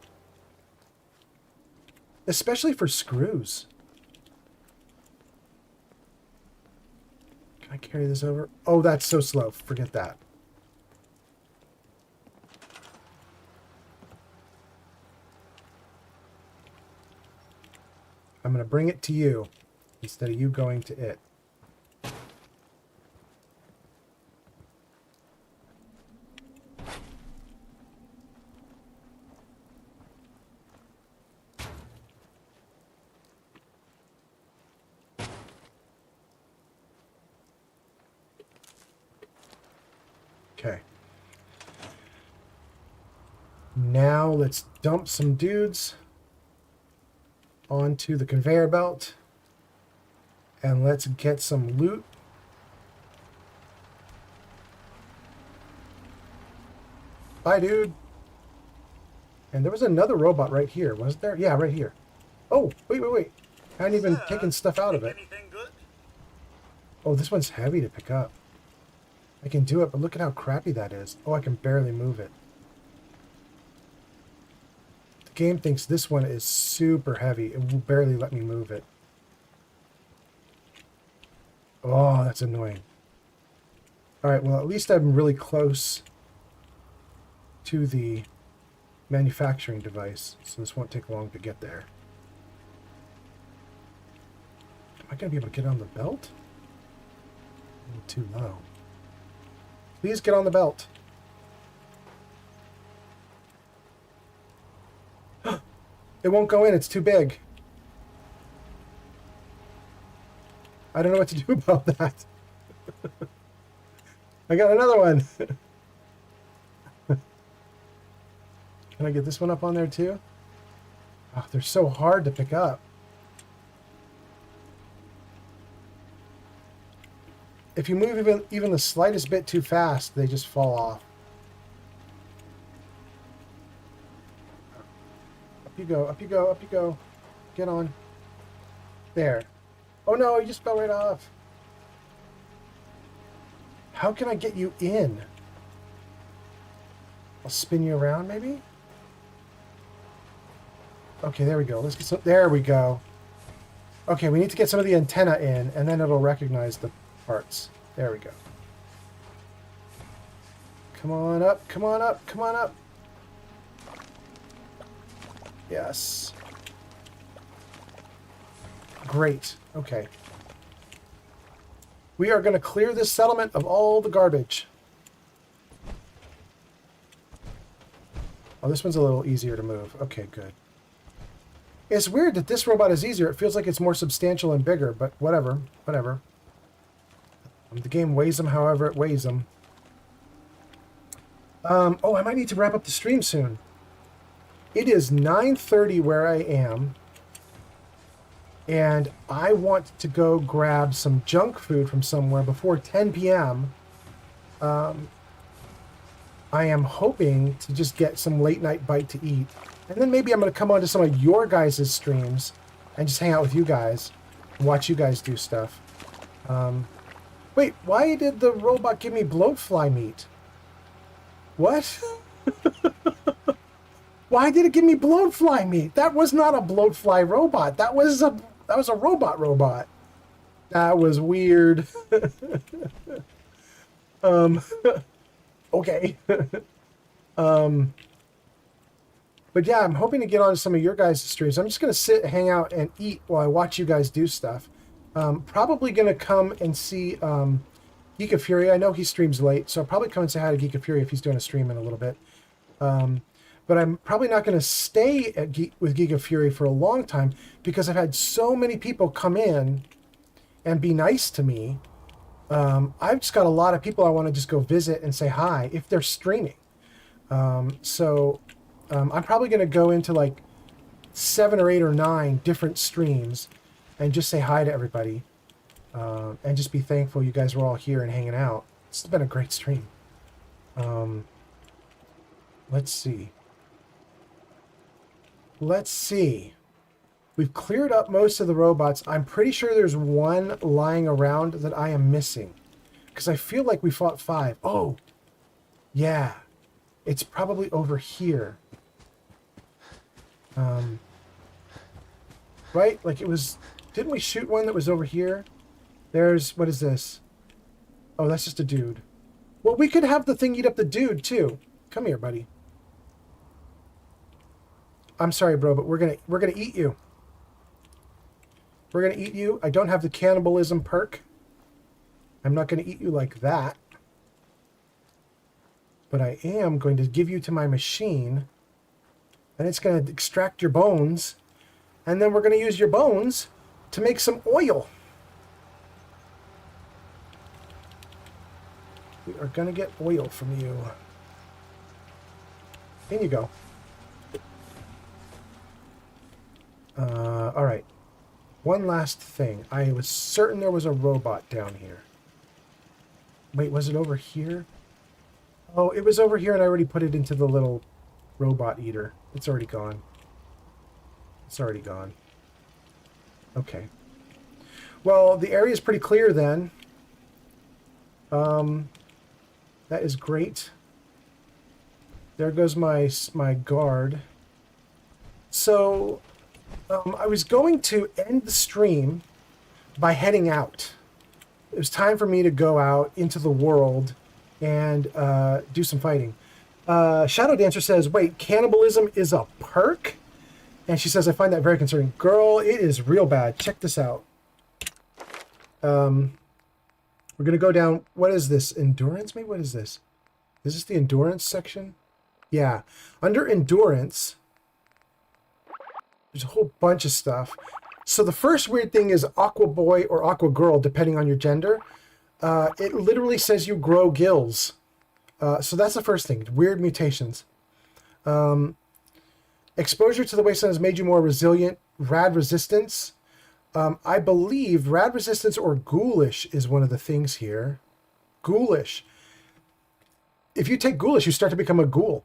Especially for screws. Can I carry this over? Oh, that's so slow. Forget that. I'm going to bring it to you instead of you going to it. Okay. Now let's dump some dudes onto the conveyor belt and let's get some loot. Bye, dude. And there was another robot right here, wasn't there? Yeah, right here. Oh, wait. I hadn't even taken stuff out of it. Anything good? Oh, this one's heavy to pick up. I can do it, but look at how crappy that is. Oh, I can barely move it. The game thinks this one is super heavy. It will barely let me move it. Oh, that's annoying. Alright, well, at least I'm really close to the manufacturing device, so this won't take long to get there. Am I going to be able to get on the belt? A little too low. Please get on the belt. It won't go in, it's too big. I don't know what to do about that. I got another one. Can I get this one up on there too? Oh, they're so hard to pick up. If you move even the slightest bit too fast, they just fall off. Up you go, up you go, up you go. Get on. There. Oh no, you just fell right off. How can I get you in? I'll spin you around, maybe? Okay, there we go. Let's get some... There we go. Okay, we need to get some of the antenna in, and then it'll recognize the parts. There we go. Come on up, come on up, come on up. Yes. Great. Okay. We are going to clear this settlement of all the garbage. Oh, this one's a little easier to move. Okay, good. It's weird that this robot is easier. It feels like it's more substantial and bigger, but whatever. Whatever. The game weighs them however it weighs them. Oh, I might need to wrap up the stream soon. It is 9:30 where I am. And I want to go grab some junk food from somewhere before 10 p.m. I am hoping to just get some late night bite to eat. And then maybe I'm going to come on to some of your guys' streams and just hang out with you guys and watch you guys do stuff. Wait, why did the robot give me bloatfly meat? What? Why did it give me bloatfly meat? That was not a bloatfly robot. That was a robot. That was weird. Okay. But yeah, I'm hoping to get on some of your guys' streams. I'm just going to sit, hang out, and eat while I watch you guys do stuff. Probably going to come and see Geek of Fury. I know he streams late, so I'll probably come and say hi to Geek of Fury if he's doing a stream in a little bit. but I'm probably not going to stay with Geek of Fury for a long time because I've had so many people come in and be nice to me. I've just got a lot of people I want to just go visit and say hi if they're streaming. So I'm probably going to go into like 7 or 8 or 9 different streams and just say hi to everybody and just be thankful you guys were all here and hanging out. It's been a great stream. Let's see. We've cleared up most of the robots. I'm pretty sure there's one lying around that I am missing. Because I feel like we fought 5. Oh, yeah. It's probably over here. Right? Like it was... Didn't we shoot one that was over here? There's... What is this? Oh, that's just a dude. Well, we could have the thing eat up the dude, too. Come here, buddy. I'm sorry, bro, but we're gonna eat you. We're gonna eat you. I don't have the cannibalism perk. I'm not gonna eat you like that. But I am going to give you to my machine, and it's gonna extract your bones, and then we're gonna use your bones to make some oil. We are gonna get oil from you. In you go. All right. One last thing. I was certain there was a robot down here. Wait, was it over here? Oh, it was over here and I already put it into the little robot eater. It's already gone. It's already gone. Okay. Well, the area is pretty clear then. That is great. There goes my guard. So... I was going to end the stream by heading out. It was time for me to go out into the world and do some fighting. Shadow Dancer says, wait, cannibalism is a perk? And she says, I find that very concerning. Girl, it is real bad. Check this out. We're going to go down. What is this? Endurance? Maybe what is this? Is this the endurance section? Yeah. Under endurance... There's a whole bunch of stuff. So the first weird thing is Aqua Boy or Aqua Girl, depending on your gender. It literally says you grow gills. So that's the first thing. Weird mutations. Exposure to the wasteland has made you more resilient. Rad resistance. I believe rad resistance or ghoulish is one of the things here. Ghoulish. If you take ghoulish, you start to become a ghoul.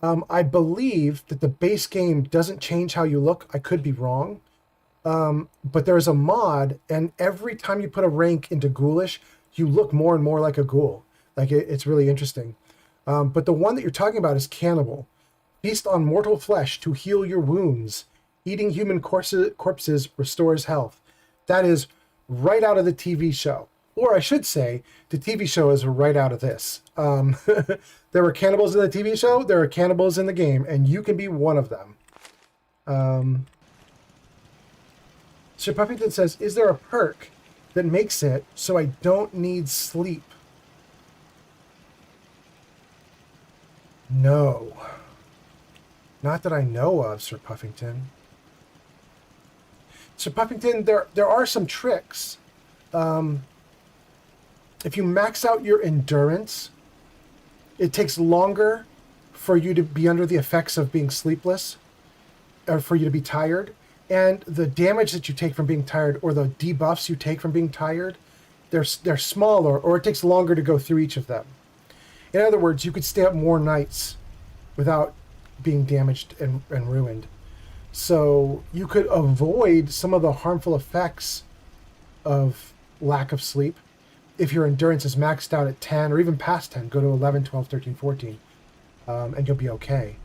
I believe that the base game doesn't change how you look. I could be wrong. But there is a mod, and every time you put a rank into ghoulish, you look more and more like a ghoul. Like, it's really interesting. But the one that you're talking about is cannibal. Feast on mortal flesh to heal your wounds. Eating human corpses restores health. That is right out of the TV show. Or I should say, the TV show is right out of this. There were cannibals in the TV show, there are cannibals in the game, and you can be one of them. Sir Puffington says, is there a perk that makes it so I don't need sleep? No. Not that I know of, Sir Puffington. Sir Puffington, there are some tricks. If you max out your endurance, it takes longer for you to be under the effects of being sleepless, or for you to be tired. And the damage that you take from being tired, or the debuffs you take from being tired, they're smaller, or it takes longer to go through each of them. In other words, you could stay up more nights without being damaged and ruined. So you could avoid some of the harmful effects of lack of sleep if your endurance is maxed out at 10 or even past 10. Go to 11, 12, 13, 14, and you'll be okay.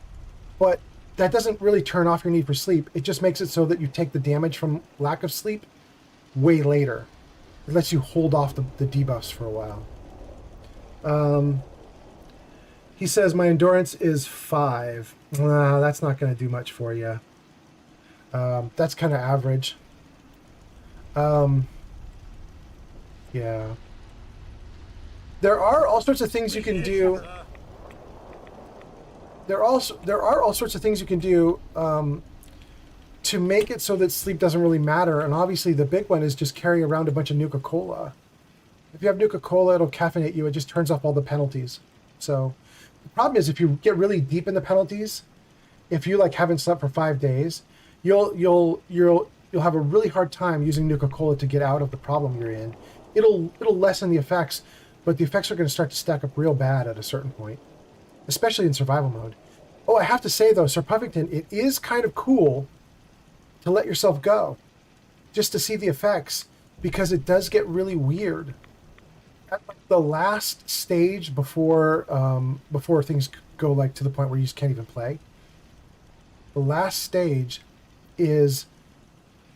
But that doesn't really turn off your need for sleep. It just makes it so that you take the damage from lack of sleep way later. It lets you hold off the debuffs for a while. He says, my endurance is 5. That's not going to do much for you. That's kind of average. Yeah. There are all sorts of things you can do. there are all sorts of things you can do to make it so that sleep doesn't really matter. And obviously the big one is just carry around a bunch of Nuka-Cola. If you have Nuka-Cola, it'll caffeinate you. It just turns off all the penalties. So the problem is if you get really deep in the penalties, if you like haven't slept for 5 days, you'll have a really hard time using Nuka-Cola to get out of the problem you're in. It'll lessen the effects, but the effects are going to start to stack up real bad at a certain point, especially in survival mode. Oh, I have to say though, Sir Puffington, it is kind of cool to let yourself go just to see the effects, because it does get really weird. At the last stage before things go like to the point where you just can't even play, the last stage is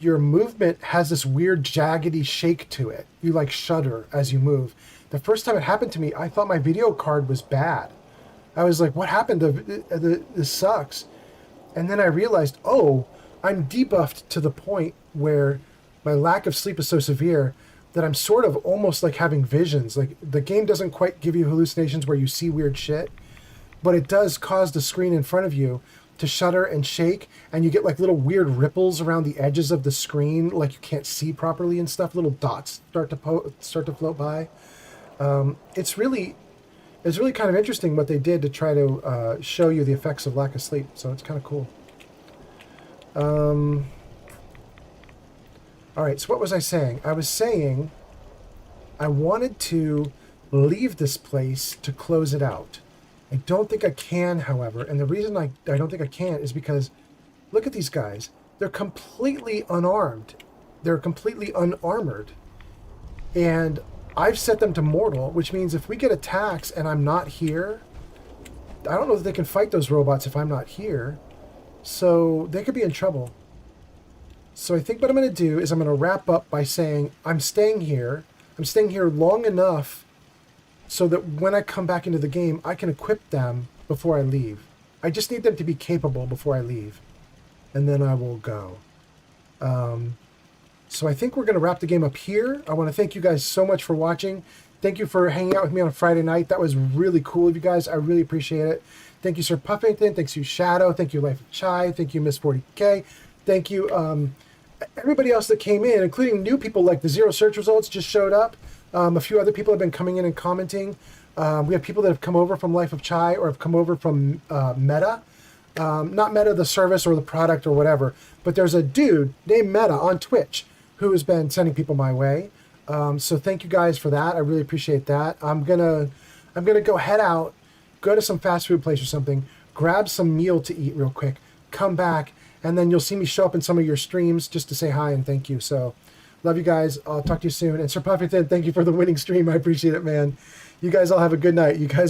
your movement has this weird jaggedy shake to it. You like shudder as you move. The first time it happened to me, I thought my video card was bad. I was like, what happened? This sucks. And then I realized, oh, I'm debuffed to the point where my lack of sleep is so severe that I'm sort of almost like having visions. Like the game doesn't quite give you hallucinations where you see weird shit, but it does cause the screen in front of you to shudder and shake, and you get like little weird ripples around the edges of the screen, like you can't see properly and stuff. Little dots start to float by. It's really kind of interesting what they did to try to show you the effects of lack of sleep. So it's kind of cool. All right, so what was I saying? I was saying I wanted to leave this place to close it out. I don't think I can, however, and the reason I don't think I can is because look at these guys. They're completely unarmed. They're completely unarmored. And I've set them to mortal, which means if we get attacks and I'm not here, I don't know if they can fight those robots if I'm not here. So they could be in trouble. So I think what I'm going to do is I'm going to wrap up by saying I'm staying here. I'm staying here long enough so that when I come back into the game, I can equip them before I leave. I just need them to be capable before I leave. And then I will go. So I think we're going to wrap the game up here. I want to thank you guys so much for watching. Thank you for hanging out with me on a Friday night. That was really cool of you guys. I really appreciate it. Thank you, Sir Puffington. Thanks you, Shadow. Thank you, Life of Chai. Thank you, Miss 40K. Thank you, everybody else that came in, including new people like the Zero Search Results just showed up. A few other people have been coming in and commenting. We have people that have come over from Life of Chai or have come over from Meta. Not Meta, the service or the product or whatever, but there's a dude named Meta on Twitch who has been sending people my way. So thank you guys for that. I really appreciate that. I'm gonna go head out, go to some fast food place or something, grab some meal to eat real quick, come back, and then you'll see me show up in some of your streams just to say hi and thank you. So love you guys. I'll talk to you soon. And Sir Puffington, thank you for the winning stream. I appreciate it, man. You guys all have a good night. You guys